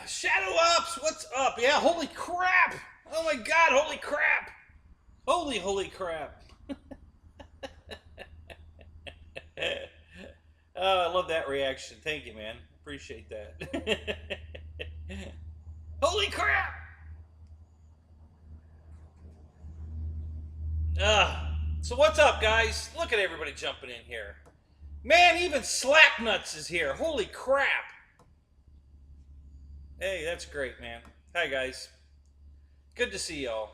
Shadow Ups, what's up? Yeah, holy crap! Oh my god, holy crap! Holy crap! Oh, I love that reaction. Thank you, man. Appreciate that. Holy crap! So what's up, guys? Look at everybody jumping in here. Man, even Slapnuts is here. Holy crap! Hey, that's great, man. Hi, guys. Good to see y'all.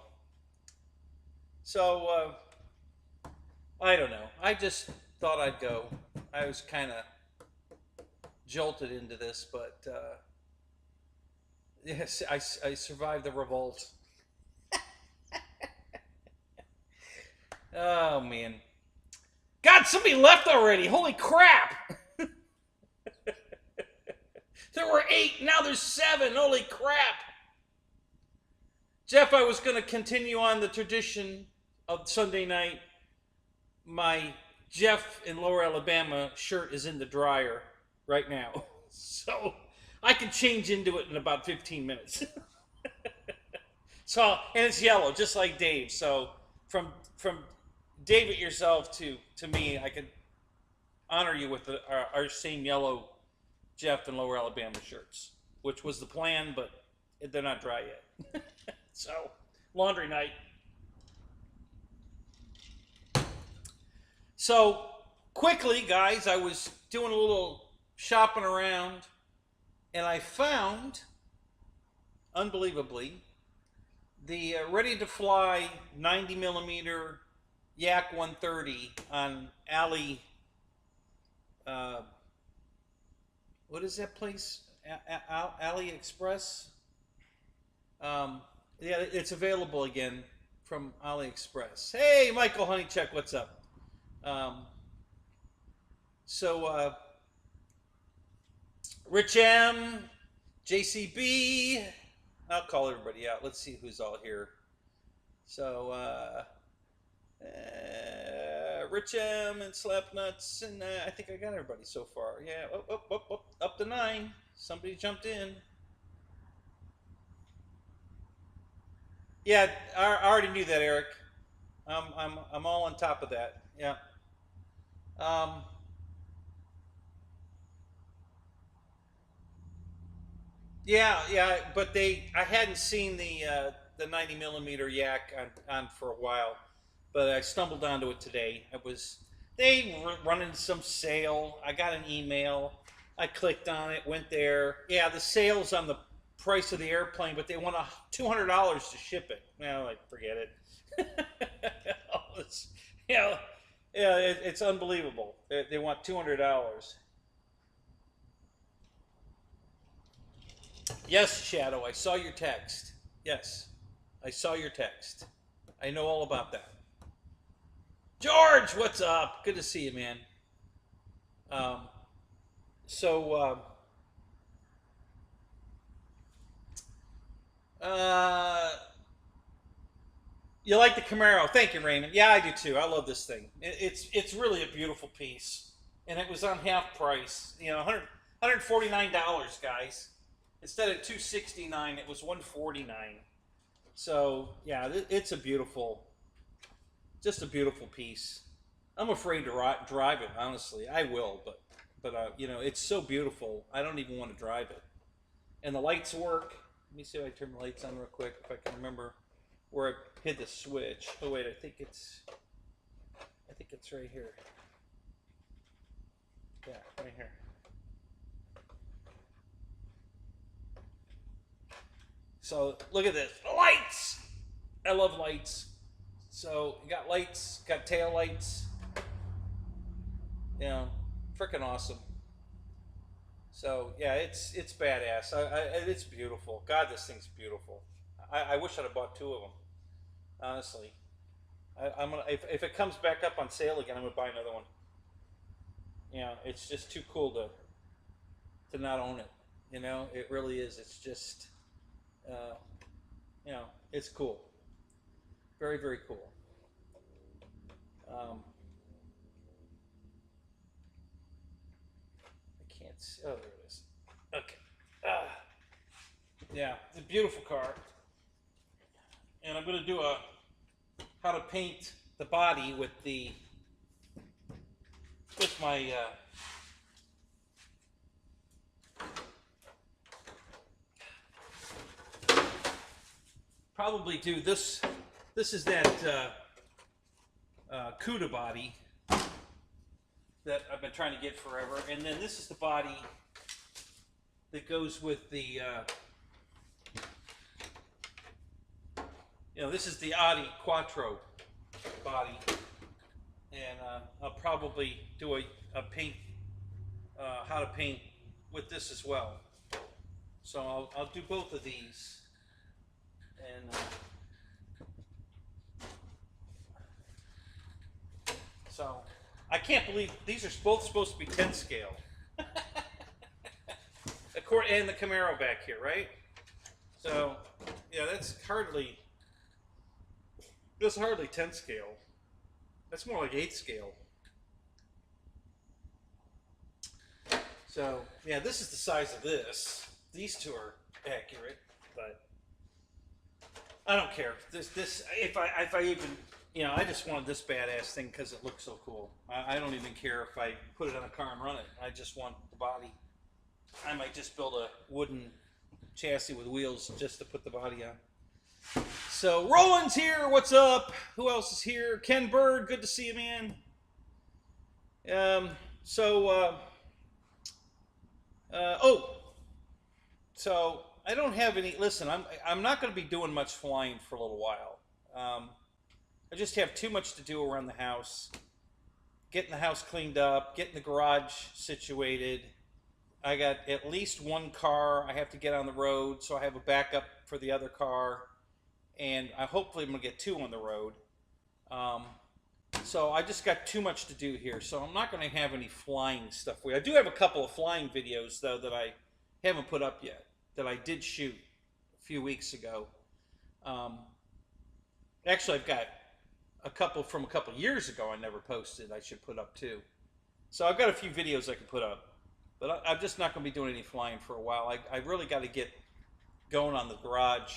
So, I don't know. I just thought I'd go. I was kind of jolted into this, but yes, I survived the revolt. Oh, man. God, somebody left already. Holy crap. There were 8, now there's 7. Holy crap. Jeff, I was going to continue on the tradition of Sunday night. My Jeff in Lower Alabama shirt is in the dryer right now. So I can change into it in about 15 minutes. So, and it's yellow, just like Dave. So from David yourself to me, I could honor you with our same yellow Jeff and Lower Alabama shirts, which was the plan, but they're not dry yet. So, laundry night. So, quickly, guys, I was doing a little shopping around, and I found, unbelievably, the ready-to-fly 90mm Yak 130 on what is that place? AliExpress? Yeah, it's available again from AliExpress. Hey, Michael Honeycheck, what's up? Rich M, JCB, I'll call everybody out. Let's see who's all here. So, Rich M and Slapnuts, and I think I got everybody so far. Yeah, up to 9. Somebody jumped in. Yeah, I already knew that, Eric. I'm all on top of that. Yeah. Yeah, but I hadn't seen the 90mm Yak on for a while, but I stumbled onto it today. They were running some sale. I got an email. I clicked on it, went there. Yeah, the sale's on the price of the airplane, but they want $200 to ship it. Well, like, forget it. Yeah, it's unbelievable. They want $200. Yes, Shadow, I saw your text. Yes, I saw your text. I know all about that. George, what's up? Good to see you, man. Um, so, you like the Camaro? Thank you, Raymond. Yeah, I do too. I love this thing. It's really a beautiful piece, and it was on half price. You know, $149, guys. Instead of $269, it was $149. So yeah, it's a beautiful, just a beautiful piece. I'm afraid to drive it. Honestly, I will, but you know, it's so beautiful. I don't even want to drive it. And the lights work. Let me see if I turn the lights on real quick, if I can remember where I hit the switch. Oh wait, I think it's right here. Yeah, right here. So look at this, lights. I love lights. So you got lights, got tail lights. You know, freaking awesome. So yeah, it's badass. It's beautiful. God, this thing's beautiful. I wish I'd have bought 2 of them. Honestly, I'm gonna if it comes back up on sale again, I'm gonna buy another one. You know, it's just too cool to not own it. You know, it really is. It's just, uh, you know, it's cool. Very cool. Um, I can't see. Oh, there it is. Okay. Yeah, it's a beautiful car. And I'm going to do a how to paint the body with my probably do this. This is that CUDA body that I've been trying to get forever, and then this is the body that goes with the this is the Audi Quattro body, and I'll probably do a paint how to paint with this as well. So I'll do both of these, and so I can't believe these are both supposed to be 10 scale. And the Camaro back here, right? So yeah, that's hardly 10 scale. That's more like 8 scale. So yeah, this is the size of this. These two are accurate, but I don't care. This if I even I just wanted this badass thing because it looks so cool. I don't even care if I put it on a car and run it. I just want the body. I might just build a wooden chassis with wheels just to put the body on. So Roland's here. What's up? Who else is here? Ken Bird. Good to see you, man. So I don't have any. Listen, I'm not going to be doing much flying for a little while. I just have too much to do around the house. Getting the house cleaned up, getting the garage situated. I got at least one car I have to get on the road, so I have a backup for the other car, and hopefully I'm going to get 2 on the road. So I just got too much to do here, so I'm not going to have any flying stuff for you. I do have a couple of flying videos, though, that I haven't put up yet, that I did shoot a few weeks ago. Actually, I've got a couple from a couple years ago I never posted I should put up, too. So I've got a few videos I can put up. But I'm just not going to be doing any flying for a while. I really got to get going on the garage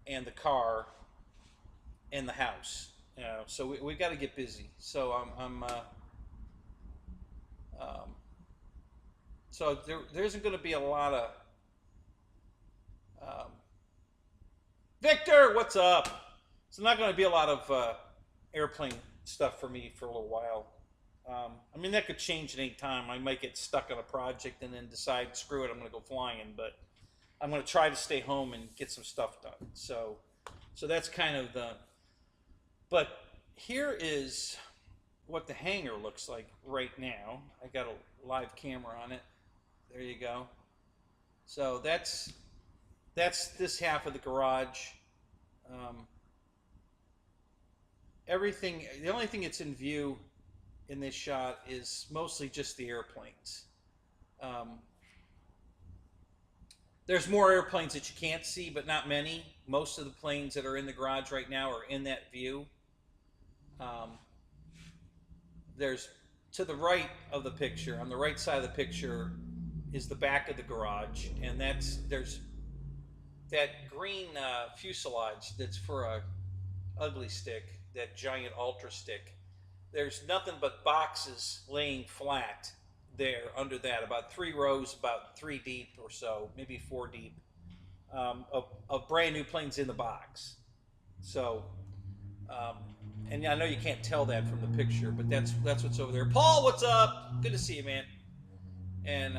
and the car and the house. So we got to get busy. So so there isn't going to be a lot of Victor, what's up? It's not going to be a lot of airplane stuff for me for a little while. I mean, that could change at any time. I might get stuck on a project and then decide, screw it, I'm going to go flying. But I'm going to try to stay home and get some stuff done. So that's kind of the... But here is what the hangar looks like right now. I got a live camera on it. There you go. So that's this half of the garage. Everything... The only thing that's in view in this shot is mostly just the airplanes. There's more airplanes that you can't see, but not many. Most of the planes that are in the garage right now are in that view. There's to the right of the picture, on the right side of the picture, is the back of the garage, and there's that green fuselage that's for a ugly stick, that giant ultra stick. There's nothing but boxes laying flat there under that, about 3 rows, about 3 deep or so, maybe 4 deep, of brand new planes in the box. So, and I know you can't tell that from the picture, but that's what's over there. Paul, what's up? Good to see you, man. And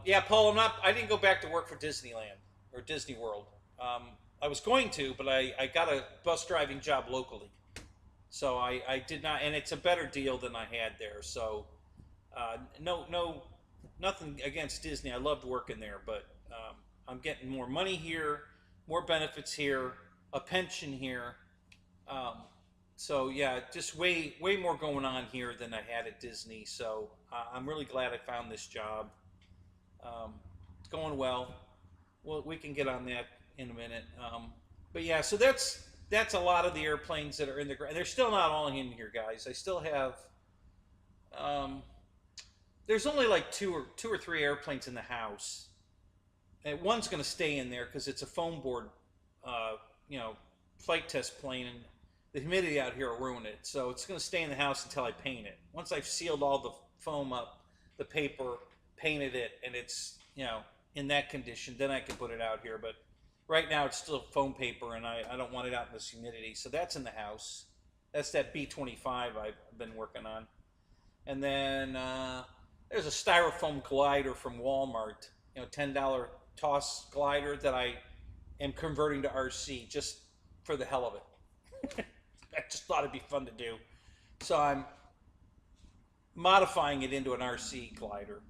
yeah, Paul, I didn't go back to work for Disneyland or Disney World. I was going to, but I got a bus driving job locally. So I did not, and it's a better deal than I had there. So nothing against Disney. I loved working there, but I'm getting more money here, more benefits here, a pension here. So yeah, just way more going on here than I had at Disney. So I'm really glad I found this job. It's going well. Well, we can get on that in a minute. But yeah, so that's that's a lot of the airplanes that are in the ground. They're still not all in here, guys. I still have. Um, there's only like two or three airplanes in the house. And one's going to stay in there because it's a foam board, you know, flight test plane, and the humidity out here will ruin it. So it's going to stay in the house until I paint it. Once I've sealed all the foam up, the paper, painted it, and it's, you know, in that condition, then I can put it out here. But right now it's still foam paper, and I don't want it out in this humidity. So that's in the house. That's that B-25 I've been working on. And then there's a styrofoam glider from Walmart, you know, $10 toss glider that I am converting to RC just for the hell of it. I just thought it'd be fun to do. So I'm modifying it into an RC glider.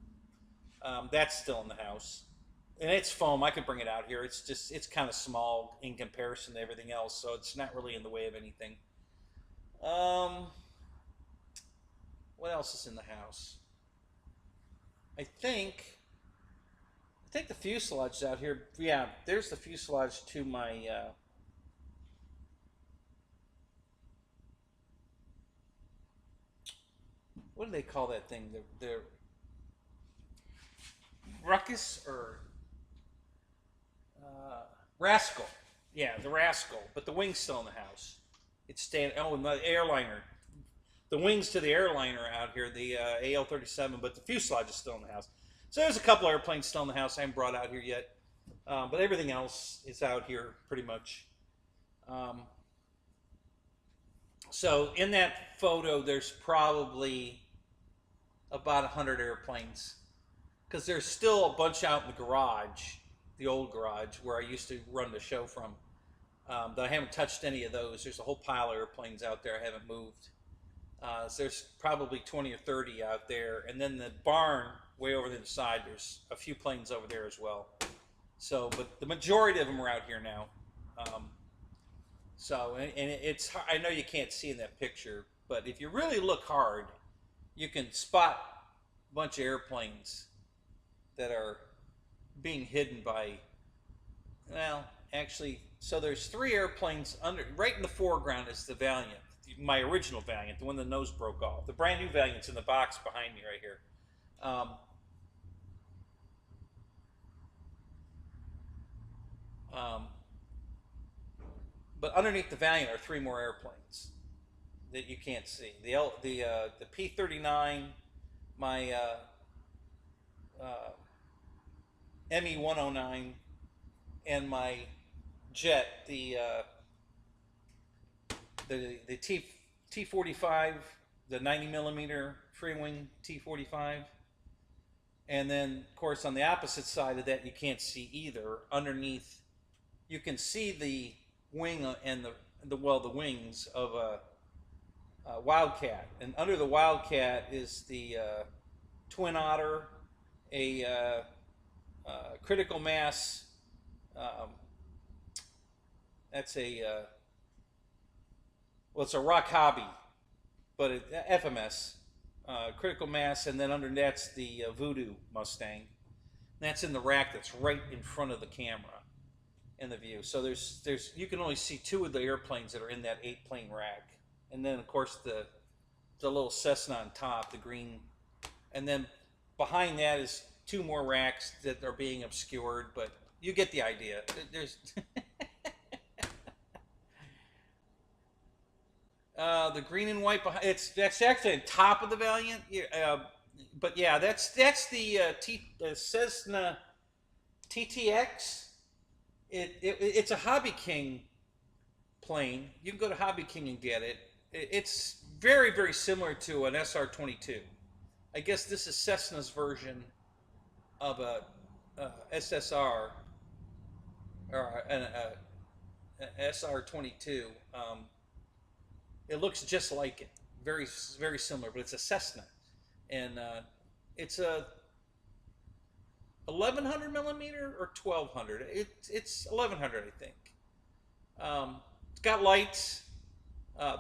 That's still in the house. And it's foam. I could bring it out here. It's kind of small in comparison to everything else, so it's not really in the way of anything. What else is in the house? I think the fuselage out here. Yeah, there's the fuselage to my what do they call that thing? The ruckus or rascal. Yeah, the rascal. But the wing's still in the house. It's staying. Oh, and the airliner. The wings to the airliner out here, the AL-37, but the fuselage is still in the house. So there's a couple airplanes still in the house I haven't brought out here yet. But everything else is out here pretty much. So in that photo, there's probably about 100 airplanes. Because there's still a bunch out in the garage, the old garage, where I used to run the show from. That I haven't touched any of those. There's a whole pile of airplanes out there I haven't moved. So there's probably 20 or 30 out there. And then the barn, way over to the side, there's a few planes over there as well. So, but the majority of them are out here now. And it's, I know you can't see in that picture, but if you really look hard, you can spot a bunch of airplanes that are being hidden by, well, actually, so there's three airplanes right in the foreground is the Valiant, my original Valiant, the one the nose broke off. The brand new Valiant's in the box behind me right here. But underneath the Valiant are three more airplanes that you can't see. The P-39, my ME-109, and my jet, the T-45, the 90mm free wing T-45. And then, of course, on the opposite side of that, you can't see either. Underneath, you can see the wing and the wings of a Wildcat. And under the Wildcat is the Twin Otter, a critical mass. That's a well, it's a Rock Hobby, but FMS, critical mass, and then under that's the Voodoo Mustang. That's in the rack that's right in front of the camera in the view. So there's you can only see two of the airplanes that are in that 8-plane rack, and then of course the little Cessna on top, the green, and then behind that is two more racks that are being obscured, but you get the idea. There's the green and white behind. That's actually on top of the Valiant. But yeah, that's the Cessna TTX. It's a Hobby King plane. You can go to Hobby King and get it. It's very, very similar to an SR-22. I guess this is Cessna's version of a SSR or an SR-22. It looks just like it, very, very similar, but it's a Cessna, and it's a 1100 millimeter or 1200. It's 1100, I think. It's got lights,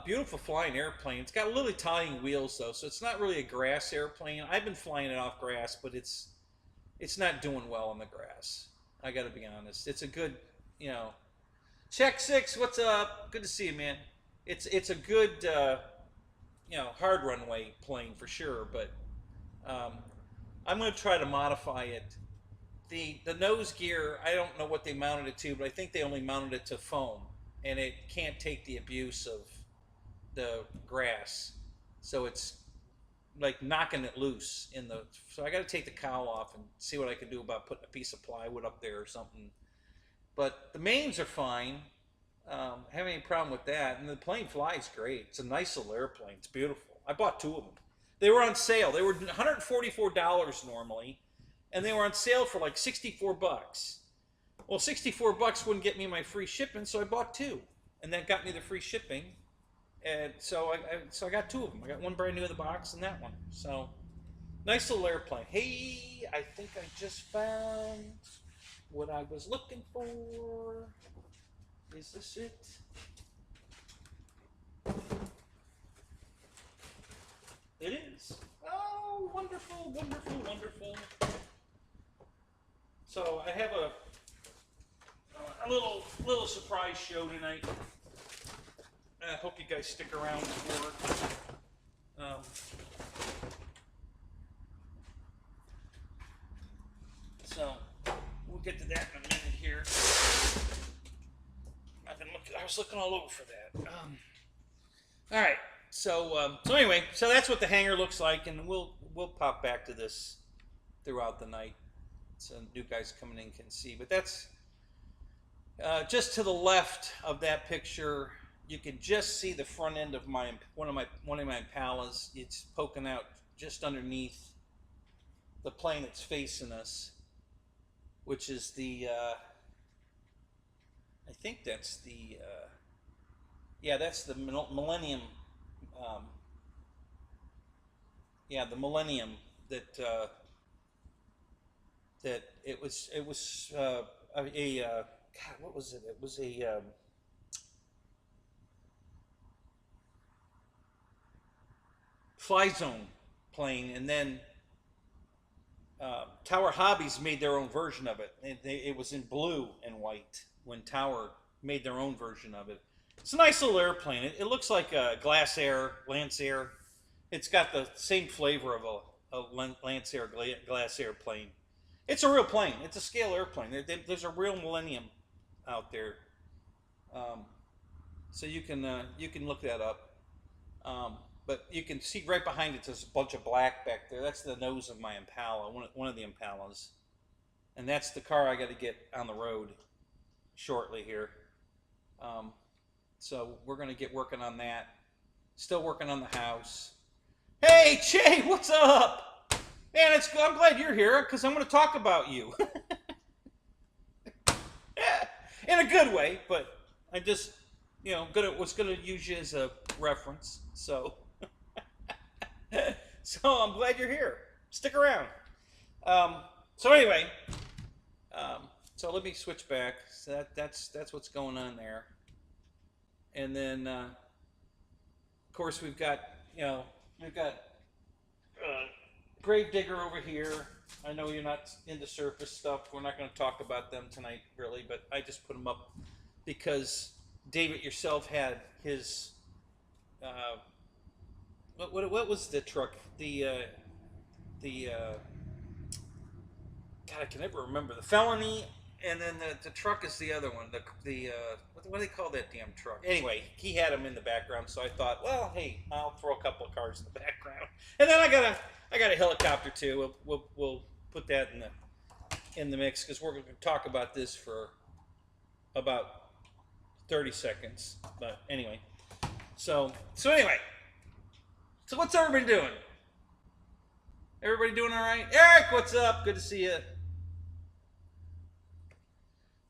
beautiful flying airplane. It's got lily tying wheels though, so it's not really a grass airplane. I've been flying it off grass, but it's not doing well on the grass. I got to be honest. It's a good, you know, Check six, what's up? Good to see you, man. It's a good hard runway plane for sure, but um, I'm going to try to modify it. The nose gear, I don't know what they mounted it to, but I think they only mounted it to foam, and it can't take the abuse of the grass, so it's like knocking it loose in the. So I got to take the cowl off and see what I can do about putting a piece of plywood up there or something. But the mains are fine. Have any problem with that? And the plane flies great. It's a nice little airplane. It's beautiful. I bought two of them. They were on sale. They were $144 normally, and they were on sale for like 64 bucks. Well, 64 bucks wouldn't get me my free shipping, so I bought two, and that got me the free shipping. And so I got two of them. I got one brand new in the box and that one. So nice little airplane. Hey, I think I just found what I was looking for. Is this it? It is. Oh, wonderful, wonderful, wonderful. So I have a little surprise show tonight. I hope you guys stick around for it. So we'll get to that in a minute here. I was looking all over for that. All right. So anyway, so that's what the hangar looks like, and we'll pop back to this throughout the night, so new guys coming in can see. But that's just to the left of that picture. You can just see the front end of one of my Impalas. It's poking out just underneath the plane that's facing us, which is the I think that's the that's the Millennium. The Millennium that it was God, what was it? It was a Fly Zone plane, and then Tower Hobbies made their own version of it. It was in blue and white when Tower made their own version of it. It's a nice little airplane. It looks like a Lancer. It's got the same flavor of a Lancer Glass Air plane. It's a real plane. It's a scale airplane. There's a real Millennium out there, so you can look that up. But you can see right behind it, there's a bunch of black back there. That's the nose of my Impala, one of the Impalas. And that's the car I got to get on the road shortly here. So we're going to get working on that. Still working on the house. Hey, Che, what's up? Man, I'm glad you're here because I'm going to talk about you. In a good way, but I just, was going to use you as a reference. So... So I'm glad you're here. Stick around. So anyway, so let me switch back. So that's what's going on there. And then, of course, we've got Gravedigger over here. I know you're not into surface stuff. We're not going to talk about them tonight, really, but I just put them up because David yourself had his. What was the truck? God, I can never remember. The Felony, and then the truck is the other one. What do they call that damn truck? Anyway, he had them in the background, so I thought, well, hey, I'll throw a couple of cars in the background. And then I got a helicopter too. We'll put that in the mix because we're going to talk about this for about 30 seconds. But anyway, so anyway. So what's everybody doing? Everybody doing all right? Eric, what's up? Good to see you.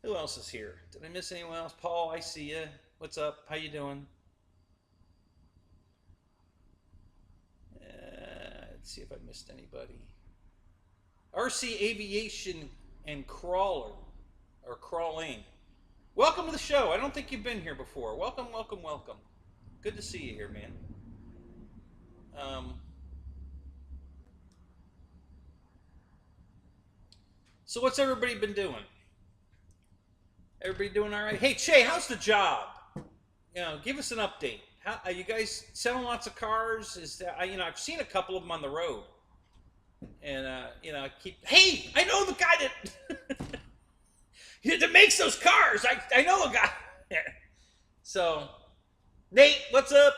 Who else is here? Did I miss anyone else? Paul, I see you. What's up? How you doing? Let's see if I missed anybody. RC Aviation and Crawler, or Crawling. Welcome to the show. I don't think you've been here before. Welcome, welcome, welcome. Good to see you here, man. So what's everybody been doing? Everybody doing all right? Hey, Che, how's the job? You know, give us an update. How are you guys selling lots of cars? Is that you know, I've seen a couple of them on the road, and you know, I keep. Hey, I know the guy that makes those cars. I know a guy. So, Nate, what's up?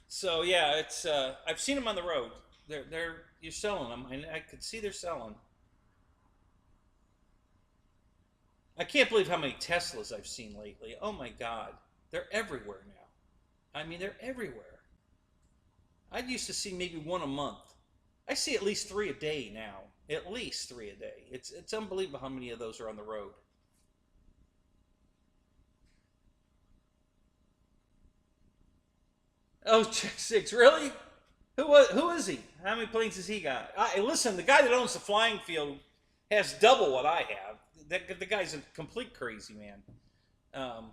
So yeah, it's I've seen them on the road. They're you're selling them. I could see they're selling. I can't believe how many Teslas I've seen lately. Oh my God, they're everywhere now. I mean, they're everywhere. I used to see maybe one a month. I see at least three a day now. At least three a day. It's unbelievable how many of those are on the road. Oh, check six, really? Who is he? How many planes has he got? Listen, the guy that owns the flying field has double what I have. The guy's a complete crazy man. Um,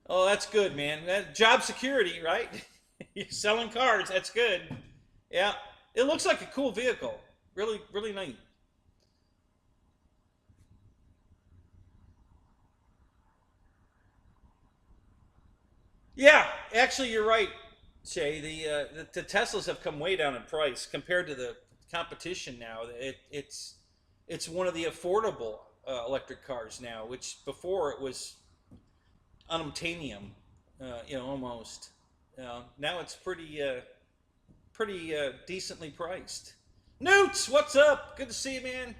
oh, that's good, man. Job security, right? You're selling cars. That's good. Yeah, it looks like a cool vehicle. Really, really nice. Yeah, actually, you're right, Shay. The Teslas have come way down in price compared to the competition now. It's one of the affordable electric cars now, which before it was unobtainium, you know, almost. Now it's pretty decently priced. Newts, what's up? Good to see you, man.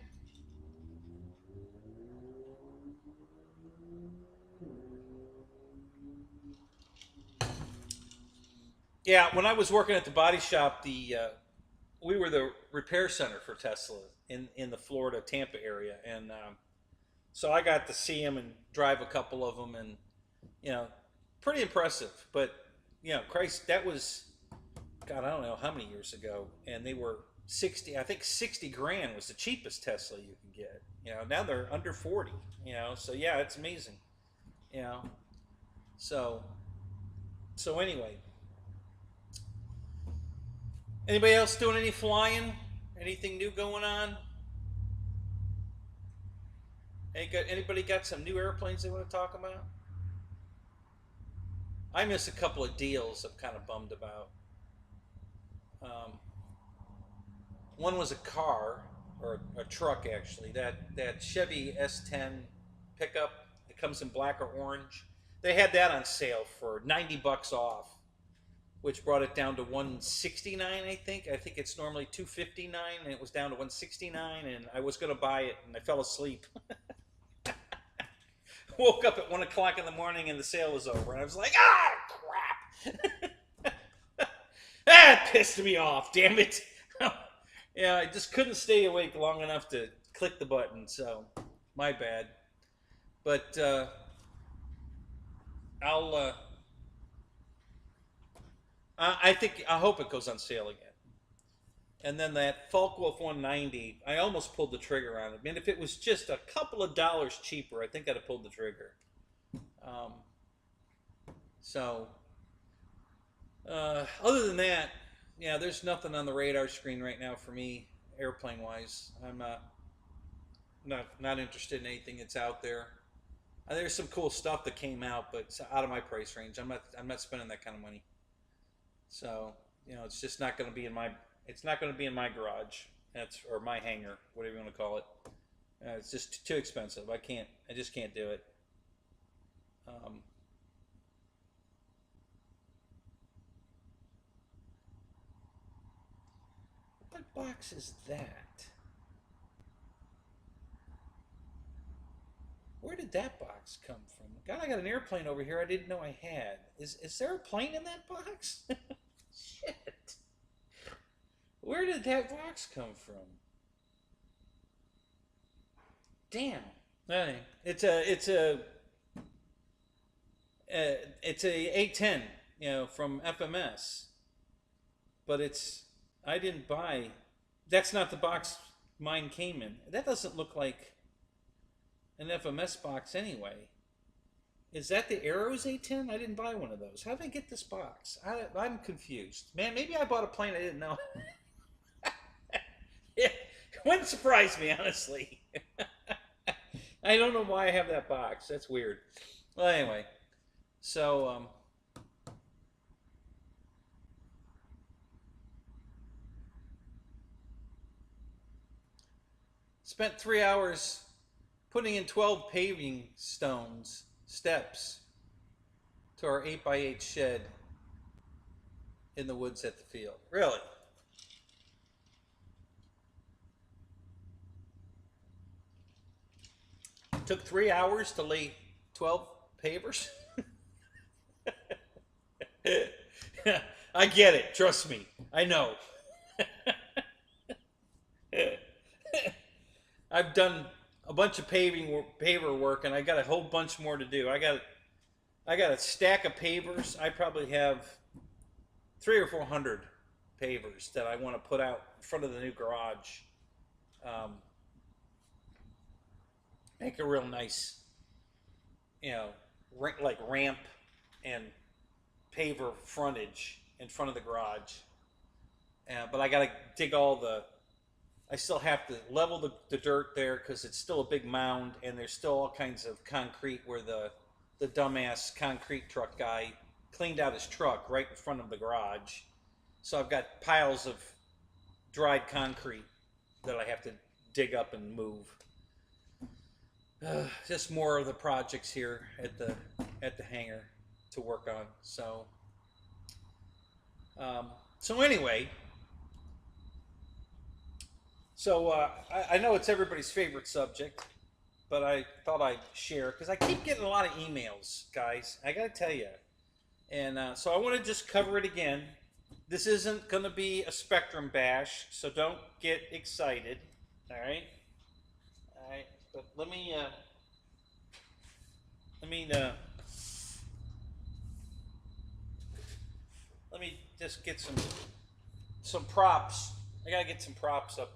Yeah, when I was working at the body shop, the we were the repair center for Tesla in the Florida Tampa area, and so I got to see them and drive a couple of them, and you know, pretty impressive. But you know, Christ, that was God, I don't know how many years ago, and they were 60. I think 60 grand was the cheapest Tesla you can get. You know, now they're under 40. You know, so yeah, it's amazing. You know, so anyway, anybody else doing any flying? Anything new going on? Anybody got some new airplanes they want to talk about? I missed a couple of deals I'm kind of bummed about. Um, one was a car, or a truck actually, that Chevy S10 pickup. It comes in black or orange. They had that on sale for 90 bucks off, which brought it down to 169, I think. I think it's normally 259, and it was down to 169, and I was going to buy it, and I fell asleep. Woke up at 1 o'clock in the morning, and the sale was over, and I was like, crap. That pissed me off, damn it. Yeah, I just couldn't stay awake long enough to click the button, so my bad. But I'll I hope it goes on sale again. And then that Falkwolf 190, I almost pulled the trigger on it. Man, if it was just a couple of dollars cheaper, I think I'd have pulled the trigger. Um, so, other than that, yeah, there's nothing on the radar screen right now for me, airplane-wise. I'm not interested in anything that's out there. There's some cool stuff that came out, but it's out of my price range. I'm not spending that kind of money. So, you know, it's just not going to be in my it's not going to be in my garage. Or my hangar, whatever you want to call it. It's just too expensive. I just can't do it. Um, what box is that? Where did that box come from? God, I got an airplane over here I didn't know I had. Is there a plane in that box? Shit. Where did that box come from? Damn. Hey, it's a 810, you know, from FMS. But I didn't buy. That's not the box mine came in. That doesn't look like an FMS box anyway. Is that the Arrows A10? I didn't buy one of those. How did I get this box? I'm confused. Man, maybe I bought a plane I didn't know. Yeah. Wouldn't surprise me, honestly. I don't know why I have that box. That's weird. Well, anyway, so spent 3 hours putting in 12 paving steps to our 8x8 shed in the woods at the field. Really? It took 3 hours to lay 12 pavers? I get it. Trust me. I know. I've done a bunch of paver work, and I got a whole bunch more to do. I got a stack of pavers. I probably have 300 or 400 pavers that I want to put out in front of the new garage. Make a real nice, like ramp and paver frontage in front of the garage. But I got to dig I still have to level the dirt there because it's still a big mound, and there's still all kinds of concrete where the dumbass concrete truck guy cleaned out his truck right in front of the garage. So I've got piles of dried concrete that I have to dig up and move. Just more of the projects here at the hangar to work on. So anyway, I know it's everybody's favorite subject, but I thought I'd share because I keep getting a lot of emails, guys. I gotta tell you, and so I want to just cover it again. This isn't gonna be a Spectrum bash, so don't get excited. All right. But let me just get some props. I gotta get some props up.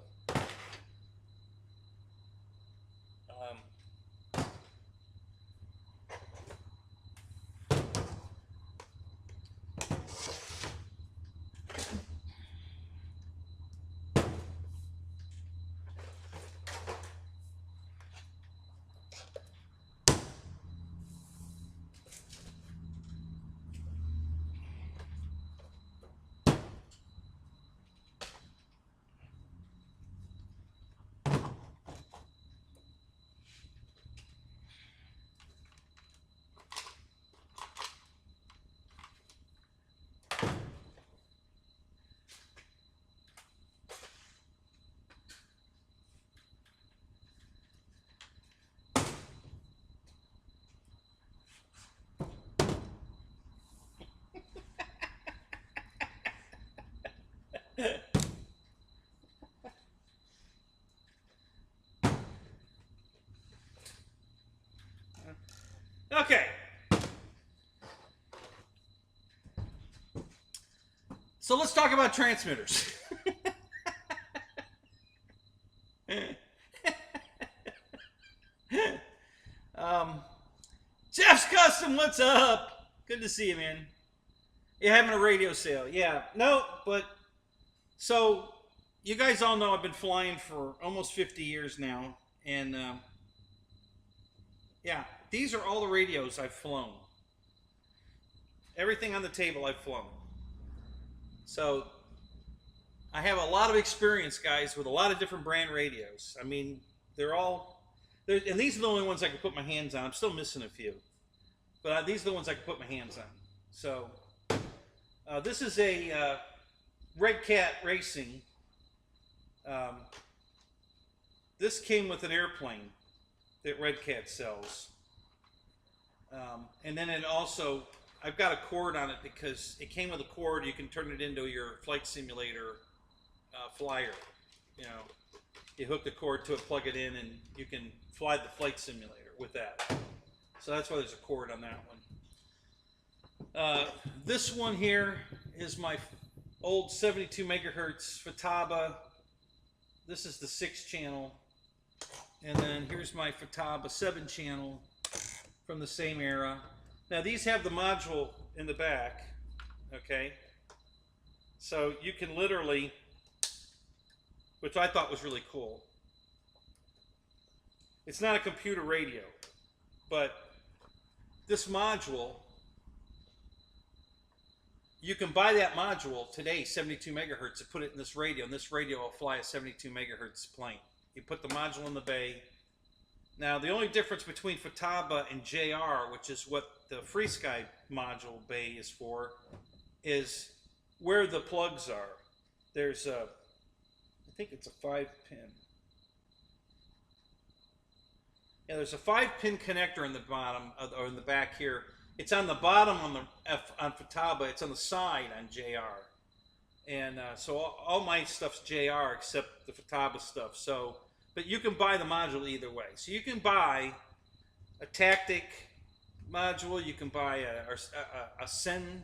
Okay. So let's talk about transmitters. Jeff's Custom, what's up? Good to see you, man. You're having a radio sale. Yeah. No, but so you guys all know I've been flying for almost 50 years now. And yeah, these are all the radios I've flown. Everything on the table I've flown. So I have a lot of experience, guys, with a lot of different brand radios. I mean, and these are the only ones I can put my hands on. I'm still missing a few. But these are the ones I can put my hands on. So this is a Red Cat Racing. This came with an airplane that Red Cat sells. And then it also, I've got a cord on it because it came with a cord. You can turn it into your flight simulator flyer. You know, you hook the cord to it, plug it in, and you can fly the flight simulator with that. So that's why there's a cord on that one. This one here is my old 72 megahertz Futaba. This is the 6 channel. And then here's my Futaba 7 channel from the same era. Now these have the module in the back, okay? So you can literally which I thought was really cool. It's not a computer radio, but this module, you can buy that module today, 72 megahertz, and put it in this radio, and this radio will fly a 72 megahertz plane. You put the module in the bay. Now, the only difference between Futaba and JR, which is what the FreeSky module bay is for, is where the plugs are. There's a, I think it's a 5-pin. Yeah, there's a 5-pin connector in the bottom, or in the back here. It's on the bottom on on Futaba. It's on the side on JR. And so all my stuff's JR except the Futaba stuff. So, but you can buy the module either way. So you can buy a Tactic module. You can buy a Sen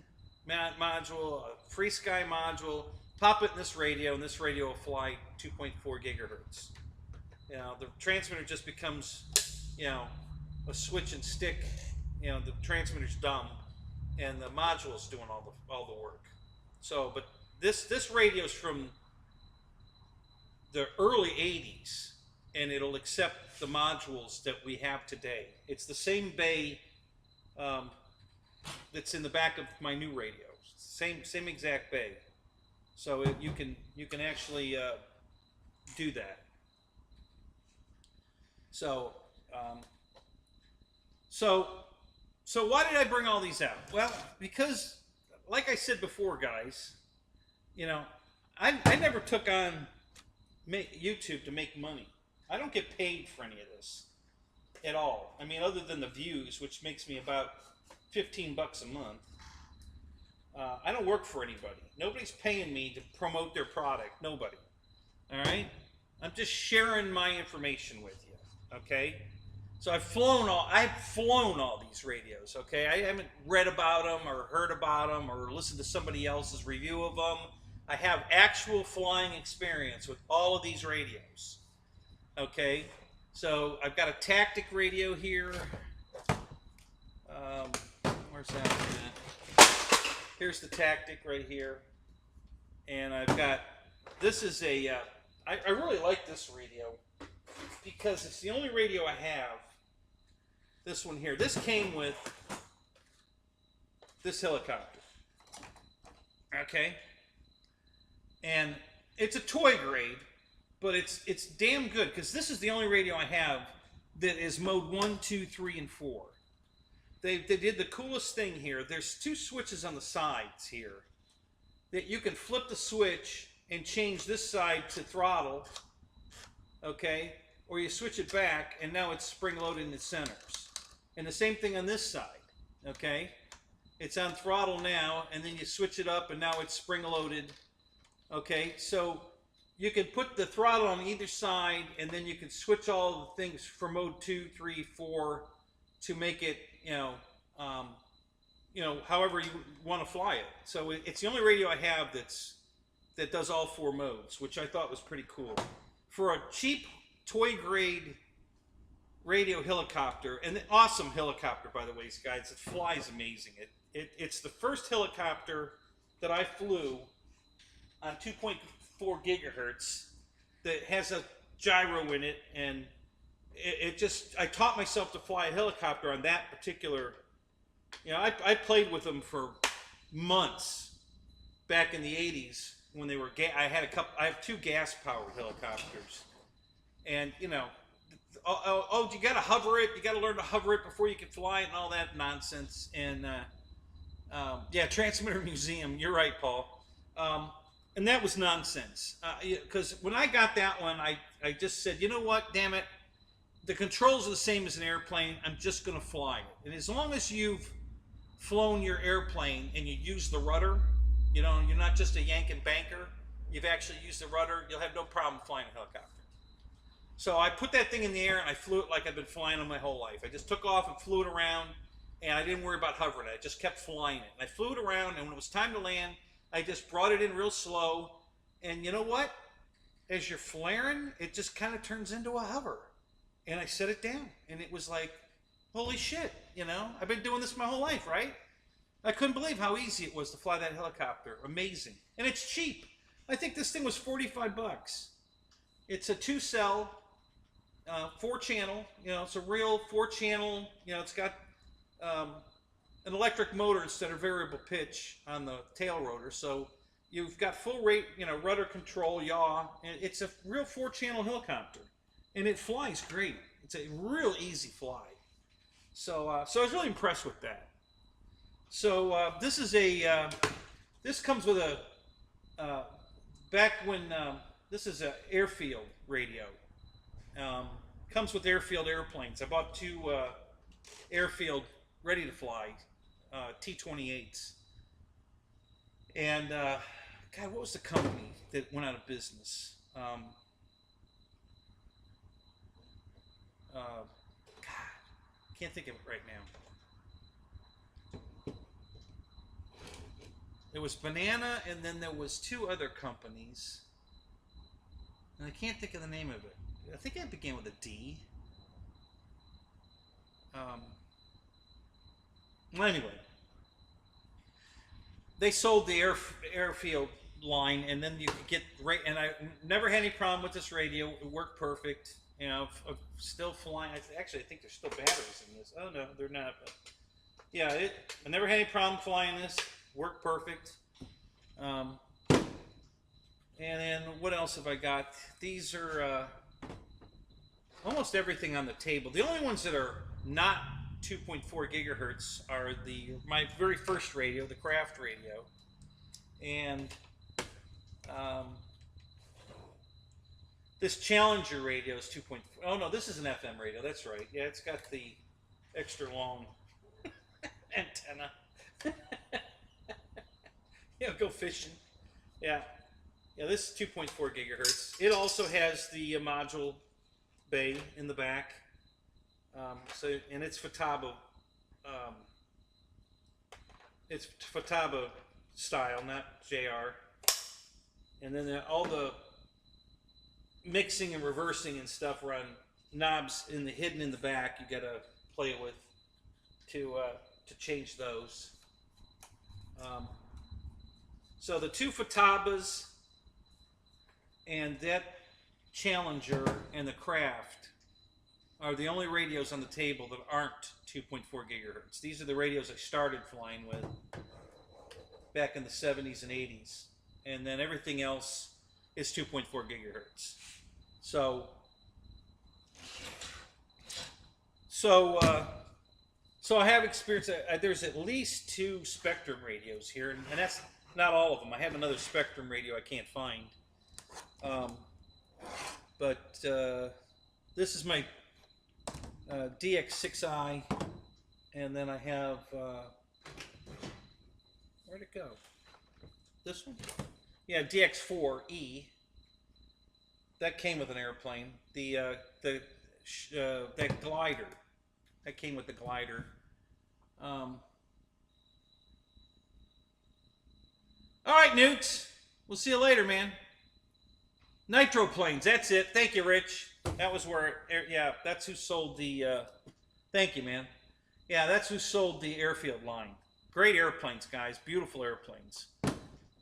module, a FreeSky module. Pop it in this radio, and this radio will fly 2.4 gigahertz. You know, the transmitter just becomes, you know, a switch and stick. You know, the transmitter's dumb, and the module's doing all the work. So, but this radio's from the early 80s, and it'll accept the modules that we have today. It's the same bay that's in the back of my new radio. Same exact bay. So you can actually do that. So so why did I bring all these out? Well, because, like I said before, guys, you know, I never took on YouTube to make money. I don't get paid for any of this at all. I mean, other than the views, which makes me about 15 bucks a month. I don't work for anybody. Nobody's paying me to promote their product. Nobody. All right? I'm just sharing my information with you. Okay? So I've flown all these radios. Okay? I haven't read about them or heard about them or listened to somebody else's review of them. I have actual flying experience with all of these radios. Okay? So I've got a Tactic radio here. Where's that one at? Here's the Tactic right here. And I've got, this is a, I really like this radio because it's the only radio I have. This one here. This came with this helicopter. Okay? And it's a toy grade, but it's damn good because this is the only radio I have that is mode 1, 2, 3, and 4. They did the coolest thing here. There's two switches on the sides here that you can flip the switch and change this side to throttle, okay? Or you switch it back and now it's spring-loaded in the centers. And the same thing on this side, okay? It's on throttle now, and then you switch it up and now it's spring-loaded, okay? So you can put the throttle on either side, and then you can switch all the things for mode 2, 3, 4 to make it, however you want to fly it. So it's the only radio I have that does all 4 modes, which I thought was pretty cool. For a cheap toy grade radio helicopter, and an awesome helicopter, by the way, guys, it flies amazing. It's the first helicopter that I flew on 2.4 gigahertz that has a gyro in it, and I taught myself to fly a helicopter on that particular, I played with them for months back in the 80s when they were, I have 2 gas-powered helicopters. And, you got to hover it, you got to learn to hover it before you can fly it and all that nonsense. And, yeah, Transmitter Museum, you're right, Paul. And that was nonsense. Because when I got that one, I just said, you know what, damn it. The controls are the same as an airplane. I'm just going to fly it. And as long as you've flown your airplane and you use the rudder, you're not just a yank and banker, you've actually used the rudder, you'll have no problem flying a helicopter. So I put that thing in the air and I flew it like I've been flying it my whole life. I just took off and flew it around, and I didn't worry about hovering it. I just kept flying it. And I flew it around, and when it was time to land, I just brought it in real slow. And you know what? As you're flaring, it just kind of turns into a hover. And I set it down, and it was like, holy shit, I've been doing this my whole life, right? I couldn't believe how easy it was to fly that helicopter. Amazing. And it's cheap. I think this thing was 45 bucks. It's a 2-cell, 4-channel. You know, it's a real 4-channel. You know, it's got an electric motor instead of variable pitch on the tail rotor. So you've got full rate, you know, rudder control, yaw, and it's a real 4-channel helicopter, and it flies great. It's a real easy fly. So, so I was really impressed with that. So this is a, this comes with a, back when, this is an airfield radio. Comes with airfield airplanes. I bought 2 airfield ready to fly T-28s. And God, what was the company that went out of business? God, can't think of it right now. There was Banana, and then there was 2 other companies, and I can't think of the name of it. I think it began with a D. Well, anyway, they sold the airfield line, and then you could get right. And I never had any problem with this radio. It worked perfect. You know, I'm still flying. Actually, I think there's still batteries in this. Oh no, they're not. But yeah, I never had any problem flying this. Worked perfect. And then what else have I got? These are almost everything on the table. The only ones that are not 2.4 gigahertz are my very first radio, the Craft radio, and this Challenger radio is 2.4. Oh no, this is an FM radio. That's right. Yeah, it's got the extra long antenna. Yeah, go fishing. Yeah, yeah. This is 2.4 gigahertz. It also has the module bay in the back. And it's Futaba. It's Futaba style, not JR. And then all the mixing and reversing and stuff are on knobs hidden in the back. You got to play with to change those. So the 2 Futabas and that Challenger and the Craft are the only radios on the table that aren't 2.4 gigahertz. These are the radios I started flying with back in the 70s and 80s. And then everything else is 2.4 gigahertz. So I have experience. There's at least 2 Spectrum radios here, and that's not all of them. I have another Spectrum radio I can't find. But this is my DX6i, and then I have where'd it go? This one? Yeah, DX4E. That came with an airplane. That glider. That came with the glider. All right, Newts. We'll see you later, man. Nitro planes. That's it. Thank you, Rich. That was where. Yeah, that's who sold the. Thank you, man. Yeah, that's who sold the airfield line. Great airplanes, guys. Beautiful airplanes.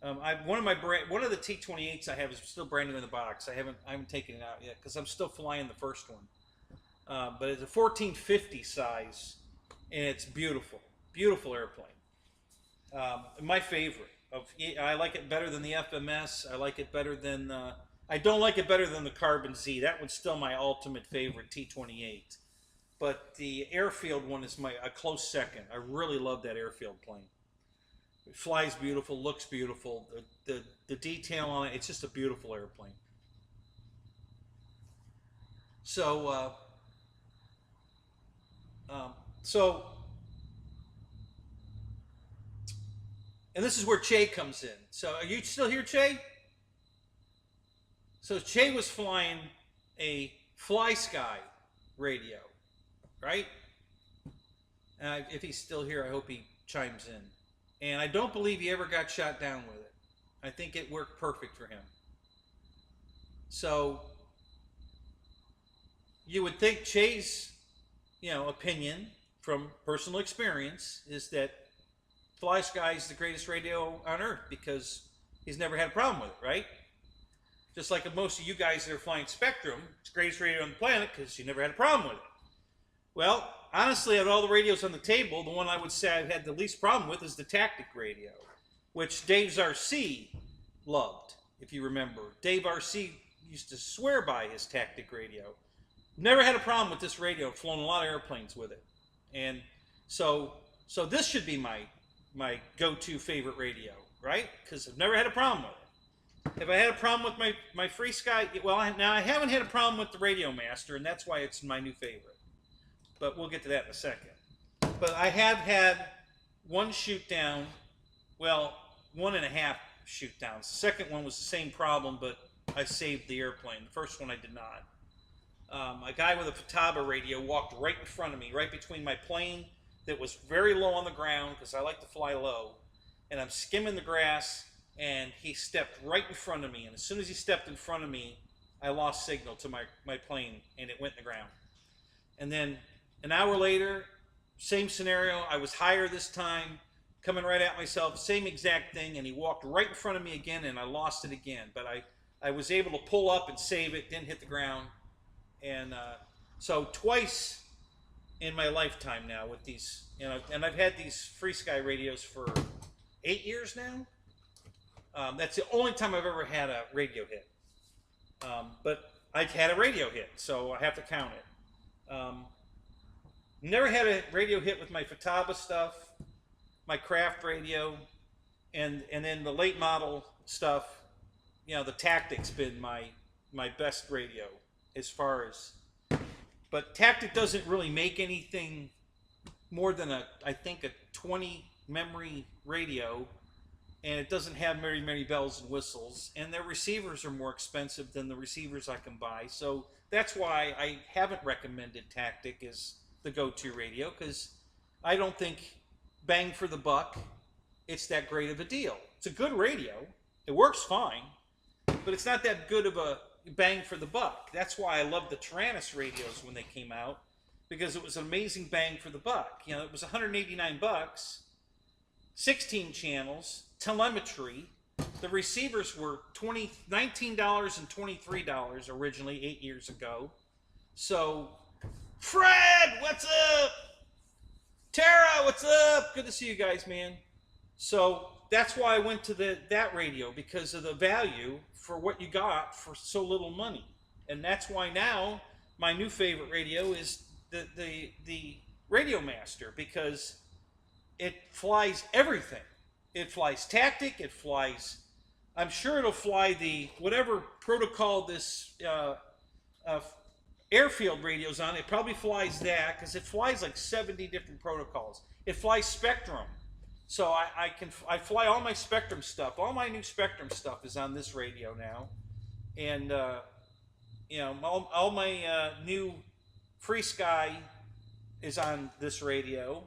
One of the T-28s I have is still brand new in the box. I haven't taken it out yet because I'm still flying the first one. But it's a 1450 size, and it's beautiful, beautiful airplane. My favorite. I like it better than the FMS. I like it better than. I don't like it better than the Carbon Z. That one's still my ultimate favorite T-28. But the airfield one is a close second. I really love that airfield plane. It flies beautiful, looks beautiful. The detail on it, it's just a beautiful airplane. So, and this is where Che comes in. So, are you still here, Che? So, Che was flying a Fly Sky radio, right? If he's still here, I hope he chimes in. And I don't believe he ever got shot down with it. I think it worked perfect for him. So, you would think Che's, opinion from personal experience is that Fly Sky is the greatest radio on Earth because he's never had a problem with it, right? Just like most of you guys that are flying Spectrum, it's the greatest radio on the planet because you never had a problem with it. Well, honestly, out of all the radios on the table, the one I would say I've had the least problem with is the Tactic radio, which Dave RC loved, if you remember. Dave RC used to swear by his Tactic radio. Never had a problem with this radio. I've flown a lot of airplanes with it. And so this should be my go-to favorite radio, right? Because I've never had a problem with it. Have I had a problem with my Free Sky? Well, now I haven't had a problem with the Radio Master, and that's why it's my new favorite. But we'll get to that in a second. But I have had one shoot down, well, 1.5 shoot downs. The second one was the same problem, but I saved the airplane. The first one I did not. A guy with a Futaba radio walked right in front of me, right between my plane that was very low on the ground, because I like to fly low, and I'm skimming the grass, and he stepped right in front of me, and as soon as he stepped in front of me, I lost signal to my plane, and it went in the ground. And then an hour later, same scenario, I was higher this time, coming right at myself, same exact thing, and he walked right in front of me again, and I lost it again. But I was able to pull up and save it, didn't hit the ground. And so twice in my lifetime now with these, and I've had these Free Sky radios for 8 years now. That's the only time I've ever had a radio hit. But I've had a radio hit, so I have to count it. Never had a radio hit with my Futaba stuff, my Craft radio, and then the late model stuff. The Tactic's been my best radio as far as. But Tactic doesn't really make anything more than I think a 20 memory radio, and it doesn't have very many bells and whistles, and their receivers are more expensive than the receivers I can buy. So that's why I haven't recommended Tactic as the go-to radio, because I don't think bang for the buck it's that great of a deal. It's a good radio, it works fine, but it's not that good of a bang for the buck. That's why I loved the Tyrannus radios when they came out, because it was an amazing bang for the buck. It was 189 bucks, 16 channels, telemetry. The receivers were $19 and $23 originally 8 years ago. So Fred, what's up? Tara, what's up? Good to see you guys, man. So that's why I went to that radio, because of the value for what you got for so little money. And that's why now my new favorite radio is the Radio Master, because it flies everything. It flies Tactic, it flies, I'm sure it'll fly the whatever protocol this airfield radio's on. It probably flies that, because it flies like 70 different protocols. It flies Spectrum. So I fly all my Spectrum stuff. All my new Spectrum stuff is on this radio now. And all my new Free Sky is on this radio.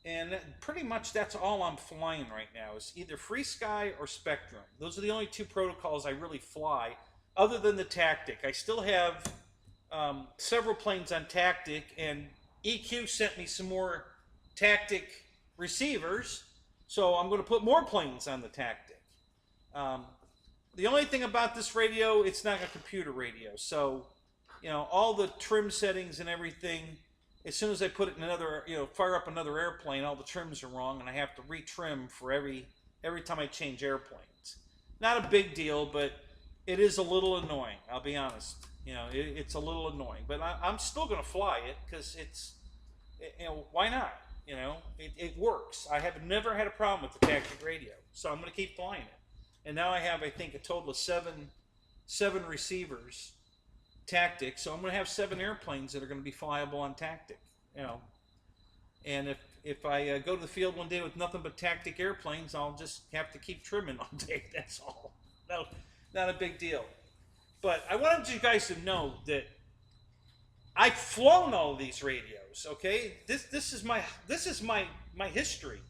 And pretty much that's all I'm flying right now, is either Free Sky or Spectrum. Those are the only two protocols I really fly, other than the Tactic. I still have several planes on Tactic, and EQ sent me some more Tactic receivers, so I'm going to put more planes on the Tactic. The only thing about this radio, it's not a computer radio, so all the trim settings and everything, as soon as I put it in another, fire up another airplane, all the trims are wrong, and I have to retrim for every time I change airplanes. Not a big deal, but it is a little annoying, I'll be honest. It's a little annoying, but I'm still going to fly it, because why not? It works. I have never had a problem with the Tactic radio, so I'm going to keep flying it. And now I have, I think, a total of seven receivers, Tactic, so I'm going to have 7 airplanes that are going to be flyable on Tactic. And if I go to the field one day with nothing but Tactic airplanes, I'll just have to keep trimming all day. That's all. No, not a big deal. But I wanted you guys to know that I've flown all of these radios. Okay, this is my history.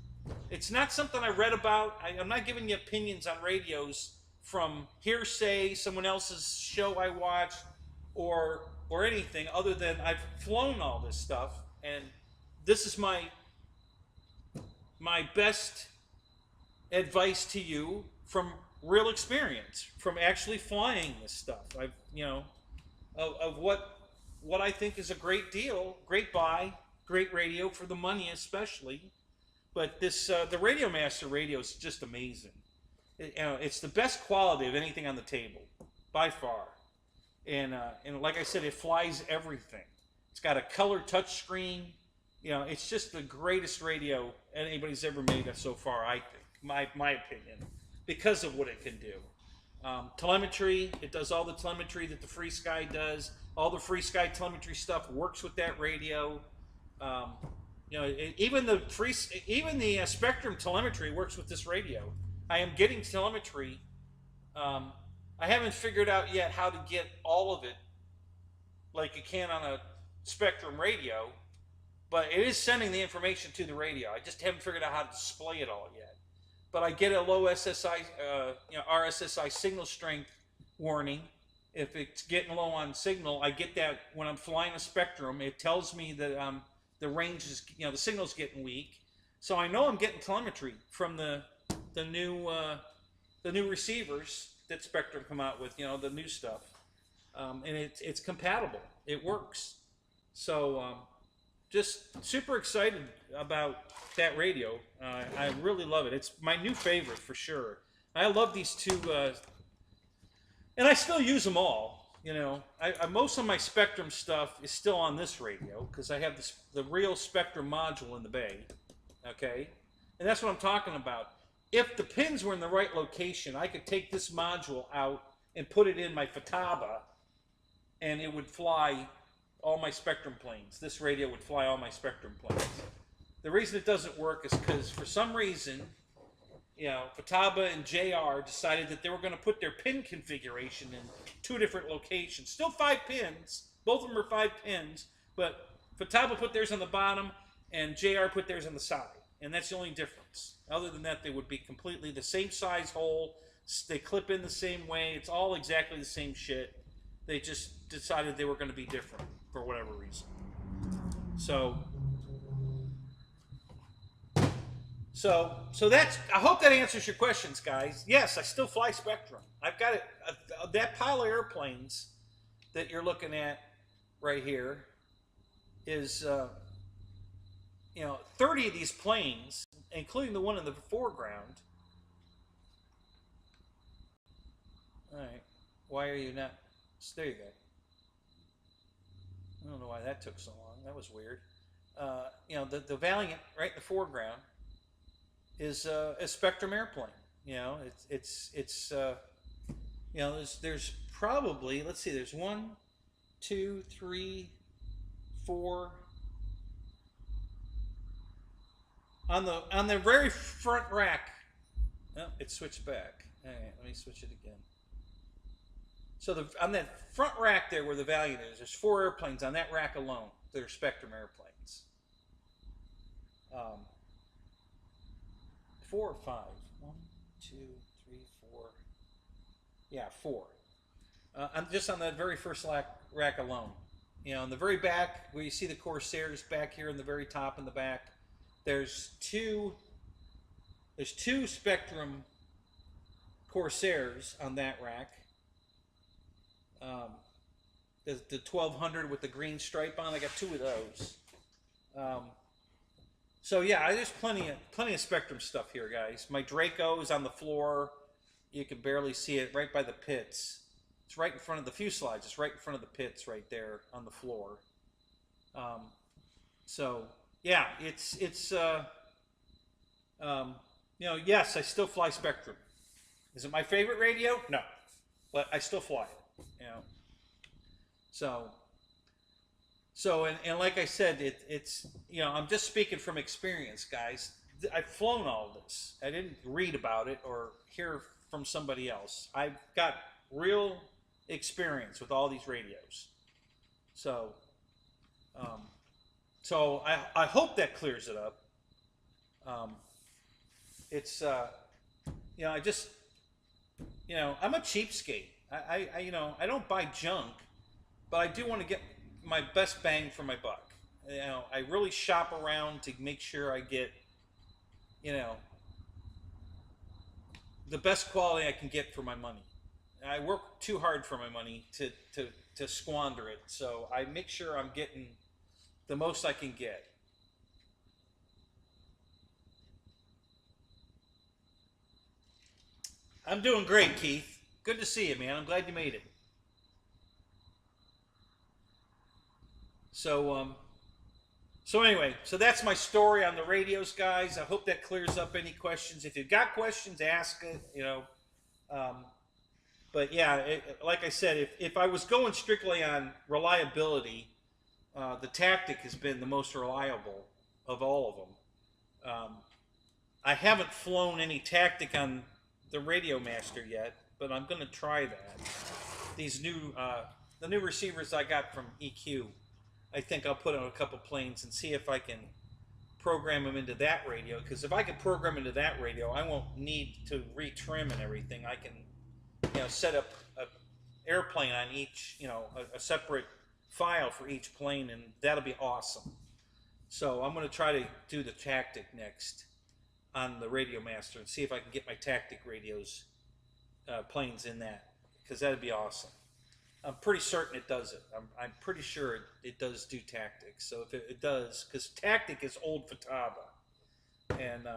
It's not something I read about. I'm not giving you opinions on radios from hearsay, someone else's show I watched, or anything other than I've flown all this stuff, and this is my best advice to you from real experience from actually flying this stuff. I've, of what I think is a great deal, great buy, great radio for the money especially. But this the Radio Master radio is just amazing. It's the best quality of anything on the table by far. And like I said, it flies everything. It's got a color touchscreen. It's just the greatest radio anybody's ever made so far, I think, my opinion, because of what it can do. Telemetry, it does all the telemetry that the Free Sky does. All the Free Sky telemetry stuff works with that radio. Even the Spectrum telemetry works with this radio. I am getting telemetry. I haven't figured out yet how to get all of it like you can on a Spectrum radio, but it is sending the information to the radio. I just haven't figured out how to display it all yet. But I get a low SSI, RSSI signal strength warning. If it's getting low on signal, I get that when I'm flying a Spectrum. It tells me that the range is, the signal's getting weak. So I know I'm getting telemetry from the new receivers that Spectrum come out with, the new stuff, and it's compatible. It works. So just super excited about that radio. I really love it. It's my new favorite for sure. I love these two, and I still use them all. Most of my Spectrum stuff is still on this radio because I have the real Spectrum module in the bay. Okay, and that's what I'm talking about. If the pins were in the right location, I could take this module out and put it in my Futaba, and it would fly all my Spectrum planes. This radio would fly all my Spectrum planes. The reason it doesn't work is because for some reason, Futaba and JR decided that they were going to put their pin configuration in 2 different locations. Still 5 pins. Both of them are 5 pins, but Futaba put theirs on the bottom and JR put theirs on the side. And that's the only difference. Other than that, they would be completely the same size hole. They clip in the same way. It's all exactly the same shit. They just decided they were going to be different for whatever reason. So that's, I hope that answers your questions, guys. Yes, I still fly Spectrum. I've got it. That pile of airplanes that you're looking at right here is, 30 of these planes, including the one in the foreground. All right. Why are you not? There you go. I don't know why that took so long. That was weird. The Valiant right in the foreground is a Spectrum airplane. There's probably, let's see, there's 1, 2, 3, 4 on the very front rack. Oh, it switched back. All right, let me switch it again. So on that front rack there where the Valiant is, there's 4 airplanes on that rack alone that are Spectrum airplanes. 4 or 5? 1, 2, 3, 4. Yeah, 4. I'm just on that very first rack alone. In the very back where you see the Corsairs back here in the very top in the back, there's two Spectrum Corsairs on that rack. The 1200 with the green stripe on, I got 2 of those. So yeah, there's plenty of Spectrum stuff here, guys. My Draco is on the floor. You can barely see it right by the pits. It's right in front of the fuselage. It's right in front of the pits right there on the floor. So yeah, yes, I still fly Spectrum. Is it my favorite radio? No, but I still fly it. So like I said, it's I'm just speaking from experience, guys. I've flown all this. I didn't read about it or hear from somebody else. I've got real experience with all these radios. So I hope that clears it up. I just, I'm a cheapskate. I don't buy junk, but I do want to get my best bang for my buck. I really shop around to make sure I get, the best quality I can get for my money. I work too hard for my money to squander it. So I make sure I'm getting the most I can get. I'm doing great, Keith. Good to see you, man. I'm glad you made it. So, so anyway, so that's my story on the radios, guys. I hope that clears up any questions. If you've got questions, ask it. Um, but yeah, like I said, if I was going strictly on reliability, the Tactic has been the most reliable of all of them. I haven't flown any Tactic on the Radio Master yet, but I'm going to try that. These new, the new receivers I got from EQ, I think I'll put on a couple planes and see if I can program them into that radio. Because if I can program into that radio, I won't need to retrim and everything. I can, set up an airplane on each, a separate file for each plane, and that'll be awesome. So I'm going to try to do the Tactic next on the Radio Master and see if I can get my Tactic radios planes in that, because that'd be awesome. I'm pretty certain it does it. I'm pretty sure it does do Tactic. So if it does, because Tactic is old Futaba, and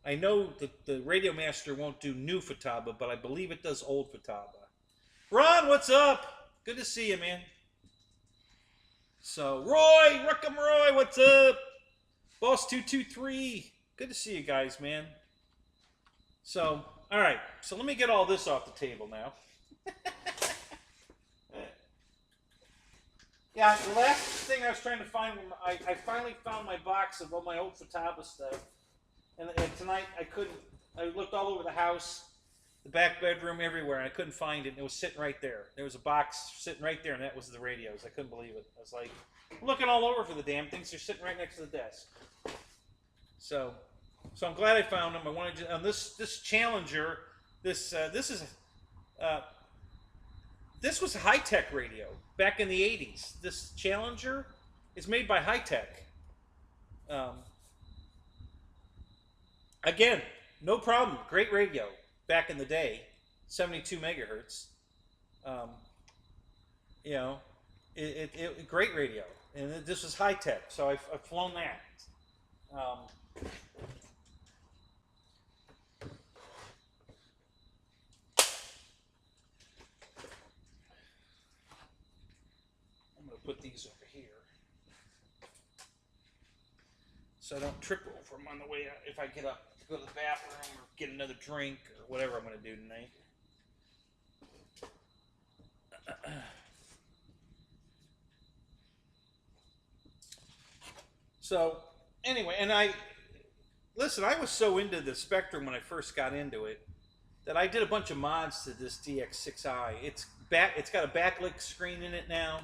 I know that the Radio Master won't do new Futaba, but I believe it does old Futaba. Ron, what's up? Good to see you, man. So Roy, Rookham Roy, what's up? Boss223, good to see you guys, man. So, all right. So let me get all this off the table now. Yeah, the last thing I was trying to find, I finally found my box of all my old Futaba stuff. And tonight I looked all over the house, the back bedroom, everywhere, and I couldn't find it. And it was sitting right there. There was a box sitting right there, and that was the radios. I couldn't believe it. I was like, looking all over for the damn things. They're sitting right next to the desk. So I'm glad I found them. I wanted to, on this Challenger, this was a high-tech radio back in the 80s. This Challenger is made by High-Tech. Again, no problem. Great radio back in the day, 72 megahertz. Great radio. And this was High-Tech, so I've flown that. Put these over here so I don't trip over them on the way out if I get up to go to the bathroom or get another drink or whatever I'm going to do tonight. So anyway, and I was so into the Spectrum when I first got into it that I did a bunch of mods to this DX6i. It's got a backlit screen in it now.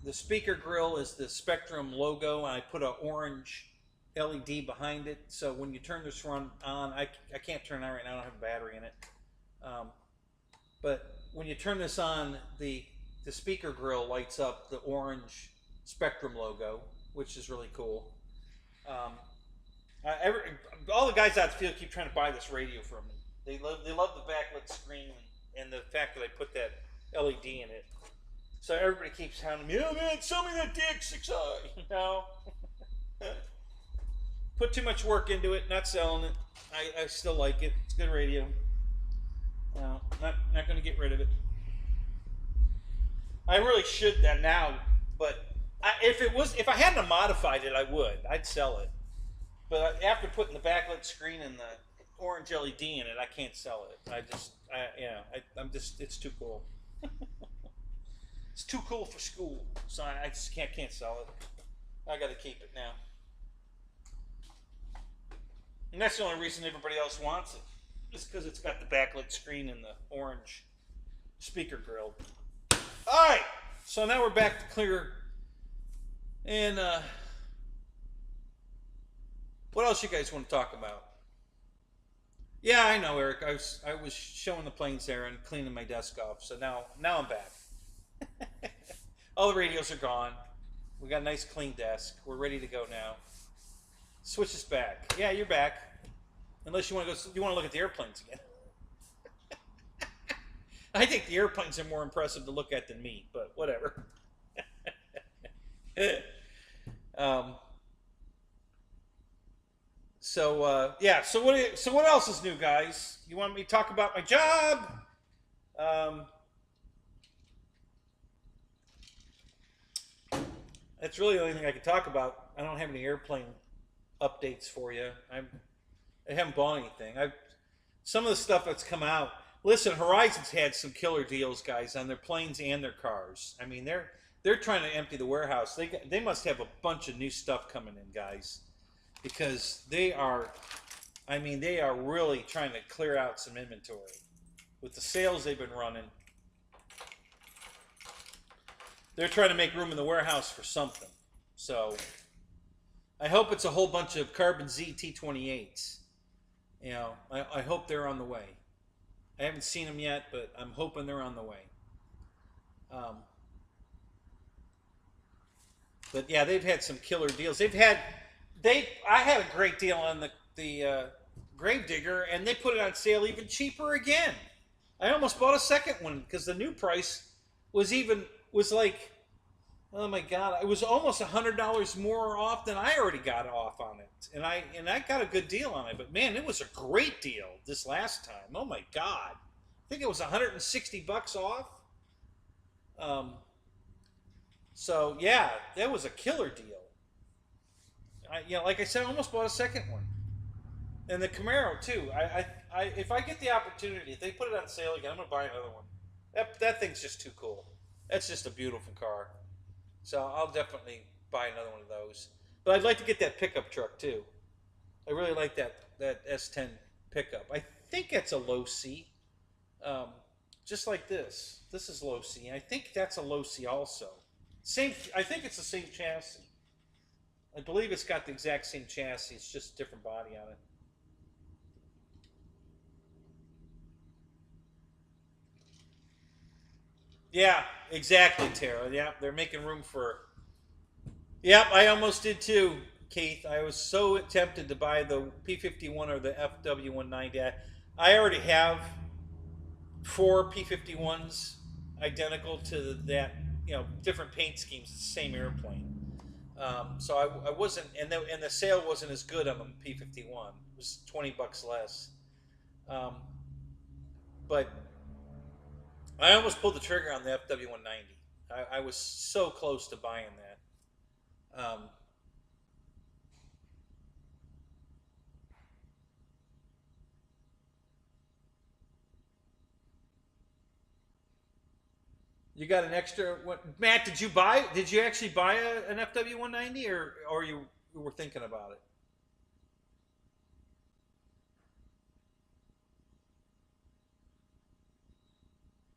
The speaker grill is the Spectrum logo, and I put an orange LED behind it. So when you turn this on, I can't turn it on right now. I don't have a battery in it. But when you turn this on, the speaker grill lights up the orange Spectrum logo, which is really cool. All the guys out the field keep trying to buy this radio from me. They love the backlit screen and the fact that I put that LED in it. So everybody keeps telling me, "Oh man, sell me that DX6i." No. Put too much work into it, not selling it. I still like it. It's good radio. No, not going to get rid of it. I really should that now, but if I hadn't modified it, I would. I'd sell it. But after putting the backlit screen and the orange LED in it, I can't sell it. I'm just, it's too cool. It's too cool for school, so I just can't sell it. I got to keep it now. And that's the only reason everybody else wants it. Just because it's got the backlit screen and the orange speaker grill. All right, so now we're back to clear. And what else you guys want to talk about? Yeah, I know, Eric. I was showing the planes there and cleaning my desk off. So now I'm back. All the radios are gone. We got a nice clean desk. We're ready to go now. Switch us back. Yeah, you're back. Unless you want to go, you want to look at the airplanes again. I think the airplanes are more impressive to look at than me, but whatever. um, yeah. So what else is new, guys? You want me to talk about my job? That's really the only thing I can talk about. I don't have any airplane updates for you. I haven't bought anything. Some of the stuff that's come out. Listen, Horizon's had some killer deals, guys, on their planes and their cars. I mean, they're trying to empty the warehouse. They must have a bunch of new stuff coming in, guys, because they are. I mean, they are really trying to clear out some inventory with the sales they've been running. They're trying to make room in the warehouse for something. So I hope it's a whole bunch of Carbon Z T28s. You know, I hope they're on the way. I haven't seen them yet, but I'm hoping they're on the way. But yeah, they've had some killer deals. I had a great deal on the Gravedigger, and they put it on sale even cheaper again. I almost bought a second one because the new price was like, oh my god, it was almost $100 more off than I already got off on it, and I got a good deal on it. But man, it was a great deal this last time. Oh my god, I think it was $160 off. So yeah, that was a killer deal. Like I said, I almost bought a second one, and the Camaro too. If I get the opportunity, if they put it on sale again, I'm gonna buy another one. That thing's just too cool. That's just a beautiful car. So I'll definitely buy another one of those. But I'd like to get that pickup truck too. I really like that S10 pickup. I think it's a low C, just like this. This is low C. I think that's a low C also. Same. I think it's the same chassis. I believe it's got the exact same chassis. It's just a different body on it. Yeah, exactly, Tara. Yeah, they're making room for. Yep, I almost did too, Keith. I was so tempted to buy the P51 or the FW190. I already have 4 P51s identical to that, different paint schemes, the same airplane. So I wasn't, and the sale wasn't as good on the P51. It was $20 less. But I almost pulled the trigger on the FW190. I was so close to buying that. You got an extra? What, Matt? Did you buy? Did you actually buy an FW190, or you were thinking about it?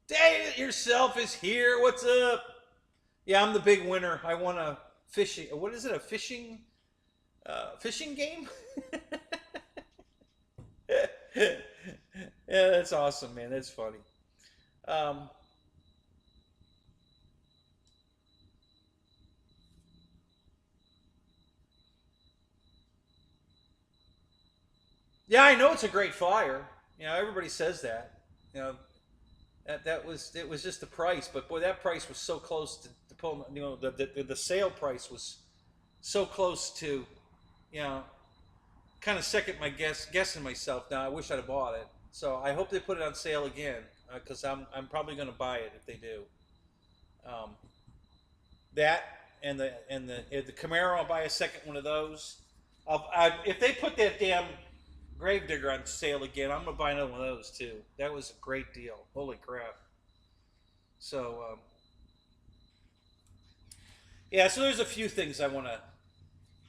Dang it, yourself is here. What's up? Yeah, I'm the big winner. I won a fishing. What is it? A fishing game? Yeah, that's awesome, man. That's funny. Um, yeah, I know it's a great flyer. Everybody says that. You know, it was just the price, but boy, that price was so close to pull. The sale price was so close to, you know, kind of second my guessing myself. Now I wish I'd have bought it. So I hope they put it on sale again because I'm probably going to buy it if they do. Um, that and the Camaro, I'll buy a second one of those. If they put that damn Gravedigger on sale again, I'm gonna buy another one of those too. That was a great deal. Holy crap! So yeah, so there's a few things I want to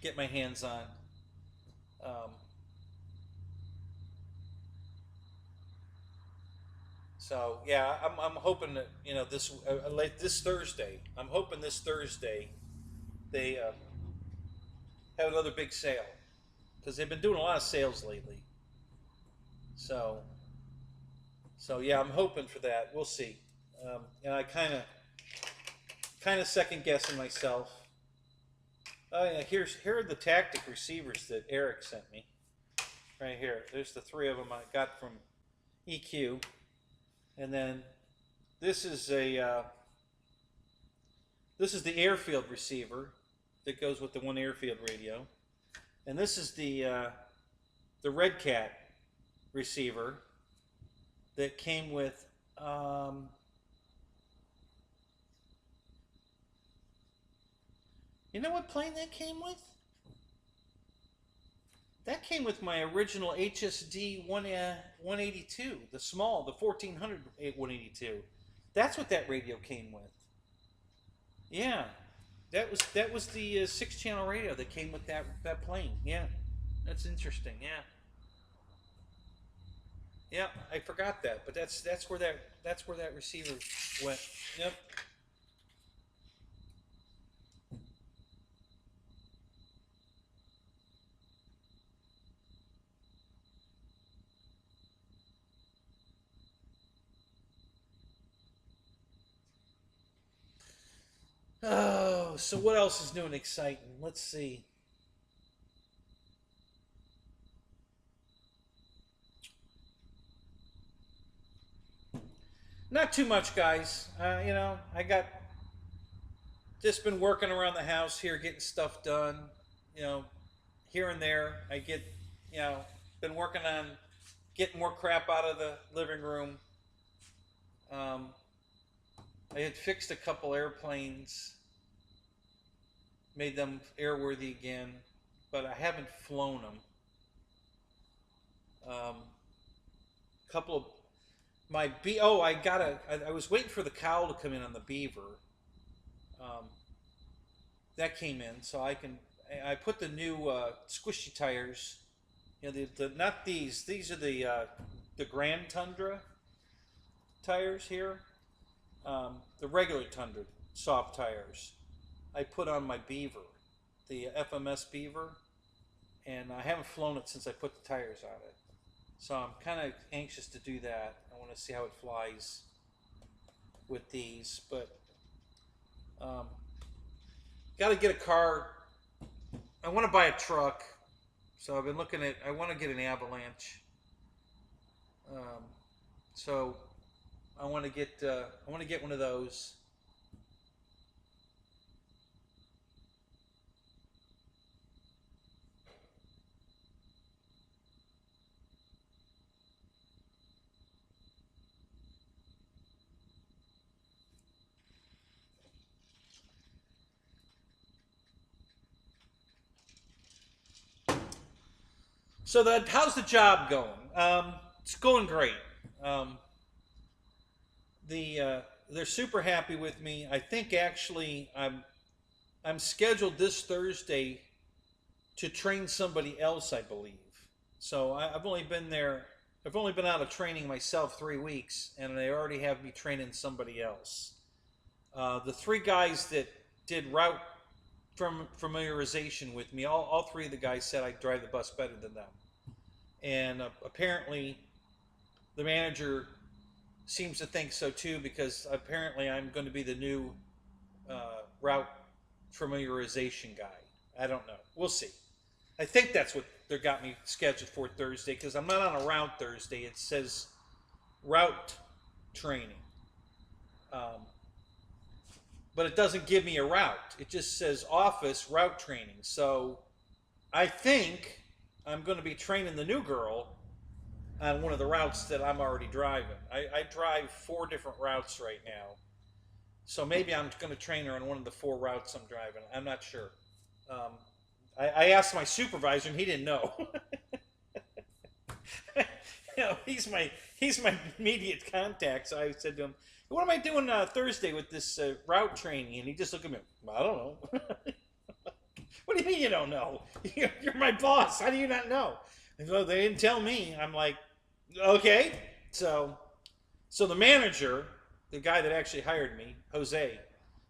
get my hands on. Um, so yeah, I'm hoping that like this Thursday. I'm hoping this Thursday they have another big sale because they've been doing a lot of sales lately. So yeah, I'm hoping for that. We'll see. And I kind of second guessing myself. Oh yeah, here are the tactic receivers that Eric sent me. right here. There's the 3 of them I got from EQ. And then this is this is the airfield receiver that goes with the one airfield radio. And this is the Red Cat receiver that came with you know what plane that came with? That came with my original HSD 182, the small, the 1400 182. That's what that radio came with. Yeah, that was the 6-channel radio that came with that plane. Yeah, that's interesting. Yeah, yeah, I forgot that, but that's where that receiver went. Yep. Oh, so what else is new and exciting? Let's see. Not too much, guys. You know, I got just been working around the house here, getting stuff done. You know, here and there. I get, you know, been working on getting more crap out of the living room. Um, I had fixed a couple airplanes, made them airworthy again, but I haven't flown them. Couple of my I was waiting for the cowl to come in on the Beaver. That came in, so I put the new squishy tires. You know, not these. These are the Grand Tundra tires here. The regular Tundra soft tires. I put on my Beaver, the FMS Beaver, and I haven't flown it since I put the tires on it. So I'm kind of anxious to do that. I want to see how it flies with these, but got to get a car. I want to buy a truck, so I've been looking at. I want to get an Avalanche. So I want to get one of those. So how's the job going? It's going great. They're super happy with me. I think actually I'm scheduled this Thursday to train somebody else, I believe. So I've only been there. I've only been out of training myself 3 weeks, and they already have me training somebody else. The 3 guys that did route familiarization with me, all 3 of the guys said I drive the bus better than them. And apparently the manager seems to think so too, because apparently I'm going to be the new route familiarization guy. I don't know. We'll see. I think that's what they got me scheduled for Thursday, because I'm not on a route Thursday. It says route training. But it doesn't give me a route. It just says office route training. So I think I'm going to be training the new girl on one of the routes that I'm already driving. I drive 4 different routes right now. So maybe I'm going to train her on one of the 4 routes I'm driving. I'm not sure. I asked my supervisor, and he didn't know. You know, he's my immediate contact. So I said to him, "What am I doing Thursday with this route training?" And he just looked at me. "I don't know." "What do you mean you don't know? You're my boss. How do you not know?" And so they didn't tell me. I'm like, okay. So the manager, the guy that actually hired me, Jose,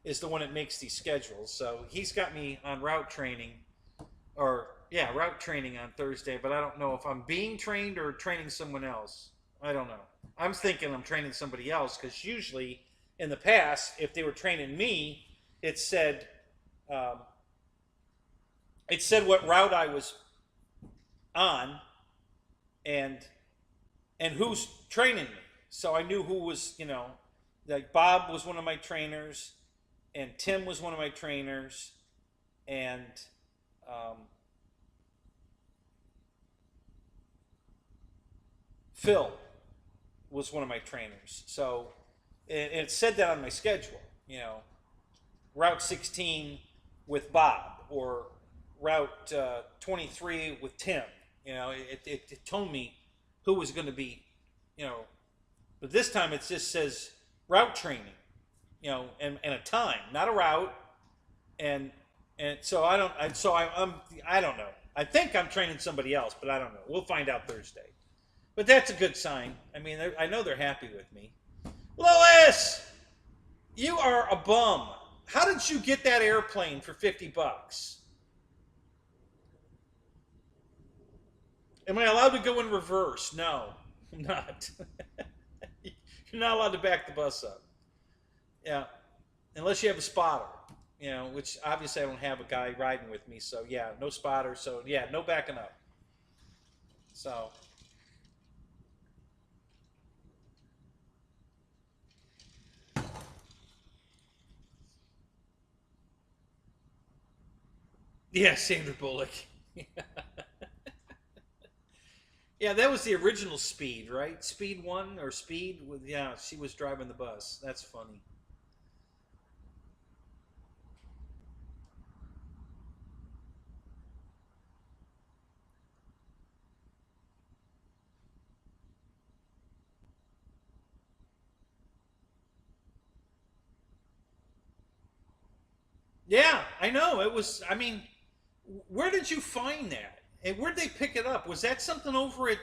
is the one that makes these schedules. So he's got me on route training, route training on Thursday. But I don't know if I'm being trained or training someone else. I don't know. I'm thinking I'm training somebody else, because usually in the past, if they were training me, it said what route I was on, and who's training me. So I knew who was, like Bob was one of my trainers, and Tim was one of my trainers, and um, Phil was one of my trainers. So it said that on my schedule, Route 16 with Bob, or Route 23 with Tim. It told me who was going to be, but this time it just says route training, and a time, not a route, and so I don't know. I think I'm training somebody else, but I don't know. We'll find out Thursday. But that's a good sign. I mean, I know they're happy with me. Lois, you are a bum. How did you get that airplane for $50? Am I allowed to go in reverse? No, I'm not. You're not allowed to back the bus up. Yeah, unless you have a spotter. Which obviously I don't have a guy riding with me. So yeah, no spotter. So yeah, no backing up. So. Yeah, Sandra Bullock. Yeah, that was the original Speed, right? Speed 1 or Speed? Yeah, she was driving the bus. That's funny. Yeah, I know. It was, I mean, where did you find that? And where'd they pick it up? Was that something over at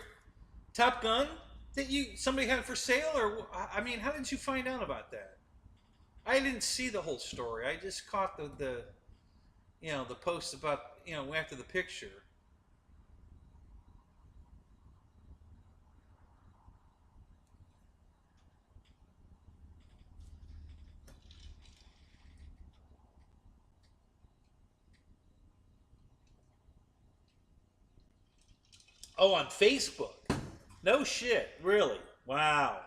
Top Gun that somebody had for sale? Or, I mean, how did you find out about that? I didn't see the whole story. I just caught the post about, after the picture. Oh, on Facebook. No shit. Really? Wow.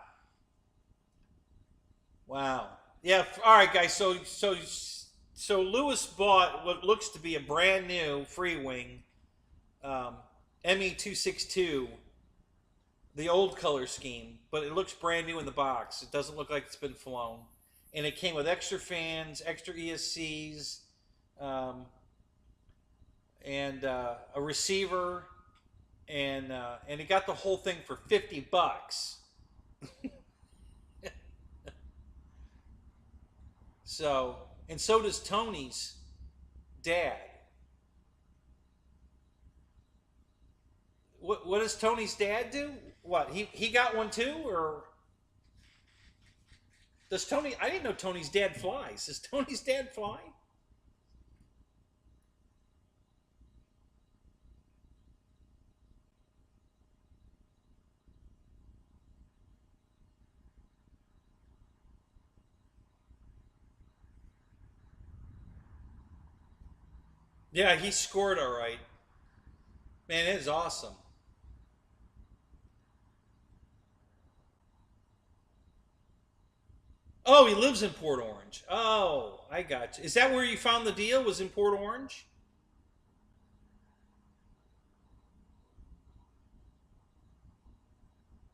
Wow. Yeah. All right, guys. So Lewis bought what looks to be a brand new free wing, um, ME262, the old color scheme, but it looks brand new in the box. It doesn't look like it's been flown, and it came with extra fans, extra ESCs, um, and a receiver, and it got the whole thing for $50. So, and so does Tony's dad. What does Tony's dad do? What, he got one too, or does Tony? I didn't know Tony's dad flies. Does Tony's dad fly? Yeah, he scored all right. Man, it is awesome. Oh, he lives in Port Orange. Oh, I got you. Is that where you found the deal? Was in Port Orange?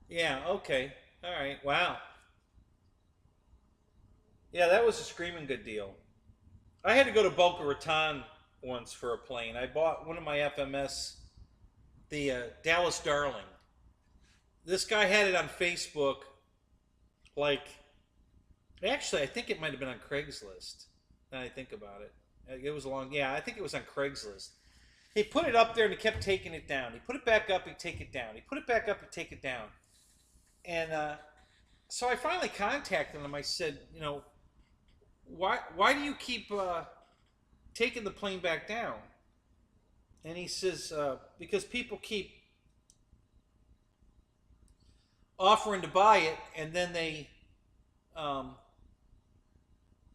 Yeah. Okay. All right. Wow. Yeah, that was a screaming good deal. I had to go to Boca Raton once for a plane. I bought one of my FMS, the Dallas Darling. This guy had it on Facebook. Like, actually, I think it might have been on Craigslist. Now I think about it. It was a long. Yeah, I think it was on Craigslist. He put it up there and he kept taking it down. He put it back up, he'd take it down. He put it back up, he'd take it down. And so I finally contacted him. I said, why do you keep taking the plane back down? And he says, because people keep offering to buy it, and then um,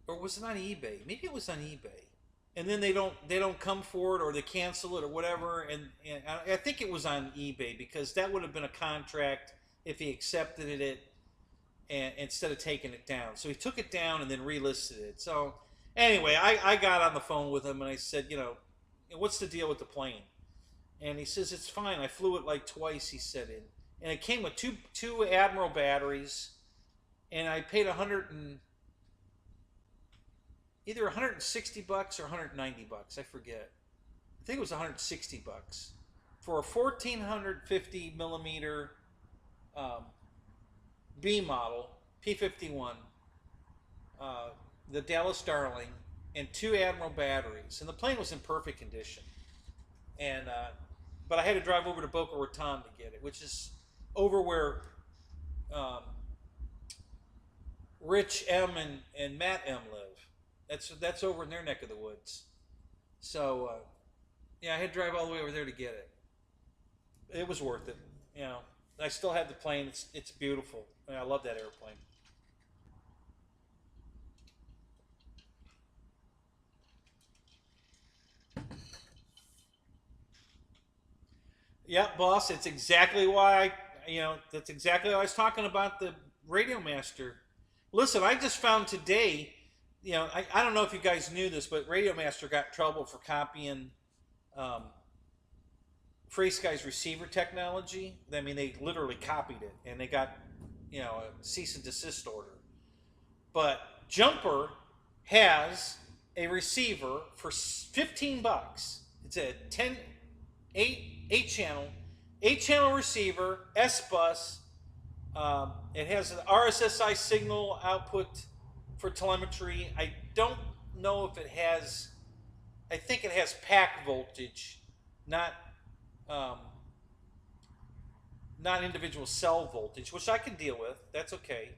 or was it on eBay? Maybe it was on eBay. and then they don't come for it, or they cancel it or whatever. And I think it was on eBay, because that would have been a contract if he accepted it, and instead of taking it down. So he took it down and then relisted it. So anyway, I got on the phone with him and I said, what's the deal with the plane? And he says, it's fine. I flew it like twice, he said. And it came with two Admiral batteries, and I paid either 160 bucks or 190 bucks. I forget. I think it was 160 bucks for a 1450 millimeter B model P-51, the Dallas Darling, and two Admiral batteries. And the plane was in perfect condition. And but I had to drive over to Boca Raton to get it, which is over where Rich M and Matt M live. That's over in their neck of the woods. So yeah, I had to drive all the way over there to get it. It was worth it. I still have the plane. It's beautiful. I love that airplane. Yeah, boss. It's exactly why that's exactly why I was talking about the Radio Master. Listen, I just found today, I don't know if you guys knew this, but Radio Master got in trouble for copying Free Sky's receiver technology. I mean, they literally copied it, and they got, a cease and desist order. But Jumper has a receiver for 15 bucks. It's a 8 channel receiver, S-Bus. It has an RSSI signal output for telemetry. I don't know if it has, I think it has pack voltage, not individual cell voltage, which I can deal with. That's okay.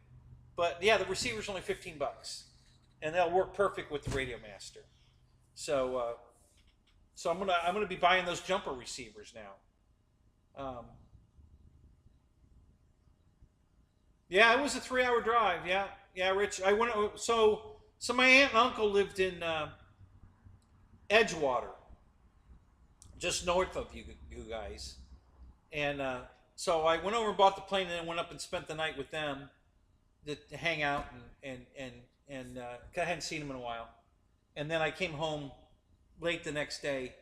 But yeah, the receiver's only 15 bucks, and that'll work perfect with the Radio Master. So I'm gonna be buying those Jumper receivers now. Yeah, it was a 3-hour drive. Yeah, Rich. I went. So my aunt and uncle lived in Edgewater, just north of you guys, and so I went over and bought the plane, and then went up and spent the night with them to hang out, and I hadn't seen them in a while, and then I came home late the next day.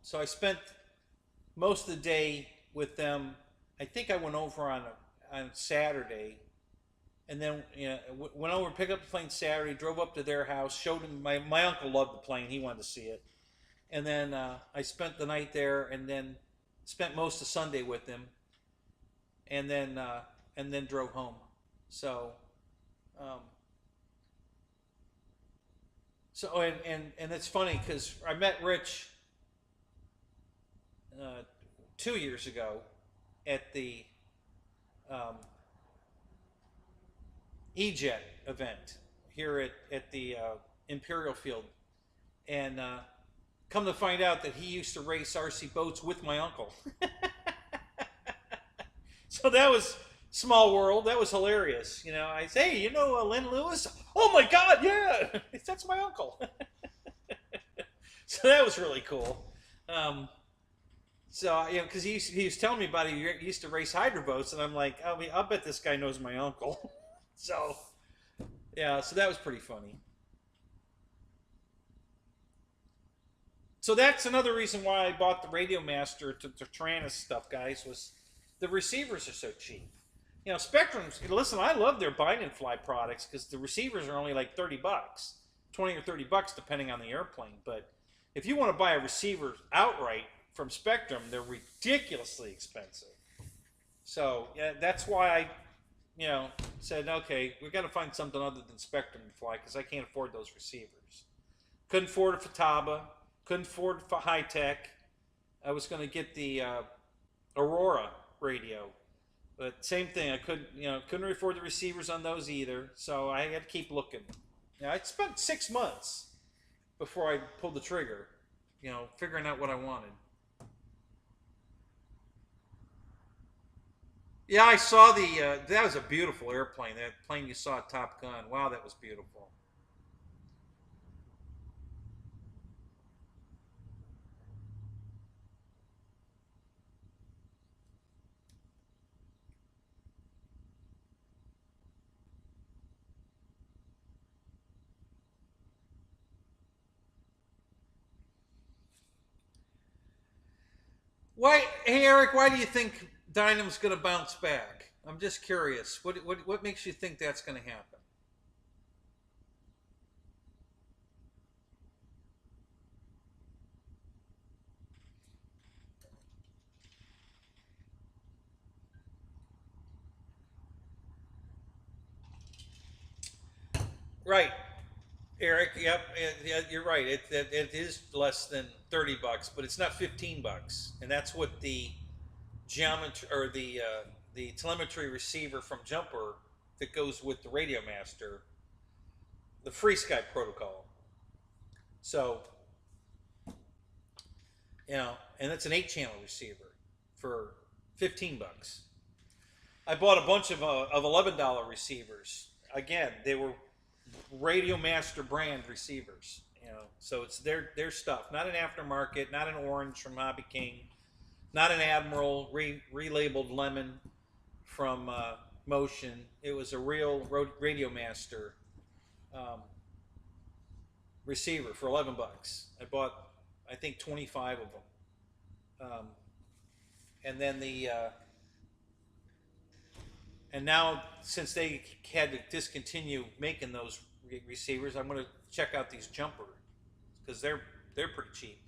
So I spent most of the day with them. I think I went over on Saturday, and then went over and picked up the plane Saturday, drove up to their house, showed them. My uncle loved the plane; he wanted to see it, and then I spent the night there, and then spent most of Sunday with them, and then drove home. So, and it's funny because I met Rich 2 years ago at the E-Jet event here at the Imperial Field, and come to find out that he used to race RC boats with my uncle. So that was small world. That was hilarious. I say, hey, Len Lewis? Oh my God, yeah, that's my uncle. So that was really cool. So because he was telling me about it. He used to race hydro boats, and I'm like, I'll bet this guy knows my uncle. So yeah, so that was pretty funny. So that's another reason why I bought the Radio Master to Tyrannus stuff, guys, was the receivers are so cheap. Spectrum's, listen, I love their bind and fly products because the receivers are only like 30 bucks, 20 or 30 bucks depending on the airplane. But if you want to buy a receiver outright from Spectrum, they're ridiculously expensive. So yeah, that's why I, said, okay, we've got to find something other than Spectrum to fly because I can't afford those receivers. Couldn't afford a Futaba. Couldn't afford high tech. I was going to get the Aurora radio, but same thing. I couldn't afford the receivers on those either. So I had to keep looking. I spent 6 months before I pulled the trigger, figuring out what I wanted. Yeah, I saw that was a beautiful airplane. That plane you saw at Top Gun. Wow, that was beautiful. Why, hey Eric, why do you think Dynam's going to bounce back? I'm just curious. What makes you think that's going to happen? Right, Eric. Yep, you're right. It is less than $30, but it's not $15, and that's what the geometry or the telemetry receiver from Jumper that goes with the Radio Master, the Free Sky protocol. So and it's an 8-channel receiver for $15. I bought a bunch of $11 receivers. Again, they were Radio Master brand receivers. So it's their stuff, not an aftermarket, not an orange from Hobby King, not an Admiral relabeled lemon from Motion. It was a real Radio Master receiver for $11. I bought, I think, 25 of them, and then and now since they had to discontinue making those receivers, I'm going to check out these Jumper because they're pretty cheap.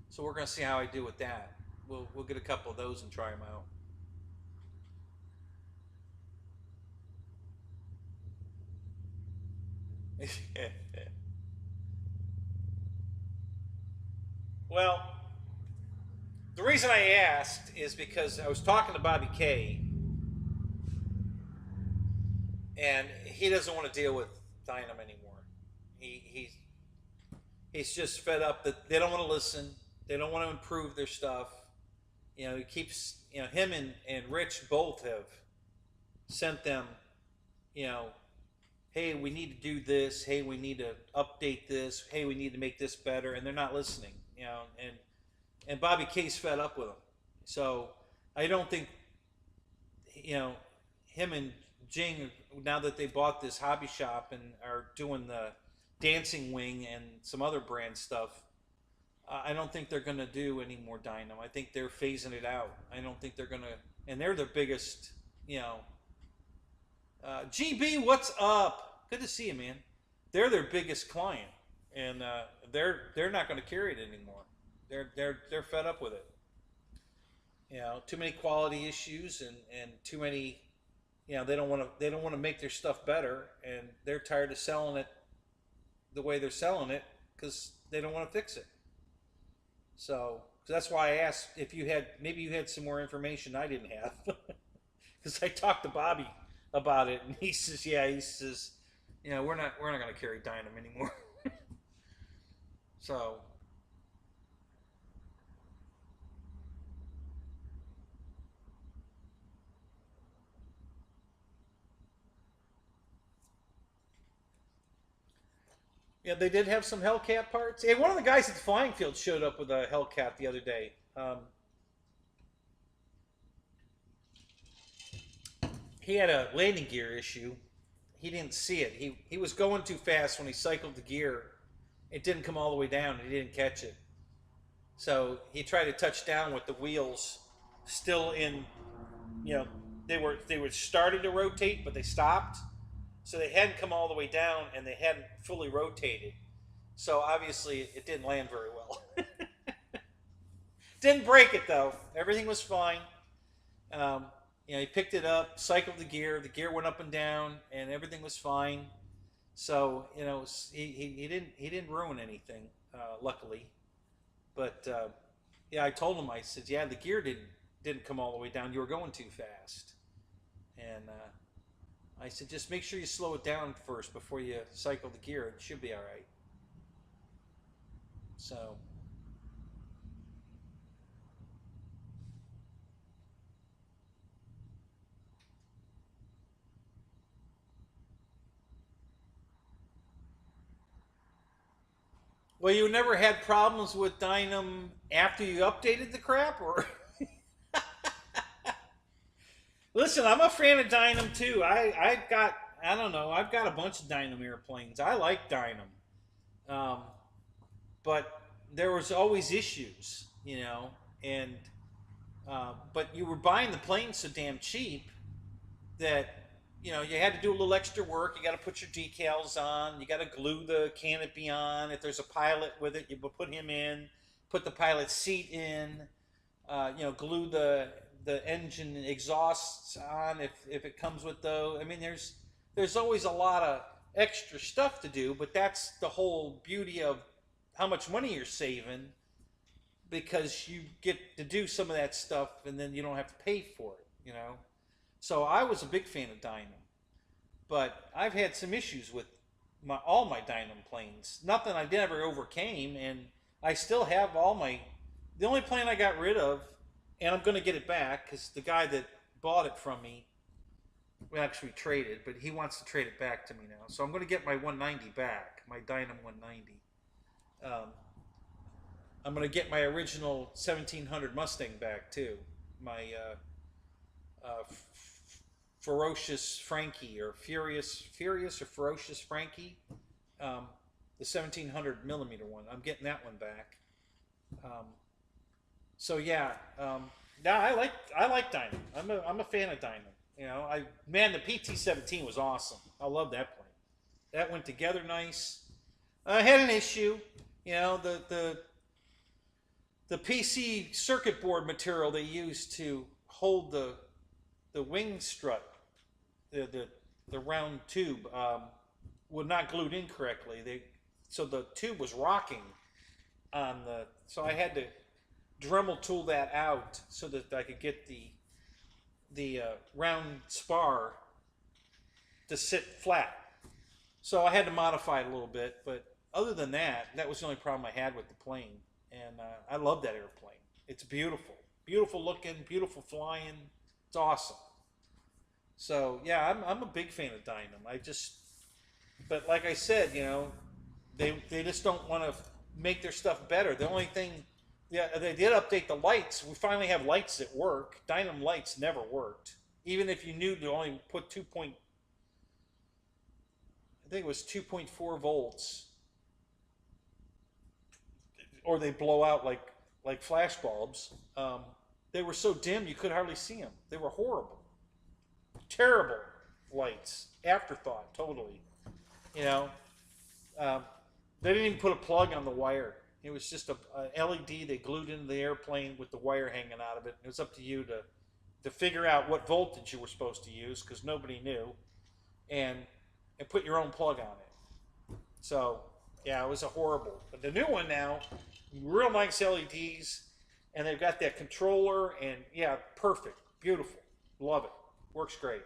So we're going to see how I do with that. We'll get a couple of those and try them out. Well, the reason I asked is because I was talking to Bobby K, and he doesn't want to deal with Dynam anymore. He's just fed up that they don't want to listen. They don't want to improve their stuff. He keeps, him and Rich both have sent them, hey, we need to do this. Hey, we need to update this. Hey, we need to make this better. And they're not listening, and Bobby K's fed up with them. So I don't think, him and Jing, now that they bought this hobby shop and are doing the Dancing Wing and some other brand stuff, I don't think they're going to do any more Dynam. I think they're phasing it out. I don't think they're going to, and they're the biggest, GB, what's up? Good to see you, man. They're their biggest client, and they're not going to carry it anymore. They're fed up with it. Too many quality issues and too many. They don't want to make their stuff better, and they're tired of selling it the way they're selling it because they don't want to fix it. So that's why I asked if maybe you had some more information I didn't have, because I talked to Bobby about it, and he says, we're not going to carry Dynam anymore. So. Yeah, they did have some Hellcat parts. Hey, one of the guys at the flying field showed up with a Hellcat the other day. He had a landing gear issue. He didn't see it. He was going too fast when he cycled the gear. It didn't come all the way down, and he didn't catch it. So he tried to touch down with the wheels still in, they were starting to rotate, but they stopped. So they hadn't come all the way down, and they hadn't fully rotated. So obviously it didn't land very well. Didn't break it though. Everything was fine. He picked it up, cycled the gear. The gear went up and down, and everything was fine. So he didn't ruin anything, luckily. But I told him, I said, the gear didn't come all the way down. You were going too fast, and I said, just make sure you slow it down first before you cycle the gear. It should be all right. So. Well, you never had problems with Dynam after you updated the crap, or? Listen, I'm a fan of Dynam too. I've got a bunch of Dynam airplanes. I like Dynam, but there was always issues, and But you were buying the plane so damn cheap that you had to do a little extra work. You got to put your decals on. You got to glue the canopy on. If there's a pilot with it, you put him in. Put the pilot's seat in. Glue the engine exhausts on if it comes with those. I mean, there's always a lot of extra stuff to do, but that's the whole beauty of how much money you're saving, because you get to do some of that stuff and then you don't have to pay for it. So I was a big fan of Dynam, but I've had some issues with all my Dynam planes. Nothing I never overcame, and I still have the only plane I got rid of, and I'm going to get it back because the guy that bought it from me, we actually traded, but he wants to trade it back to me now. So I'm going to get my 190 back, my Dynam 190. I'm going to get my original 1700 Mustang back too. My Ferocious Frankie, or Furious or Ferocious Frankie, the 1700 millimeter one. I'm getting that one back. So yeah, I like Dynam. I'm a fan of Dynam. The PT-17 was awesome. I love that plane. That went together nice. I had an issue. The PC circuit board material they used to hold the wing strut, the round tube, was not glued in correctly. So the tube was rocking so I had to Dremel tool that out so that I could get the round spar to sit flat. So I had to modify it a little bit, but other than that, that was the only problem I had with the plane. And I love that airplane. It's beautiful. Beautiful looking, beautiful flying. It's awesome. So yeah, I'm a big fan of Dynam. But like I said, they just don't want to make their stuff better. The only thing, they did update the lights. We finally have lights that work. Dynam lights never worked. Even if you knew to only put I think it was 2.4 volts, or they blow out like flash bulbs. They were so dim you could hardly see them. They were horrible. Terrible lights. Afterthought, totally. They didn't even put a plug on the wire. It was just a LED they glued into the airplane with the wire hanging out of it. It was up to you to figure out what voltage you were supposed to use, because nobody knew, and put your own plug on it. So yeah, it was a horrible. But the new one now, real nice LEDs, and they've got that controller, and yeah, perfect, beautiful, love it, works great.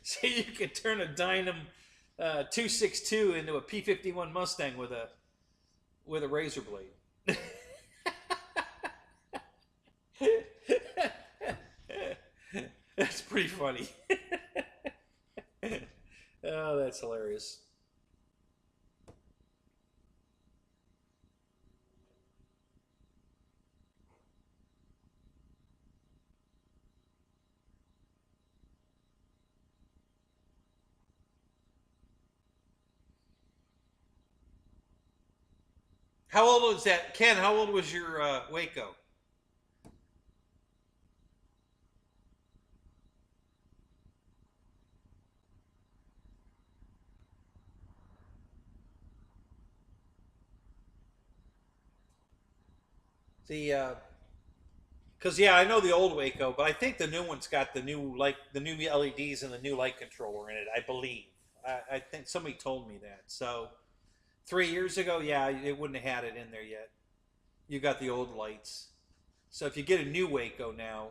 So you could turn a Dynam 262 into a P-51 Mustang with a razor blade. That's pretty funny. Oh, that's hilarious. How old was that? Ken, how old was your Waco? Because yeah, I know the old Waco, but I think the new one's got the new LEDs and the new light controller in it. I believe. I think somebody told me that. So 3 years ago, yeah, it wouldn't have had it in there yet. You got the old lights. So if you get a new Waco now,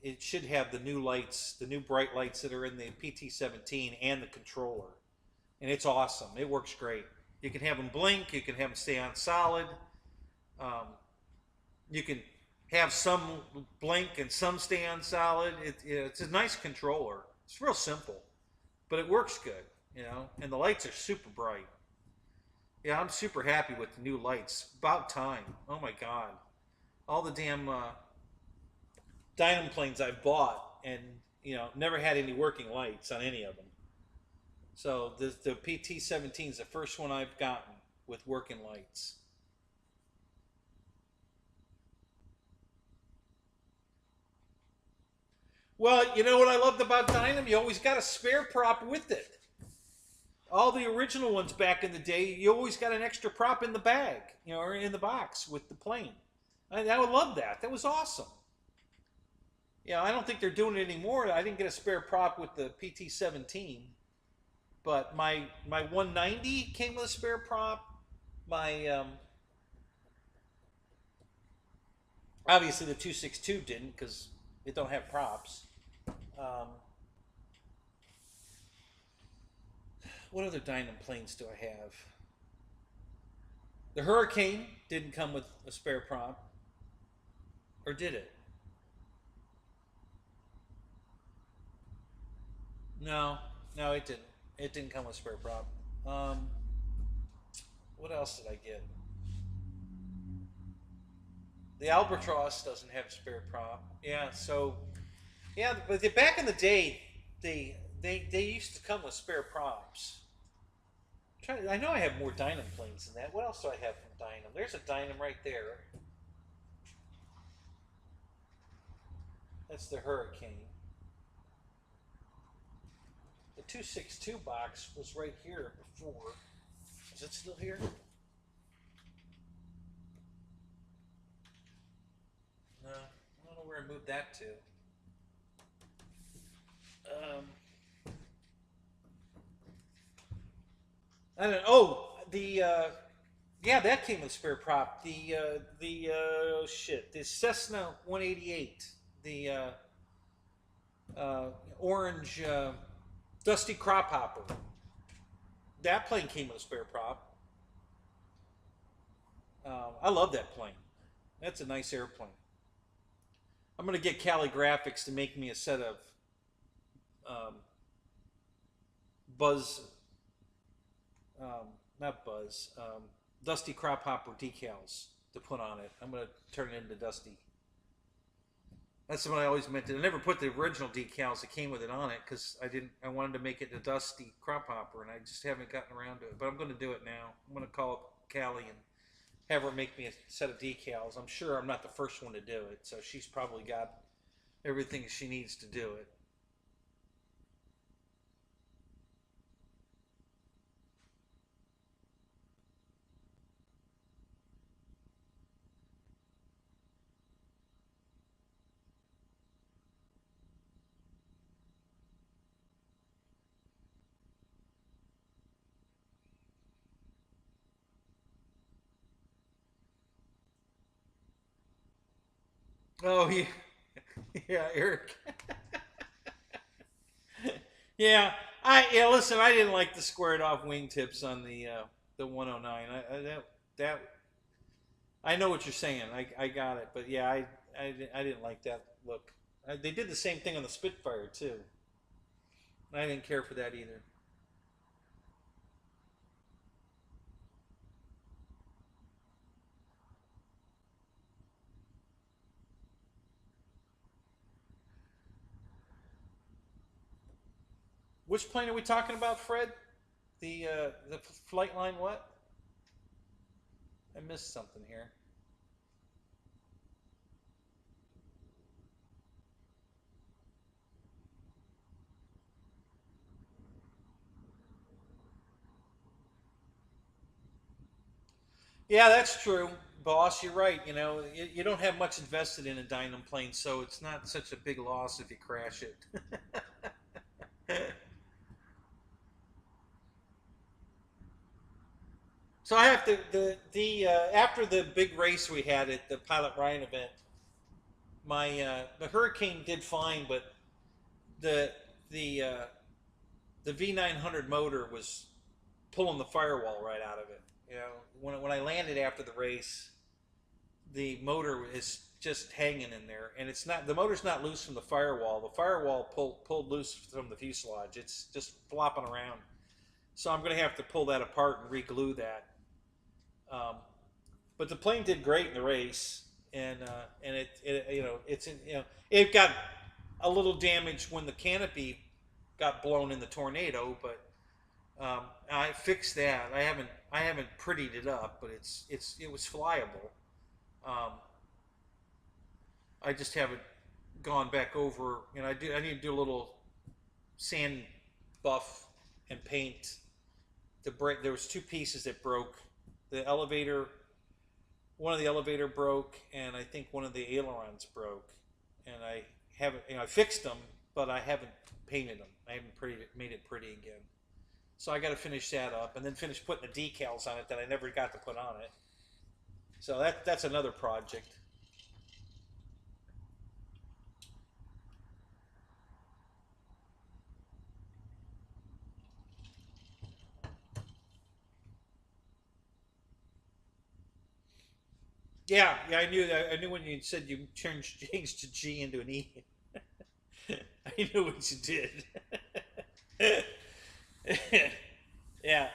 it should have the new lights, the new bright lights that are in the PT-17 and the controller. And it's awesome. It works great. You can have them blink. You can have them stay on solid. You can have some blink and some stay on solid. It's a nice controller. It's real simple, but it works good, And the lights are super bright. Yeah, I'm super happy with the new lights. About time. Oh my god. All the damn Dynam planes I've bought and never had any working lights on any of them. So the PT-17 is the first one I've gotten with working lights. Well, you know what I loved about Dynam? You always got a spare prop with it. All the original ones back in the day, you always got an extra prop in the bag, or in the box with the plane. I would love that. That was awesome. Yeah, I don't think they're doing it anymore. I didn't get a spare prop with the PT-17, but my 190 came with a spare prop. My obviously the 262 didn't because it don't have props. Um, what other Dynam planes do I have? The Hurricane didn't come with a spare prop, or did it? No, no, it didn't. It didn't come with a spare prop. Um, what else did I get? The Albatross doesn't have a spare prop. Yeah, so yeah, but back in the day, they used to come with spare props. I know I have more Dynam planes than that. What else do I have from Dynam? There's a Dynam right there. That's the Hurricane. The 262 box was right here before. Is it still here? No, I don't know where I moved that to. Um, I don't know. Oh, yeah, that came with a spare prop. The Cessna 188, the orange Dusty Crop Hopper. That plane came with a spare prop. I love that plane. That's a nice airplane. I'm gonna get Cali Graphics to make me a set of um, Buzz, not Buzz, Dusty Crop Hopper decals to put on it. I'm gonna turn it into Dusty. That's what I always meant to. I never put the original decals that came with it on it because I didn't. I wanted to make it a Dusty Crop Hopper, and I just haven't gotten around to it. But I'm going to do it now. I'm going to call up Callie and have her make me a set of decals. I'm sure I'm not the first one to do it, so she's probably got everything she needs to do it. Oh yeah, yeah, Eric. Yeah. Listen, I didn't like the squared off wingtips on the 109. That I know what you're saying. I got it, but yeah, I didn't like that look. They did the same thing on the Spitfire too. I didn't care for that either. Which plane are we talking about, Fred? The flight line what? I missed something here. Yeah, that's true, boss. You're right. You don't have much invested in a Dynam plane, so it's not such a big loss if you crash it. So I have to the after the big race we had at the Pilot Ryan event, my the Hurricane did fine, but the the uh, the V900 motor was pulling the firewall right out of it. When I landed after the race, the motor is just hanging in there, and it's not the motor's not loose from the firewall. The firewall pulled loose from the fuselage. It's just flopping around. So I'm going to have to pull that apart and re-glue that. But the plane did great in the race, and it it's in, it got a little damage when the canopy got blown in the tornado, but I fixed that. I haven't prettied it up, but it was flyable. Um, I just haven't gone back over. I need to do a little sand buff and paint to break. There was two pieces that broke. The elevator, one of the elevator broke, and I think one of the ailerons broke. And I haven't, I fixed them, but I haven't painted them. I haven't made it pretty again. So I got to finish that up, and then finish putting the decals on it that I never got to put on it. So that's another project. Yeah, yeah, I knew that. I knew when you said you changed the G into an E. I knew what you did. Yeah.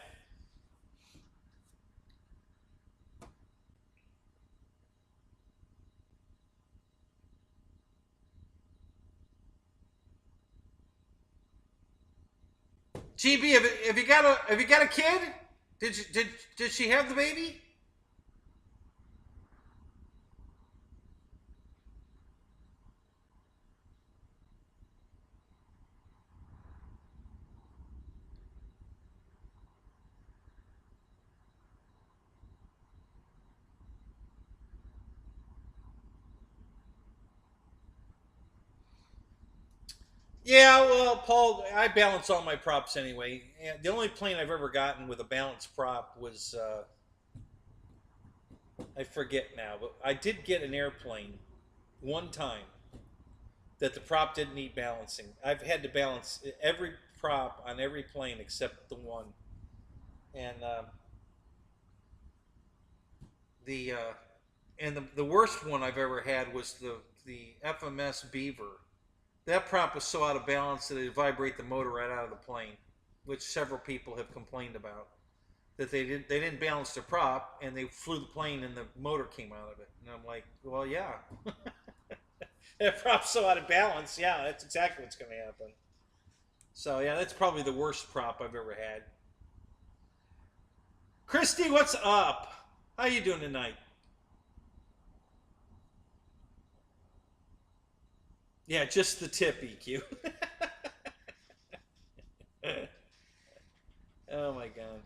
GB, have you got a kid? Did she have the baby? Yeah, well, Paul, I balance all my props anyway. The only plane I've ever gotten with a balanced prop was I forget now, but I did get an airplane one time that the prop didn't need balancing. I've had to balance every prop on every plane except the one, and the the worst one I've ever had was the FMS Beaver. That prop was so out of balance that it vibrate the motor right out of the plane, which several people have complained about. That they didn't balance their prop and they flew the plane and the motor came out of it. And I'm like, well, yeah, that prop's so out of balance. Yeah, that's exactly what's going to happen. So yeah, that's probably the worst prop I've ever had. Christy, what's up? How you doing tonight? Yeah, just the tip, EQ. Oh my god.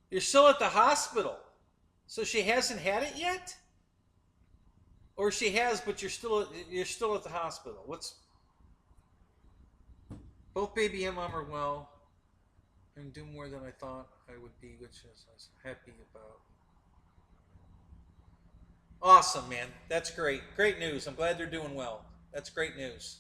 You're still at the hospital. So she hasn't had it yet? Or she has, but you're still at the hospital. What's both baby and mom are well and do more than I thought I would be, which is I was happy about. Awesome, man. That's great. Great news. I'm glad they're doing well. That's great news.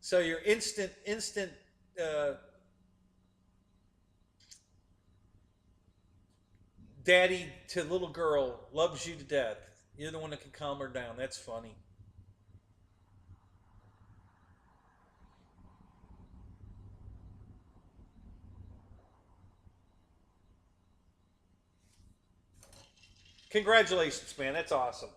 So your instant uh, daddy to little girl loves you to death. You're the one that can calm her down. That's funny. Congratulations, man. That's awesome.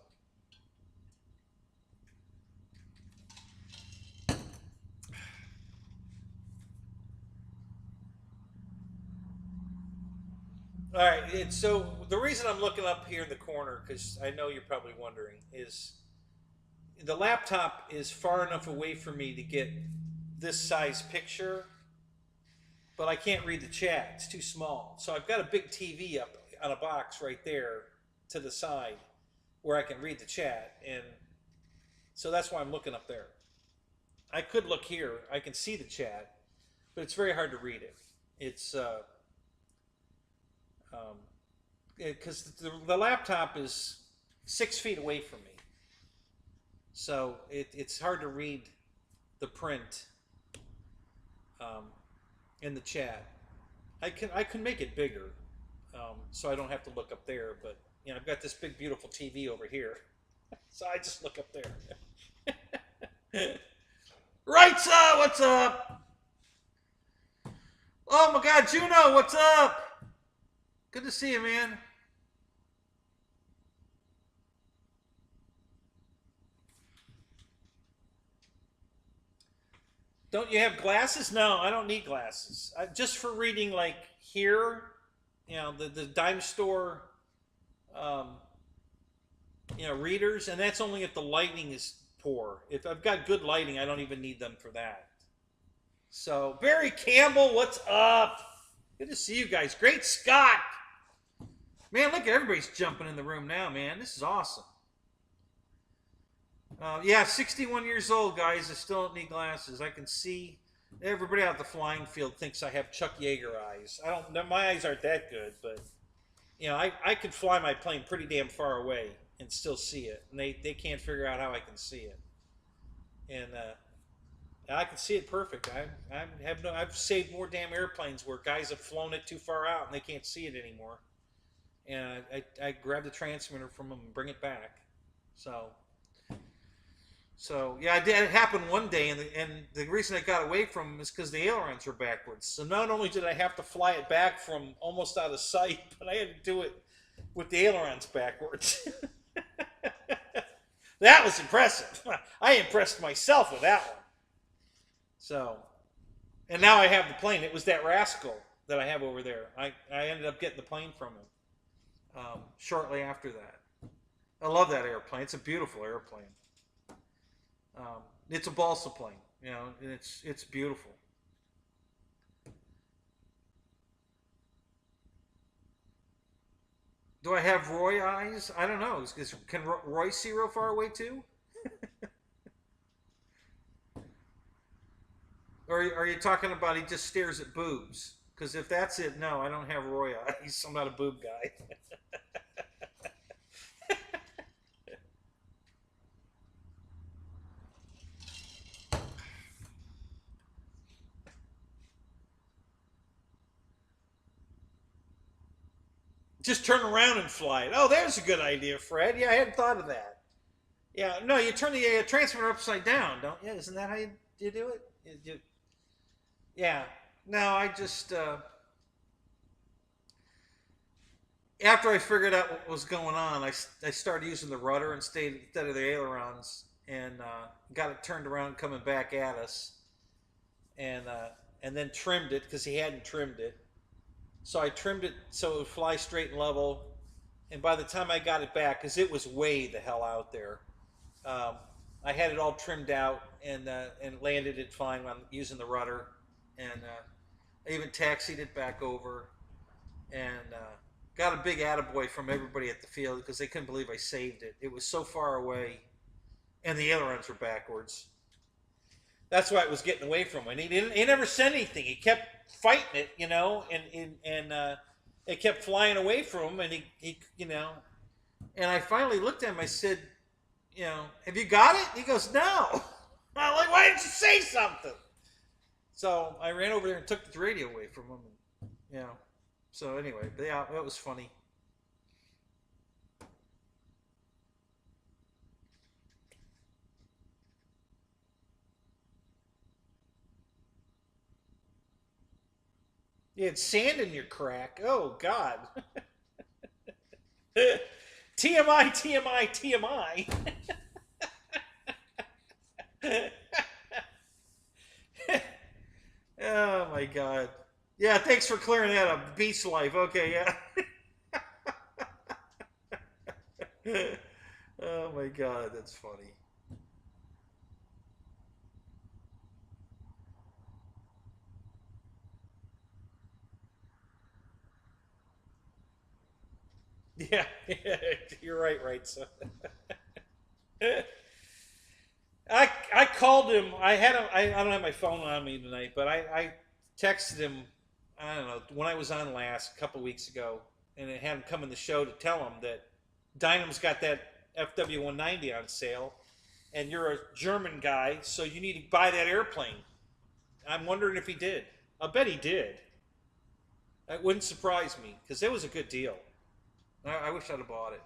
All right. And so the reason I'm looking up here in the corner, because I know you're probably wondering, is the laptop is far enough away from me to get this size picture, but I can't read the chat. It's too small. So I've got a big TV up on a box right there to the side where I can read the chat. And so that's why I'm looking up there. I could look here. I can see the chat, but it's very hard to read it. It's um, because the laptop is 6 feet away from me. So it's hard to read the print um, in the chat. I can make it bigger, so I don't have to look up there. But I've got this big beautiful TV over here, so I just look up there. Right, sir, what's up? Oh my God, Juno, what's up? Good to see you, man. Don't you have glasses? No, I don't need glasses. Just for reading, like here, the dime store, um, readers, and that's only if the lighting is poor. If I've got good lighting, I don't even need them for that. So, Barry Campbell, what's up? Good to see you guys. Great Scott. Man, look, everybody's jumping in the room now, man. This is awesome. Yeah, 61 years old, guys. I still don't need glasses. I can see. Everybody out the flying field thinks I have Chuck Yeager eyes. I don't. My eyes aren't that good, but I could fly my plane pretty damn far away and still see it, and they can't figure out how I can see it. And I can see it perfect. I've saved more damn airplanes where guys have flown it too far out and they can't see it anymore. And I grab the transmitter from them and bring it back. So yeah, it happened one day, and the reason I got away from them is because the ailerons were backwards. So not only did I have to fly it back from almost out of sight, but I had to do it with the ailerons backwards. That was impressive. I impressed myself with that one. So, and now I have the plane. It was that rascal that I have over there. I ended up getting the plane from him shortly after that. I love that airplane. It's a beautiful airplane. It's a balsa plane, and it's beautiful. Do I have Roy eyes? I don't know. Can Roy see real far away too? Or are you talking about he just stares at boobs? Because if that's it, no, I don't have Roy eyes. I'm not a boob guy. Just turn around and fly it. Oh, there's a good idea, Fred. Yeah, I hadn't thought of that. Yeah, no, you turn the transmitter upside down, don't you? Isn't that how you do it? Yeah. No, I just after I figured out what was going on, I started using the rudder instead of the ailerons, and got it turned around coming back at us, and then trimmed it because he hadn't trimmed it. So I trimmed it so it would fly straight and level. And by the time I got it back, because it was way the hell out there, um, I had it all trimmed out and landed it fine when I'm using the rudder. And I even taxied it back over, and got a big attaboy from everybody at the field because they couldn't believe I saved it. It was so far away, and the ailerons were backwards. That's why it was getting away from him. He never said anything. He kept fighting it, and it kept flying away from him. And he, and I finally looked at him. I said, have you got it? He goes, no. I'm like, why didn't you say something? So I ran over there and took the radio away from him. And, So anyway, yeah, that was funny. You had sand in your crack. Oh, God. TMI, TMI, TMI. Oh, my God. Yeah, thanks for clearing that up. Beast life. Okay, yeah. Oh, my God. That's funny. Yeah, you're right, son. I called him. I don't have my phone on me tonight, but I texted him. I don't know when I was on last a couple weeks ago, and it had him come in the show to tell him that Dynam's got that FW190 on sale, and you're a German guy, so you need to buy that airplane. I'm wondering if he did. I bet he did. That wouldn't surprise me because it was a good deal. I wish I'd have bought it.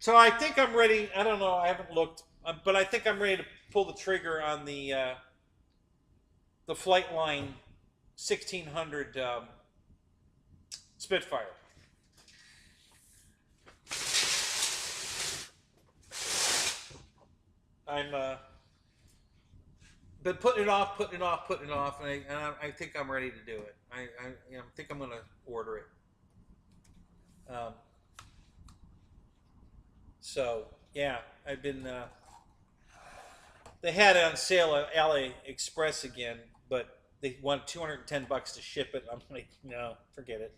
So I think I'm ready. I don't know. I haven't looked, but I think I'm ready to pull the trigger on the Flightline 1600 Spitfire. I'm been putting it off, and I think I'm ready to do it. I think I'm going to order it. So yeah, I've been. They had it on sale at AliExpress again, but they want $210 to ship it. I'm like, no, forget it.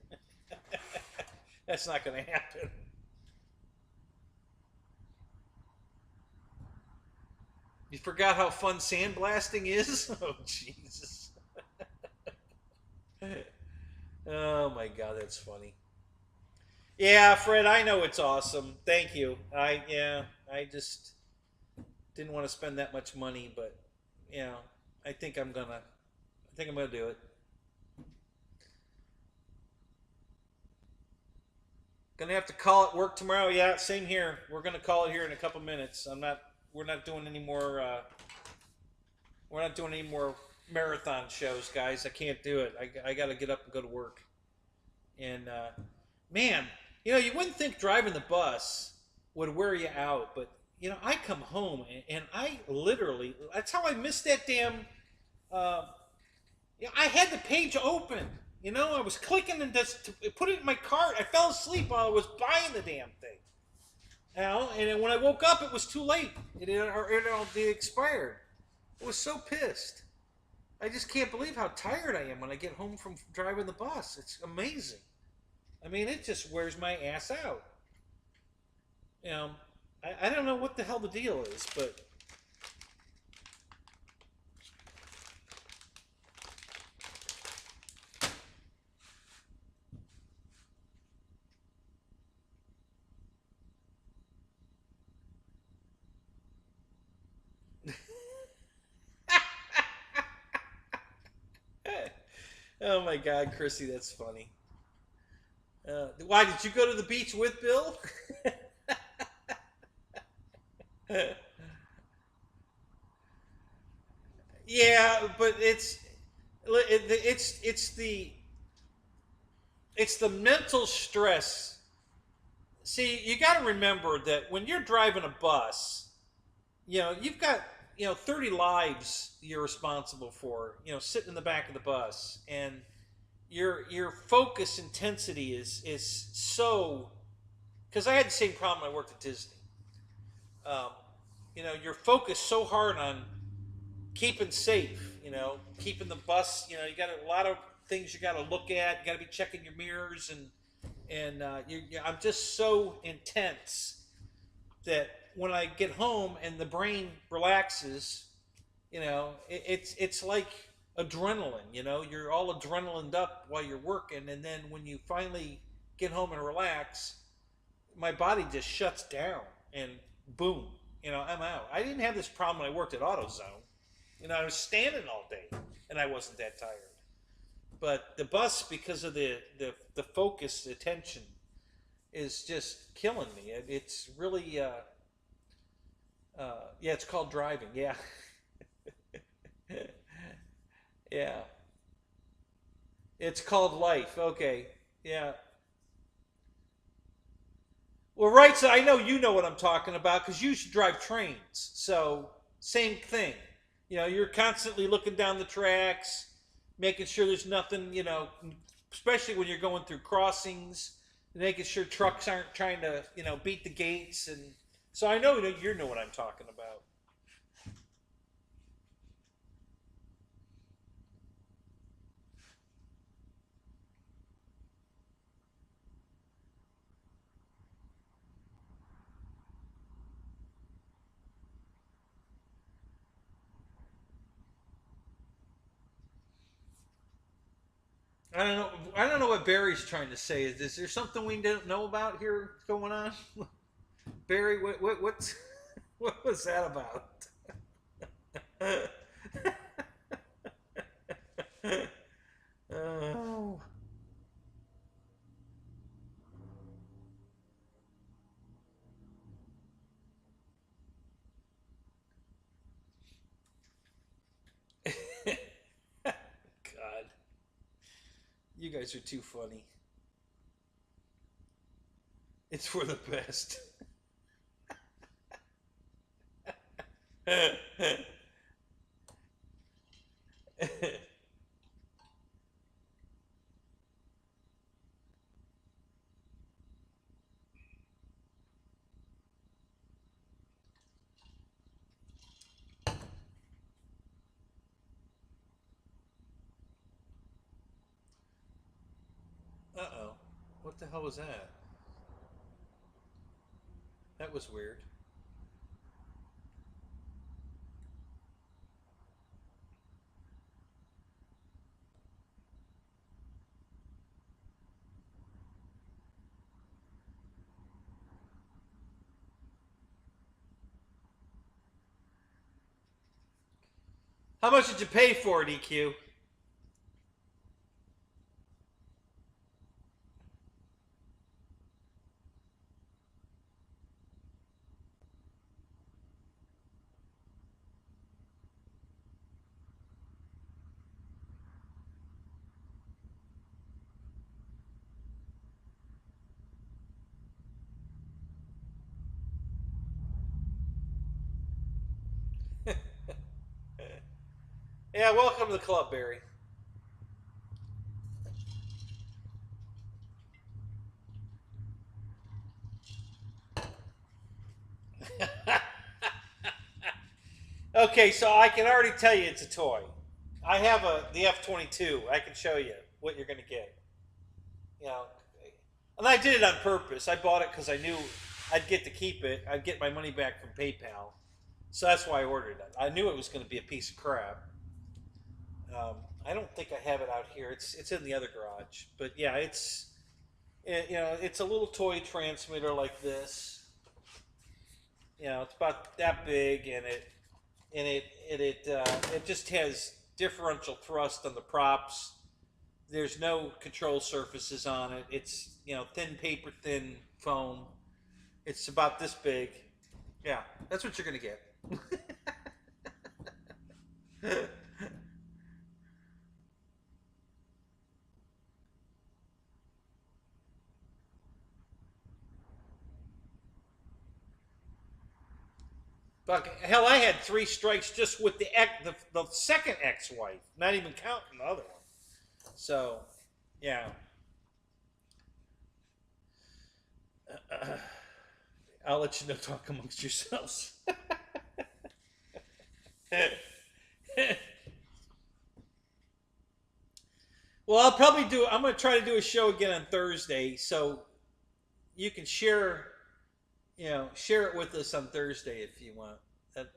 That's not going to happen. You forgot how fun sandblasting is? Oh, Jesus. Oh, my God, that's funny. Yeah, Fred, I know it's awesome. Thank you. I just didn't want to spend that much money, but, I think I'm going to do it. Gonna have to call it work tomorrow. Yeah, same here. We're gonna call it here in a couple minutes. We're not doing any more. We're not doing any more marathon shows, guys. I can't do it. I got to get up and go to work. And man, you wouldn't think driving the bus would wear you out, but I come home and I literally. That's how I missed that damn. I had the page open. I was clicking and just to put it in my cart. I fell asleep while I was buying the damn thing. And then when I woke up, it was too late. It expired. I was so pissed. I just can't believe how tired I am when I get home from driving the bus. It's amazing. I mean, it just wears my ass out. I don't know what the hell the deal is, but. Oh my God, Chrissy, that's funny. Why did you go to the beach with Bill? Yeah, but it's the mental stress. See, you got to remember that when you're driving a bus, you've got 30 lives you're responsible for. Sitting in the back of the bus, and your focus intensity is so. Because I had the same problem when I worked at Disney. Um, you're focused so hard on keeping safe. Keeping the bus. You got a lot of things you got to look at. You got to be checking your mirrors, and I'm just so intense that when I get home and the brain relaxes, it's like adrenaline. You're all adrenalined up while you're working, and then when you finally get home and relax, my body just shuts down, and boom, I'm out. I didn't have this problem when I worked at AutoZone. I was standing all day, and I wasn't that tired. But the bus, because of the focus, the attention, is just killing me. It's really, yeah, it's called driving. Yeah, yeah. It's called life. Okay, yeah. Well, right. So I know you know what I'm talking about because you should drive trains. So same thing. You're constantly looking down the tracks, making sure there's nothing. Especially when you're going through crossings, making sure trucks aren't trying to beat the gates, and so I know you know what I'm talking about. I don't know. I don't know what Barry's trying to say. Is there something we don't know about here going on? Barry, what's what was that about? Oh. God, you guys are too funny. It's for the best. Uh-oh. What the hell was that? That was weird. How much did you pay for it, EQ? Yeah, welcome to the club, Barry. Okay, so I can already tell you it's a toy. I have the F-22. I can show you what you're going to get. You know, and I did it on purpose. I bought it because I knew I'd get to keep it. I'd get my money back from PayPal, so that's why I ordered it. I knew it was going to be a piece of crap. I don't think I have it out here. It's in the other garage, but yeah, it's a little toy transmitter like this. It's about that big, and it just has differential thrust on the props. There's no control surfaces on it. It's thin paper thin foam. It's about this big. Yeah, that's what you're gonna get. But hell, I had 3 strikes just with the second ex-wife, not even counting the other one. So, yeah. I'll let you know. Talk amongst yourselves. Well, I'll probably do. I'm going to try to do a show again on Thursday, so you can share it with us on Thursday if you want. That.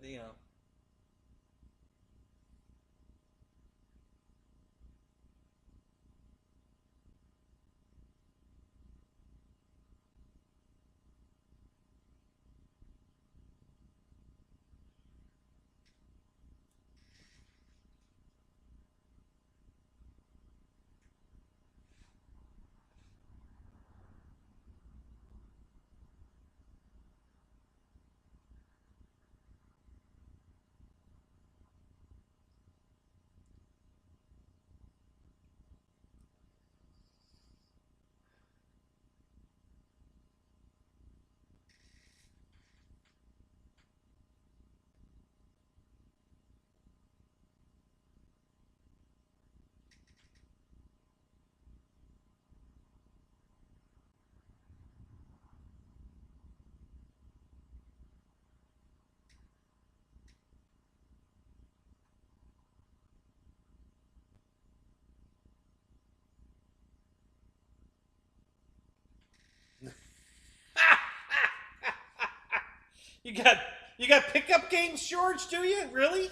You got you got pickup games, George? Do you really?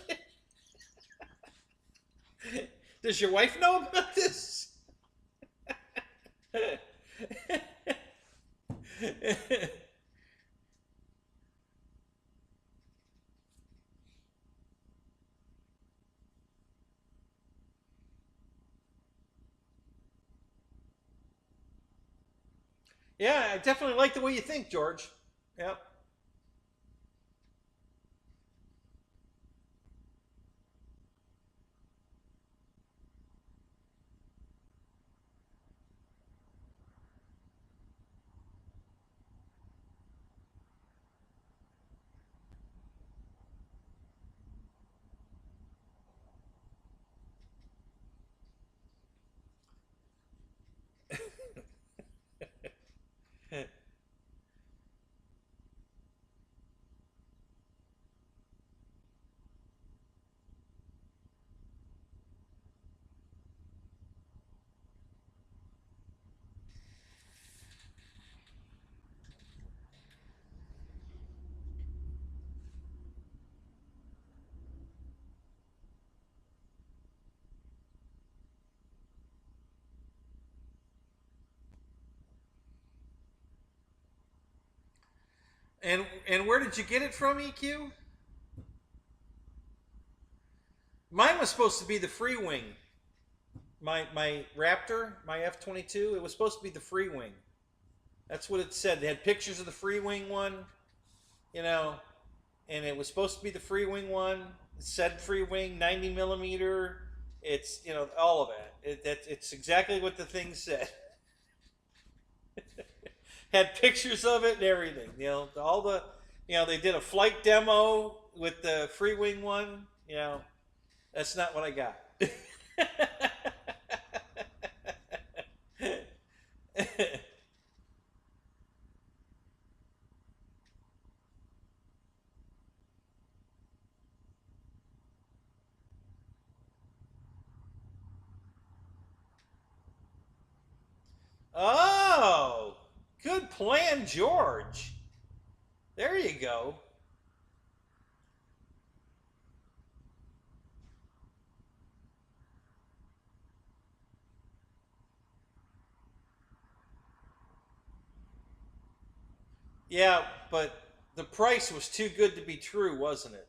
Does your wife know about this? Yeah, I definitely like the way you think, George. Yep. And where did you get it from, EQ? Mine was supposed to be the free wing. My Raptor, my F-22, it was supposed to be the free wing. That's what it said. They had pictures of the free wing one, you know, and it was supposed to be the free wing one. It said free wing, 90 millimeter. It's, you know, all of it's exactly what the thing said. Had pictures of it and everything. You know, all the, you know, they did a flight demo with the free wing one. You know, that's not what I got. Oh, good plan, George. There you go. Yeah, but the price was too good to be true, wasn't it?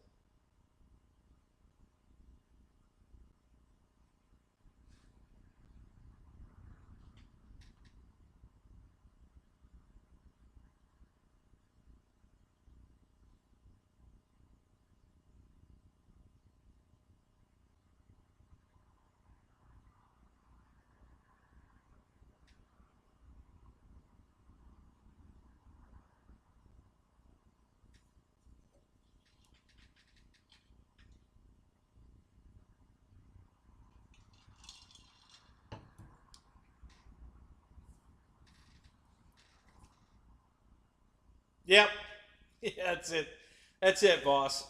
Yep. Yeah, that's it. That's it, boss.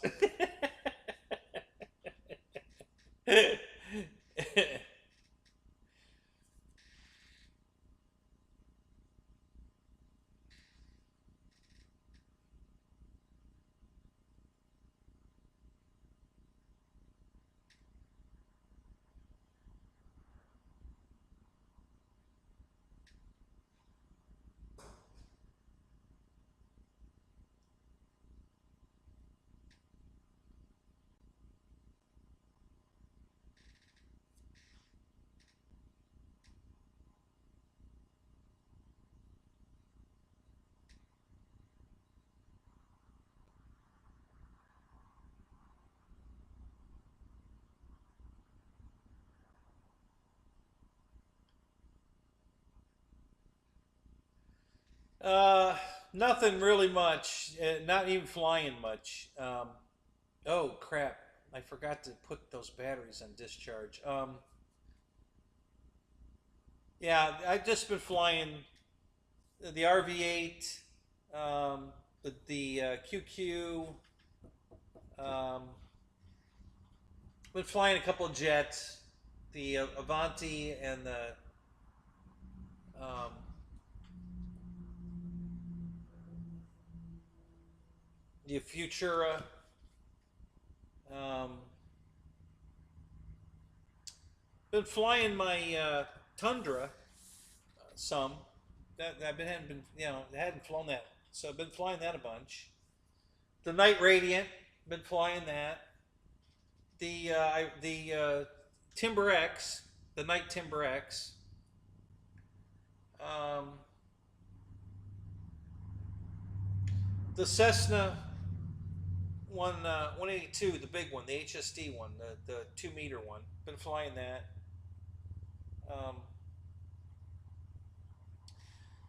uh, nothing really much. Not even flying much. Oh crap! I forgot to put those batteries on discharge. Yeah, I've just been flying the RV-8, the QQ. Um, been flying a couple of jets, the Avanti and um, the Futura. Um, been flying my Tundra some. That I've been hadn't been you know hadn't flown that, so I've been flying that a bunch. The Night Radiant, been flying that. The Timber X, the Night Timber X. Um, the Cessna 182, the big one, the HSD one, the 2 meter one. Been flying that. Um,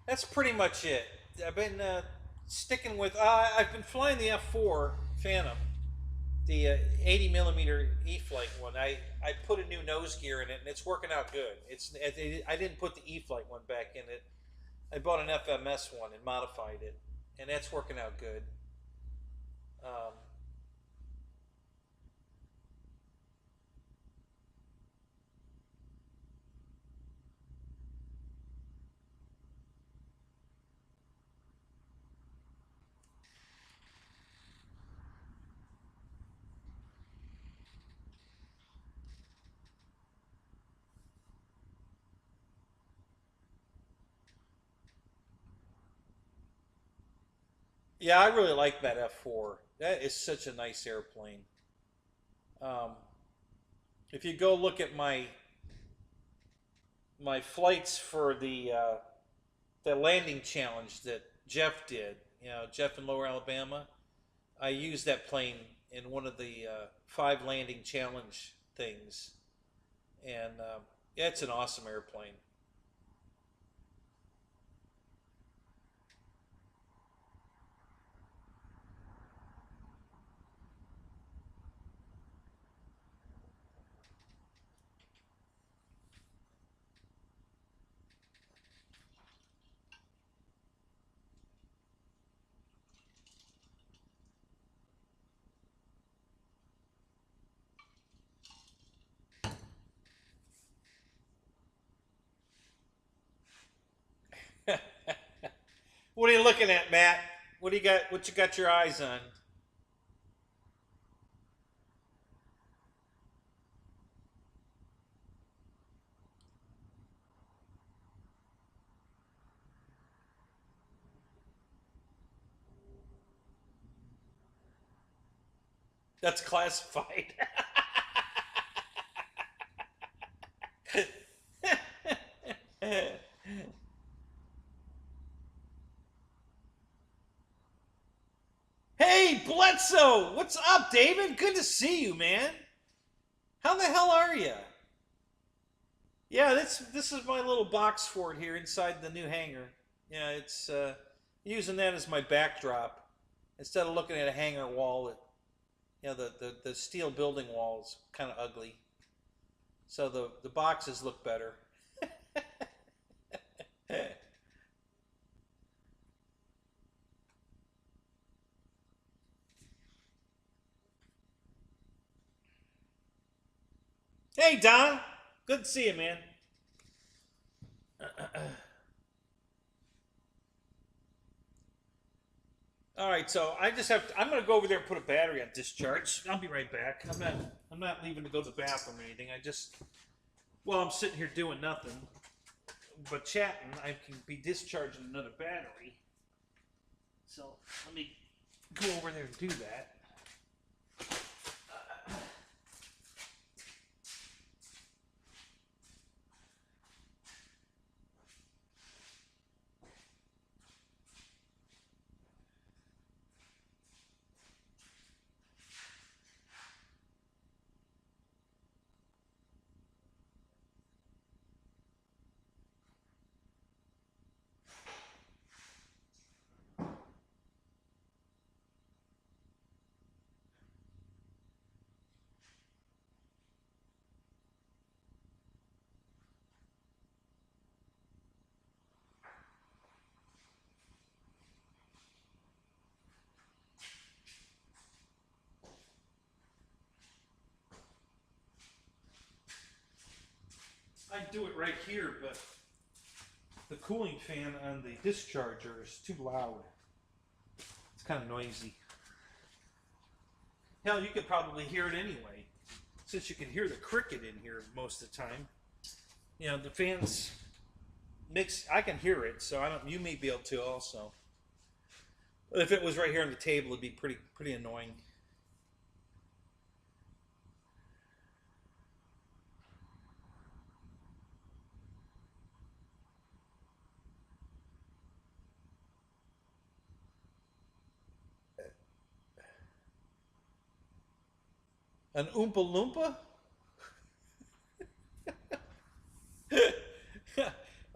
that's pretty much it. I've been sticking with. I've been flying the F4 Phantom, the 80 millimeter E-flite one. I put a new nose gear in it, and it's working out good. I didn't put the E-flite one back in it. I bought an FMS one and modified it, and that's working out good. Um, yeah, I really like that F4. That is such a nice airplane. Um, if you go look at my flights for the landing challenge that Jeff did, Jeff in Lower Alabama, I used that plane in one of the 5 landing challenge things, and yeah, it's an awesome airplane. What are you looking at, Matt? What do you got? What you got your eyes on? That's classified. Hey, Bledsoe! What's up, David? Good to see you, man. How the hell are you? Yeah, this is my little box fort here inside the new hangar. Yeah, it's using that as my backdrop instead of looking at a hangar wall. The steel building wall is kind of ugly, so the boxes look better. Hey, Don. Good to see you, man. All right, so I just have. I'm gonna go over there and put a battery on discharge. I'll be right back. I'm not leaving to go to the bathroom or anything. I just while I'm sitting here doing nothing but chatting, I can be discharging another battery. So let me go over there and do that. I'd do it right here, but the cooling fan on the discharger is too loud. It's kind of noisy. Hell, you could probably hear it anyway, since you can hear the cricket in here most of the time. The fans mix. I can hear it, so I don't. You may be able to also. But if it was right here on the table, it'd be pretty annoying. An Oompa Loompa?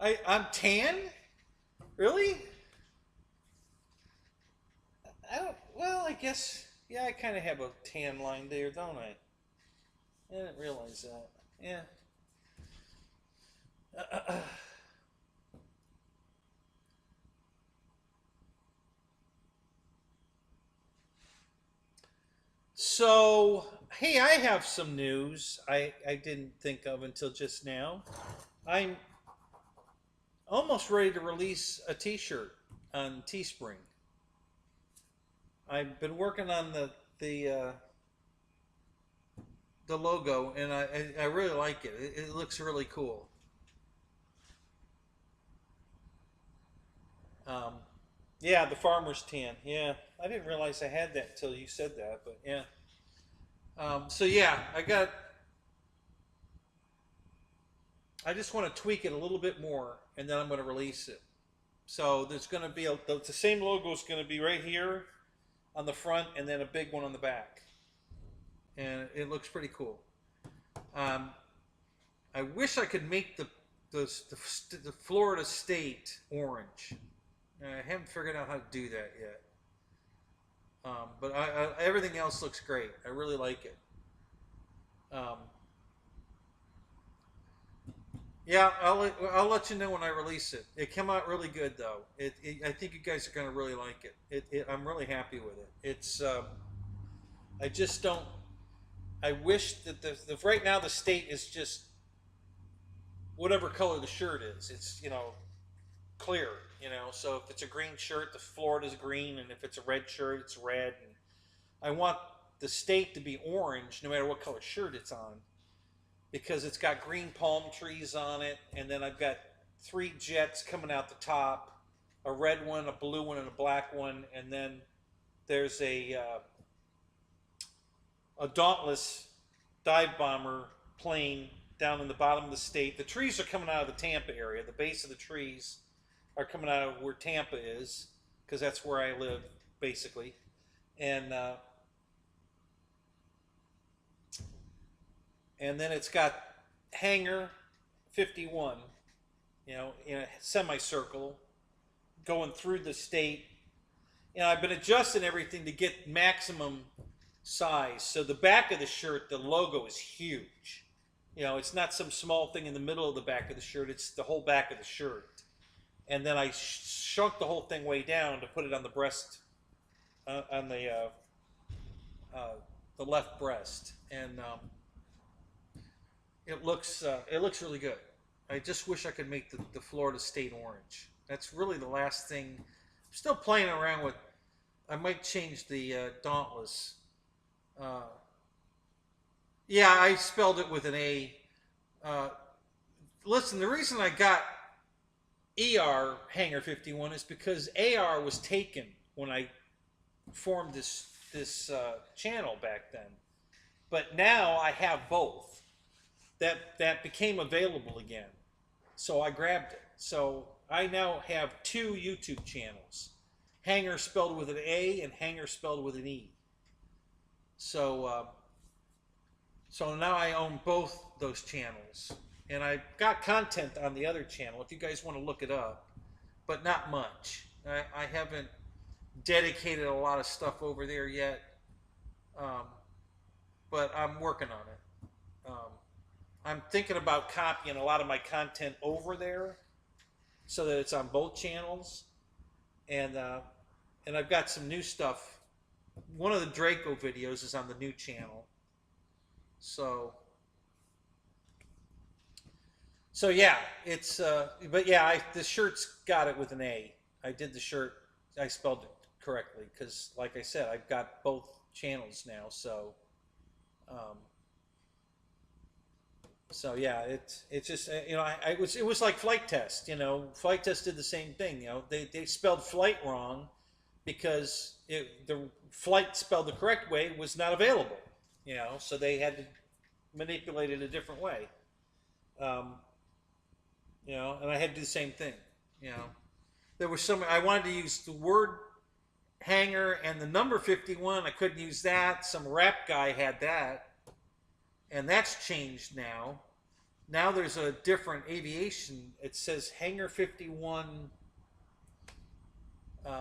I'm tan? Really? I don't. Well, I guess. Yeah, I kind of have a tan line there, don't I? I didn't realize that. Yeah. So, hey, I have some news I didn't think of until just now. I'm almost ready to release a T-shirt on Teespring. I've been working on the logo, and I really like it. It looks really cool. Um, yeah, the farmer's tan. Yeah, I didn't realize I had that until you said that, but yeah. So yeah, I just want to tweak it a little bit more, and then I'm going to release it. So there's going to be the same logo is going to be right here on the front, and then a big one on the back, and it looks pretty cool. Um, I wish I could make the Florida State orange. I haven't figured out how to do that yet. But everything else looks great. I really like it. Um, yeah, I'll let you know when I release it. It came out really good though. I think you guys are gonna really like it. I'm really happy with it. It's I just don't. I wish that right now the state is just whatever color the shirt is. It's clear. So if it's a green shirt, the Florida's green, and if it's a red shirt, it's red. And I want the state to be orange no matter what color shirt it's on, because it's got green palm trees on it, and then I've got 3 jets coming out the top, a red one, a blue one, and a black one, and then there's a Dauntless dive bomber plane down in the bottom of the state. The trees are coming out of the Tampa area. The base of the trees are coming out of where Tampa is, because that's where I live, basically. And then it's got Hangar 51, in a semicircle going through the state. I've been adjusting everything to get maximum size. So the back of the shirt, the logo is huge. It's not some small thing in the middle of the back of the shirt. It's the whole back of the shirt. And then I shrunk the whole thing way down to put it on the breast, on the left breast, and it looks really good. I just wish I could make the Florida State orange. That's really the last thing. I'm still playing around with. I might change the Dauntless. Yeah, I spelled it with an A. Listen, the reason I got ER Hangar 51 is because AR was taken when I formed this channel back then. But now I have both. That became available again, so I grabbed it. So I now have 2 YouTube channels: Hangar spelled with an A and Hangar spelled with an E. So so now I own both those channels, and I've got content on the other channel if you guys want to look it up, but not much. I haven't dedicated a lot of stuff over there yet, but I'm working on it. I'm thinking about copying a lot of my content over there so that it's on both channels, and I've got some new stuff. One of the Draco videos is on the new channel, so yeah, it's but yeah, the shirt's got it with an A. I did the shirt. I spelled it correctly because, like I said, I've got both channels now. So so yeah, it's just it was like Flight Test. Flight Test did the same thing. They spelled flight wrong because the flight spelled the correct way was not available. So they had to manipulate it a different way. And I had to do the same thing. There was I wanted to use the word hangar and the number 51. I couldn't use that. Some rap guy had that. and that's changed now. Now there's a different aviation. It says Hangar 51 um,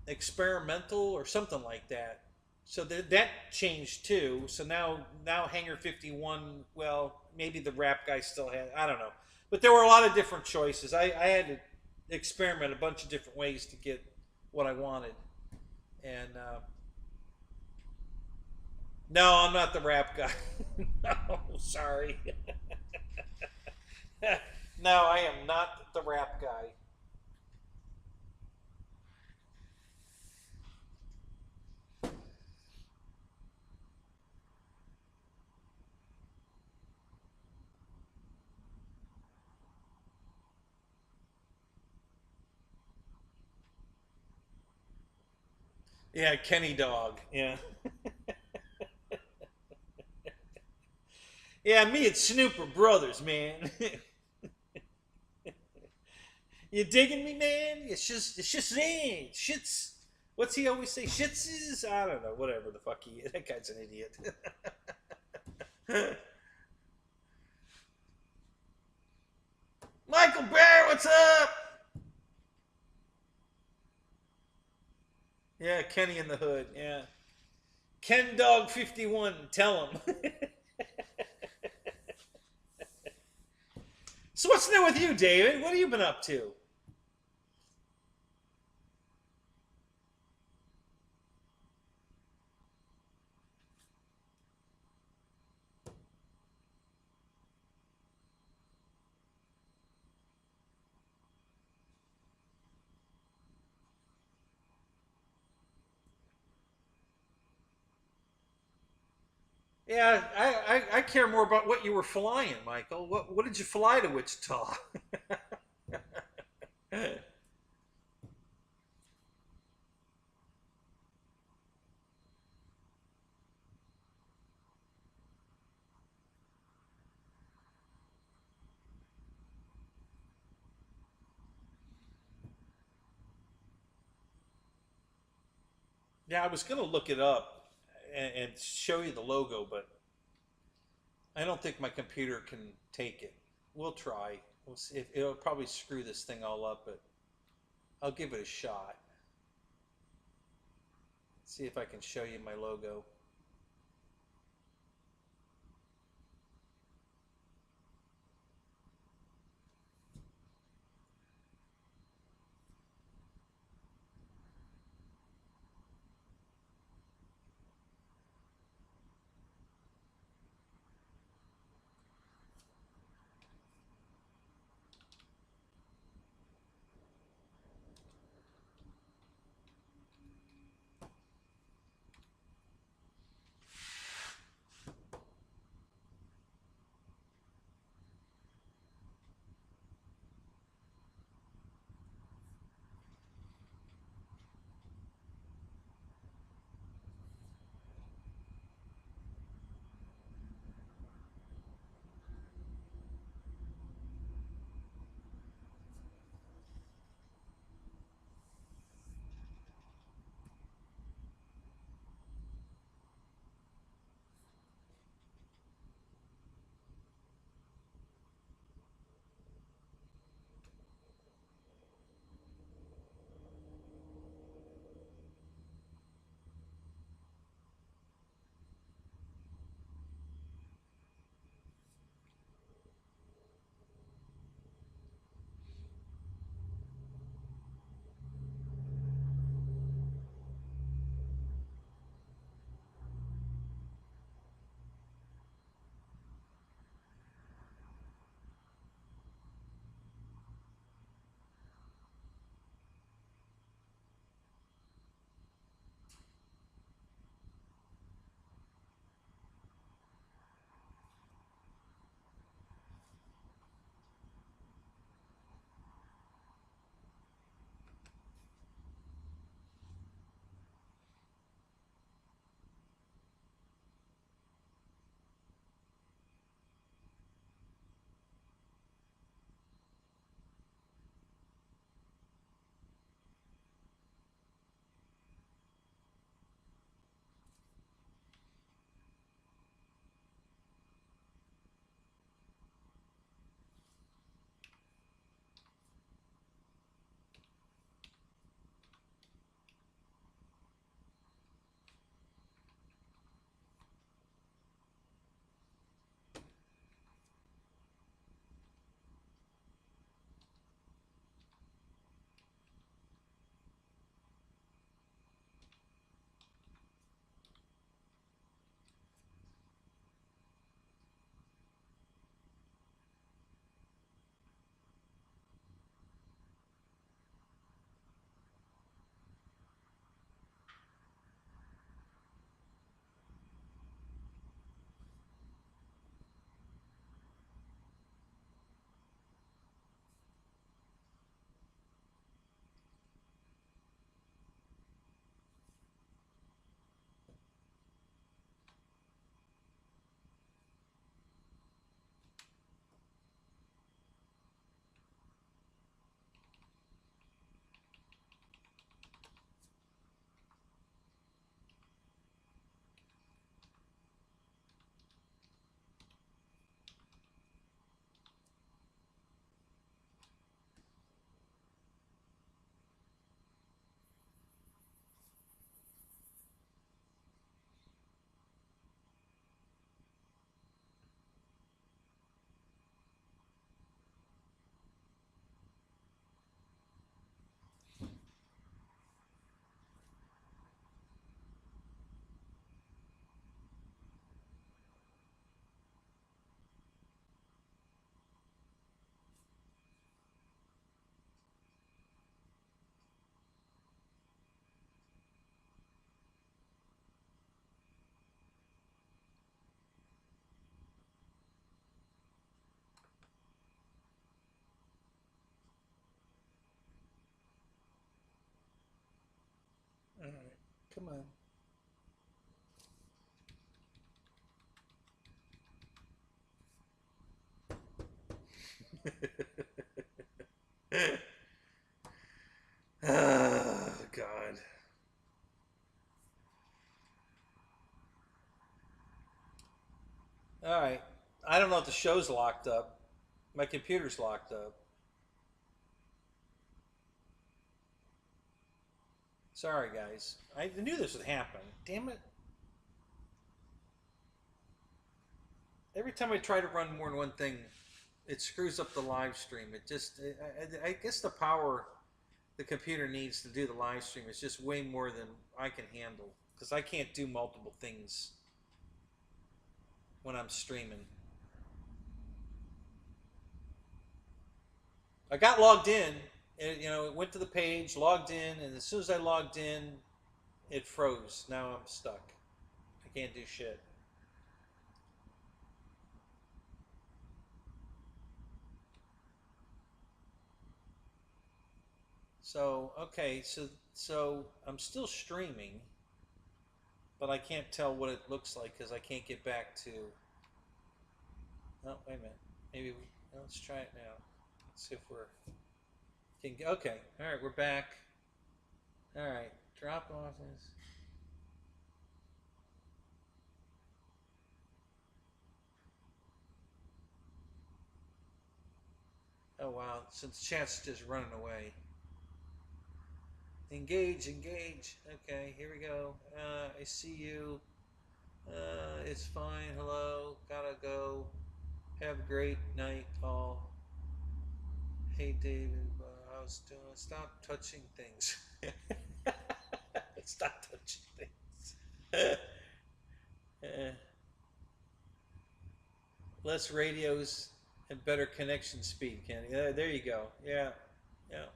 experimental or something like that. So that changed too. So now Hangar 51. Well, maybe the rap guy still had. I don't know, but there were a lot of different choices. I had to experiment a bunch of different ways to get what I wanted. And no, I'm not the rap guy. No, sorry. No, I am not the rap guy. Yeah, Kenny Dog. Yeah. Yeah, me and Snoop are brothers, man. You digging me, man? It's just in. Shits. What's he always say? Shits is I don't know. Whatever the fuck he is. That guy's an idiot. Michael Bear, what's up? Yeah, Kenny in the Hood. Yeah, Ken Dog 51. Tell him. So what's new with you, David? What have you been up to? Yeah, I care more about what you were flying, Michael. What did you fly to Wichita? Yeah, I was gonna look it up and show you the logo, but I don't think my computer can take it. We'll try. We'll see. It'll probably screw this thing all up, but I'll give it a shot. See if I can show you my logo. Come on. Oh, God. All right. I don't know if the show's locked up. My computer's locked up. Sorry, guys. I knew this would happen. Damn it. Every time I try to run more than one thing, it screws up the live stream. It just, I guess the power the computer needs to do the live stream is just way more than I can handle. Because I can't do multiple things when I'm streaming. I got logged in, and it went to the page, logged in, and as soon as I logged in, it froze. Now I'm stuck. I can't do shit. So okay, so I'm still streaming, but I can't tell what it looks like because I can't get back to. Oh, wait a minute. Maybe let's try it now. Let's see if we're. Okay, all right, we're back. All right, drop off this. Oh wow, since chat's just running away. Engage, engage. Okay, here we go. I see you. It's fine. Hello. Gotta go. Have a great night, all. Hey, David. I was doing. Stop touching things. Stop touching things. Less radios and better connection speed, Kenny. There you go. Yeah, yeah,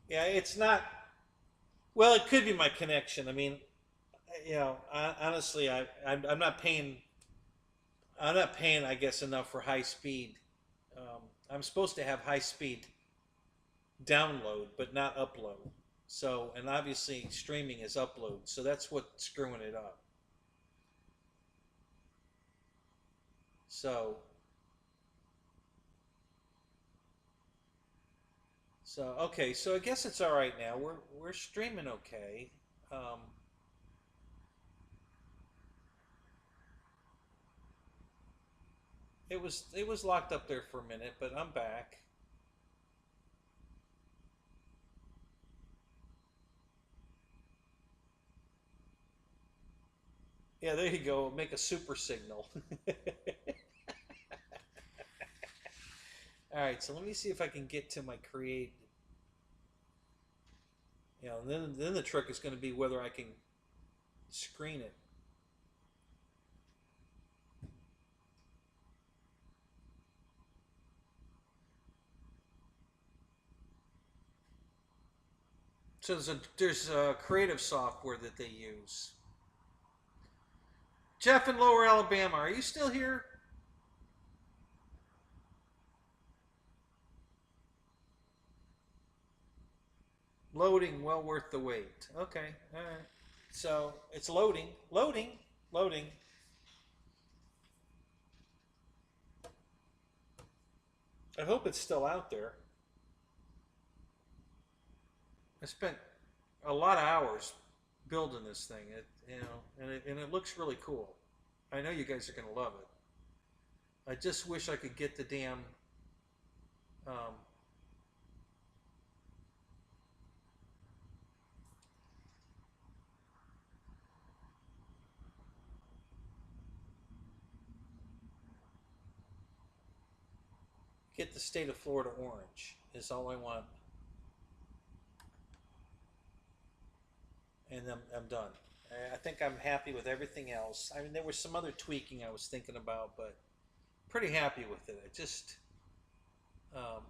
yeah. It's not. Well, it could be my connection. I mean, honestly, I'm not paying. I'm not paying, I guess, enough for high speed. I'm supposed to have high speed download, but not upload. So, and obviously, streaming is upload. So that's what's screwing it up. So, okay. So I guess it's all right now. We're streaming okay. Um, it was locked up there for a minute, but I'm back. Yeah, there you go. Make a super signal. All right, so let me see if I can get to my create. Then the trick is going to be whether I can screen it. So there's a creative software that they use. Jeff in Lower Alabama, are you still here? Loading, well worth the wait. Okay, all right. So it's loading, loading, loading. I hope it's still out there. I spent a lot of hours building this thing. And it looks really cool. I know you guys are gonna love it. I just wish I could get the damn um, get the state of Florida orange is all I want, and I'm done. I think I'm happy with everything else. I mean, there was some other tweaking I was thinking about, but pretty happy with it. I just um,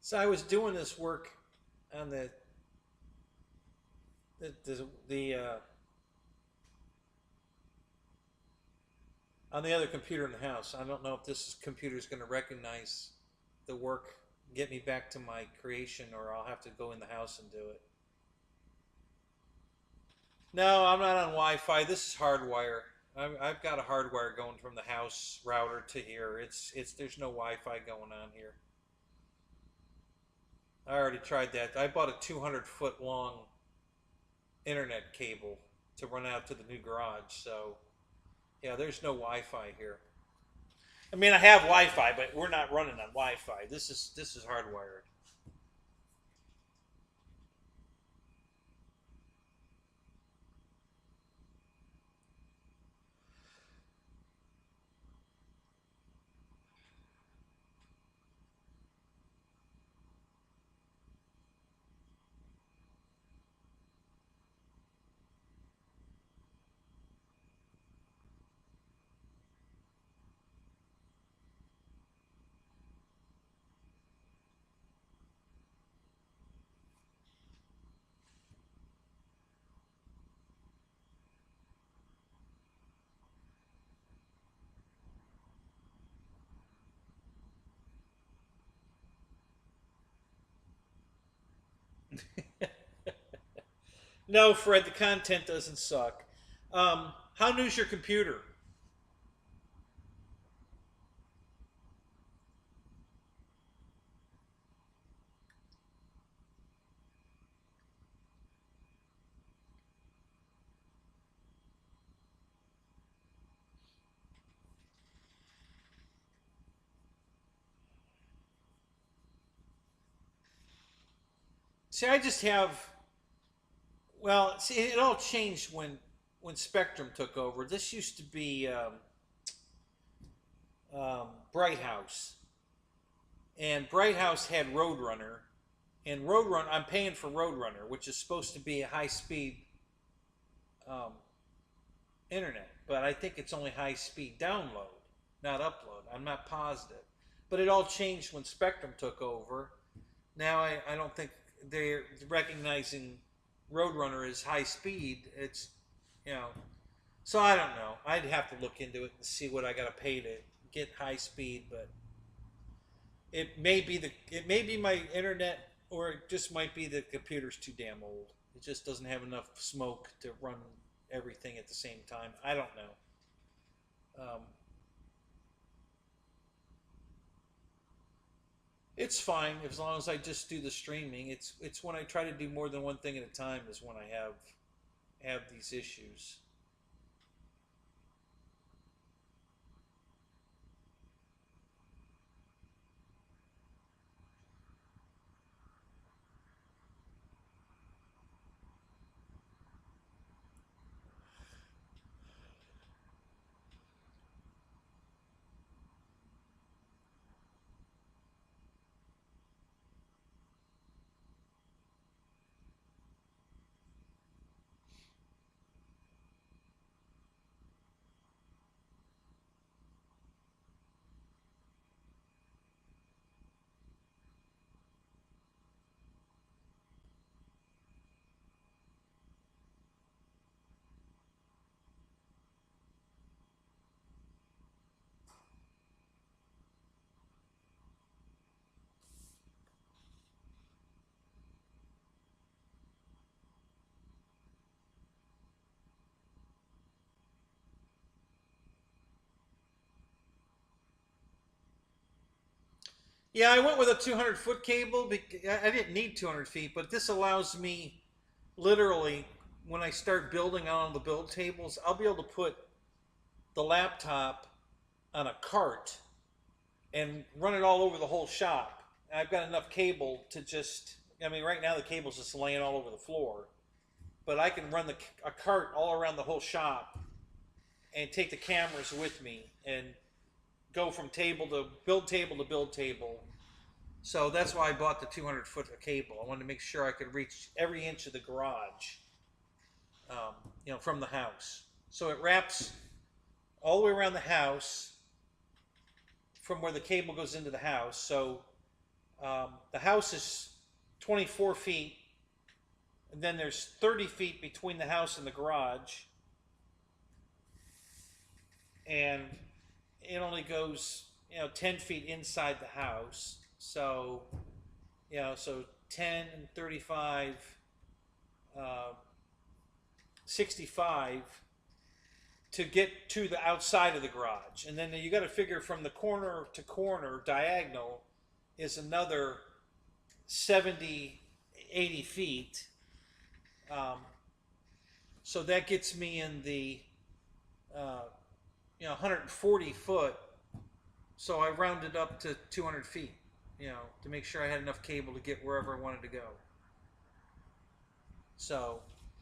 So I was doing this work on the on the other computer in the house. I don't know if this computer is going to recognize the work, get me back to my creation, or I'll have to go in the house and do it. No, I'm not on Wi-Fi. This is hardwire. I've got a hardwire going from the house router to here. It's there's no Wi-Fi going on here. I already tried that. I bought a 200-foot long internet cable to run out to the new garage. So yeah, there's no Wi-Fi here. I mean, I have Wi-Fi, but we're not running on Wi-Fi. This is hardwired. No, Fred, the content doesn't suck. How new's your computer? See, I just have. Well, see, it all changed when Spectrum took over. This used to be Bright House, and Bright House had Roadrunner, and Roadrunner. I'm paying for Roadrunner, which is supposed to be a high-speed um, internet, but I think it's only high-speed download, not upload. I'm not positive, but it all changed when Spectrum took over. Now I don't think they're recognizing Roadrunner as high speed. It's, you know, so I don't know. I'd have to look into it and see what I got to pay to get high speed, but it may be my internet, or it just might be the computer's too damn old. It just doesn't have enough smoke to run everything at the same time. I don't know. It's fine as long as I just do the streaming. It's when I try to do more than one thing at a time is when I have these issues. Yeah, I went with a 200-foot cable. I didn't need 200 feet, but this allows me literally, when I start building on the build tables, I'll be able to put the laptop on a cart and run it all over the whole shop. And I've got enough cable to just, I mean, right now the cable's just laying all over the floor, but I can run a cart all around the whole shop and take the cameras with me and go from table to build table. So that's why I bought the 200-foot cable. I wanted to make sure I could reach every inch of the garage, from the house. So it wraps all the way around the house from where the cable goes into the house. So The house is 24 feet, and then there's 30 feet between the house and the garage, and it only goes 10 feet inside the house. So so 10 and 35, 65 to get to the outside of the garage. And then you got to figure from the corner to corner diagonal is another 70, 80 feet. So that gets me in the 140 foot. So I rounded up to 200 feet, to make sure I had enough cable to get wherever I wanted to go. So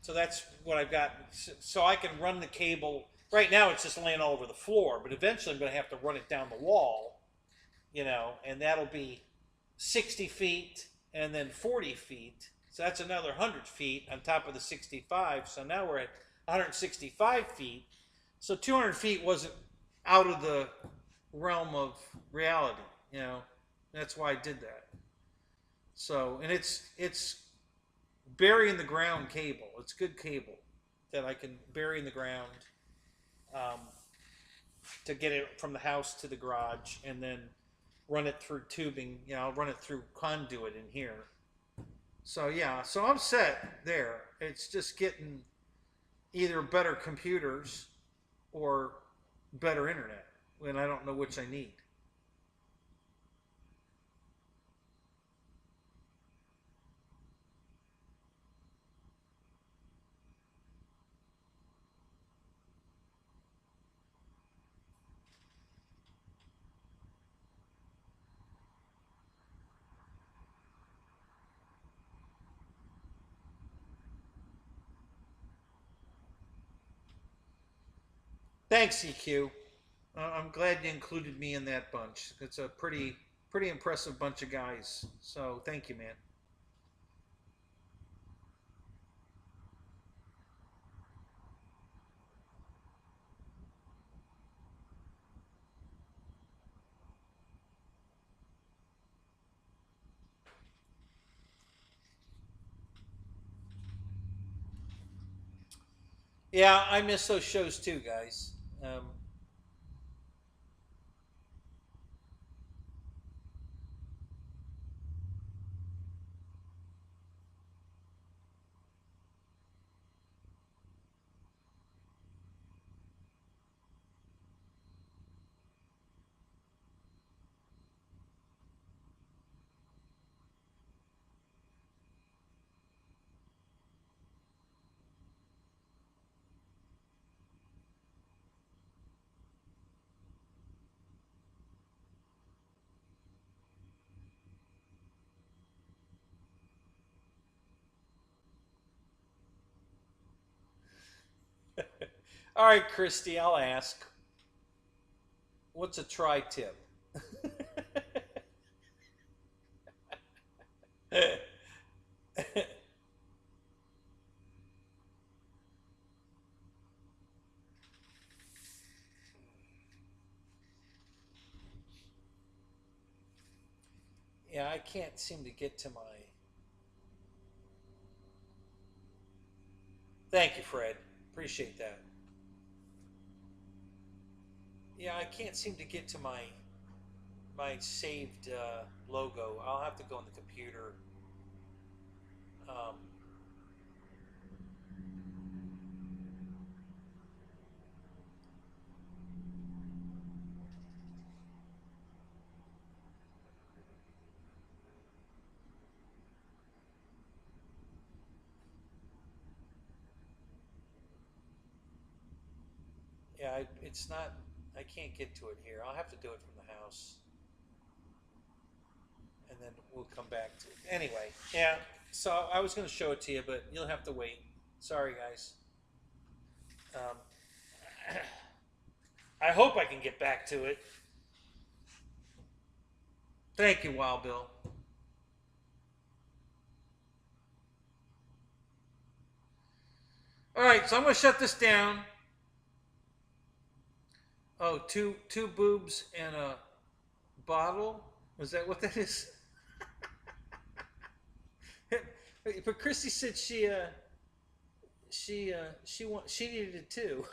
that's what I've got. So I can run the cable. Right now it's just laying all over the floor, but eventually I'm going to have to run it down the wall, and that'll be 60 feet and then 40 feet. So that's another 100 feet on top of the 65. So now we're at 165 feet. So 200 feet wasn't out of the realm of reality, That's why I did that. So, and it's bury in the ground cable. It's good cable that I can bury in the ground to get it from the house to the garage, and then run it through tubing. I'll run it through conduit in here. So yeah, so I'm set there. It's just getting either better computers or better internet, and I don't know which I need. Thanks, EQ. I'm glad you included me in that bunch. It's a pretty impressive bunch of guys. So thank you, man. Yeah, I miss those shows too, guys. All right, Christy, I'll ask. What's a tri-tip? Yeah, I can't seem to get to my. Thank you, Fred. Appreciate that. Yeah, I can't seem to get to my saved logo. I'll have to go on the computer. Um, yeah, it's not. I can't get to it here. I'll have to do it from the house, and then we'll come back to it. Anyway, yeah. So I was going to show it to you, but you'll have to wait. Sorry, guys. Um, I hope I can get back to it. Thank you, Wild Bill. All right, so I'm going to shut this down. Oh, two boobs and a bottle? Is that what that is? But Christy said she needed it too.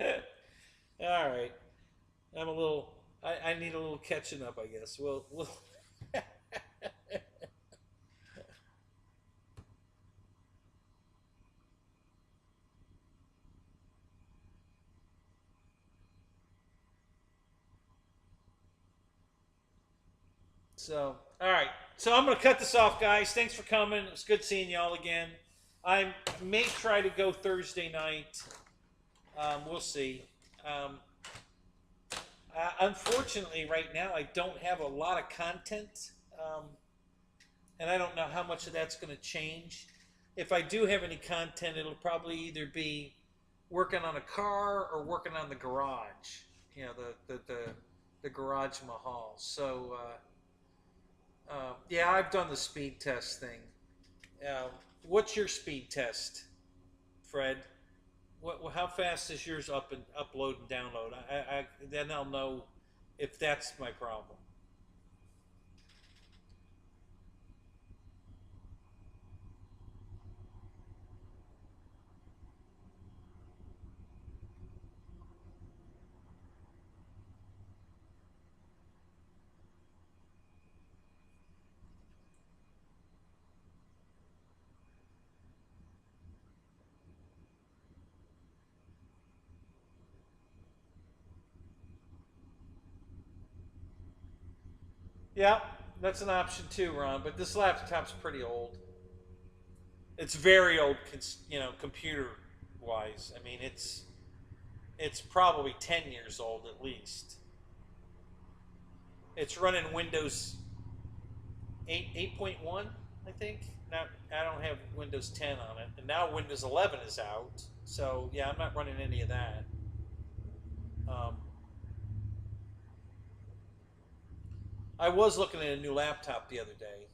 All right. I'm a little. I need a little catching up, I guess. Well. So, all right. So I'm going to cut this off, guys. Thanks for coming. It's good seeing y'all again. I may try to go Thursday night. We'll see. Um, Unfortunately, right now, I don't have a lot of content. And I don't know how much of that's going to change. If I do have any content, it'll probably either be working on a car or working on the garage. You know, the garage mahal. So yeah, I've done the speed test thing. Uh, what's your speed test, Fred? How fast is yours up and upload and download? Then I'll know if that's my problem. Yeah, that's an option too, Ron. But this laptop's pretty old. It's very old, computer wise. I mean, it's probably 10 years old at least. It's running Windows 8.1, I think. Now I don't have Windows 10 on it, and now Windows 11 is out. So yeah, I'm not running any of that. Um, I was looking at a new laptop the other day.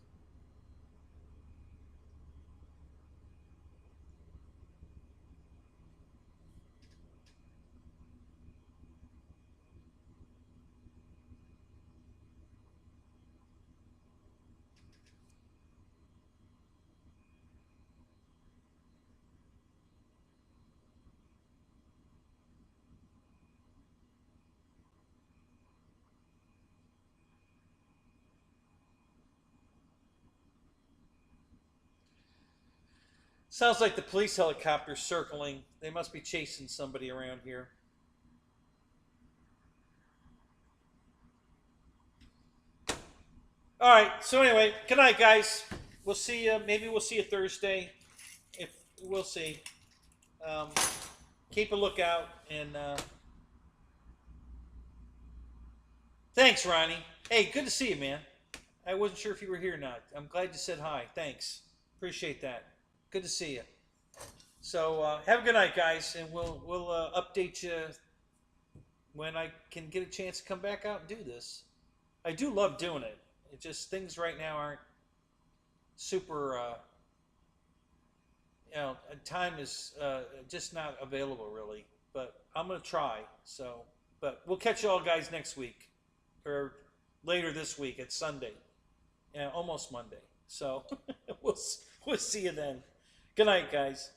Sounds like the police helicopter circling. They must be chasing somebody around here. All right. So anyway, good night, guys. We'll see you. Maybe we'll see you Thursday. If we'll see. Um, Keep a lookout and thanks, Ronnie. Hey, good to see you, man. I wasn't sure if you were here or not. I'm glad you said hi. Thanks. Appreciate that. Good to see you. So have a good night, guys, and we'll update you when I can get a chance to come back out and do this. I do love doing it. It just things right now aren't super. Time is just not available really. But I'm gonna try. So, but we'll catch you all guys next week or later this week. It's Sunday, yeah, almost Monday. So we'll see you then. Good night, guys.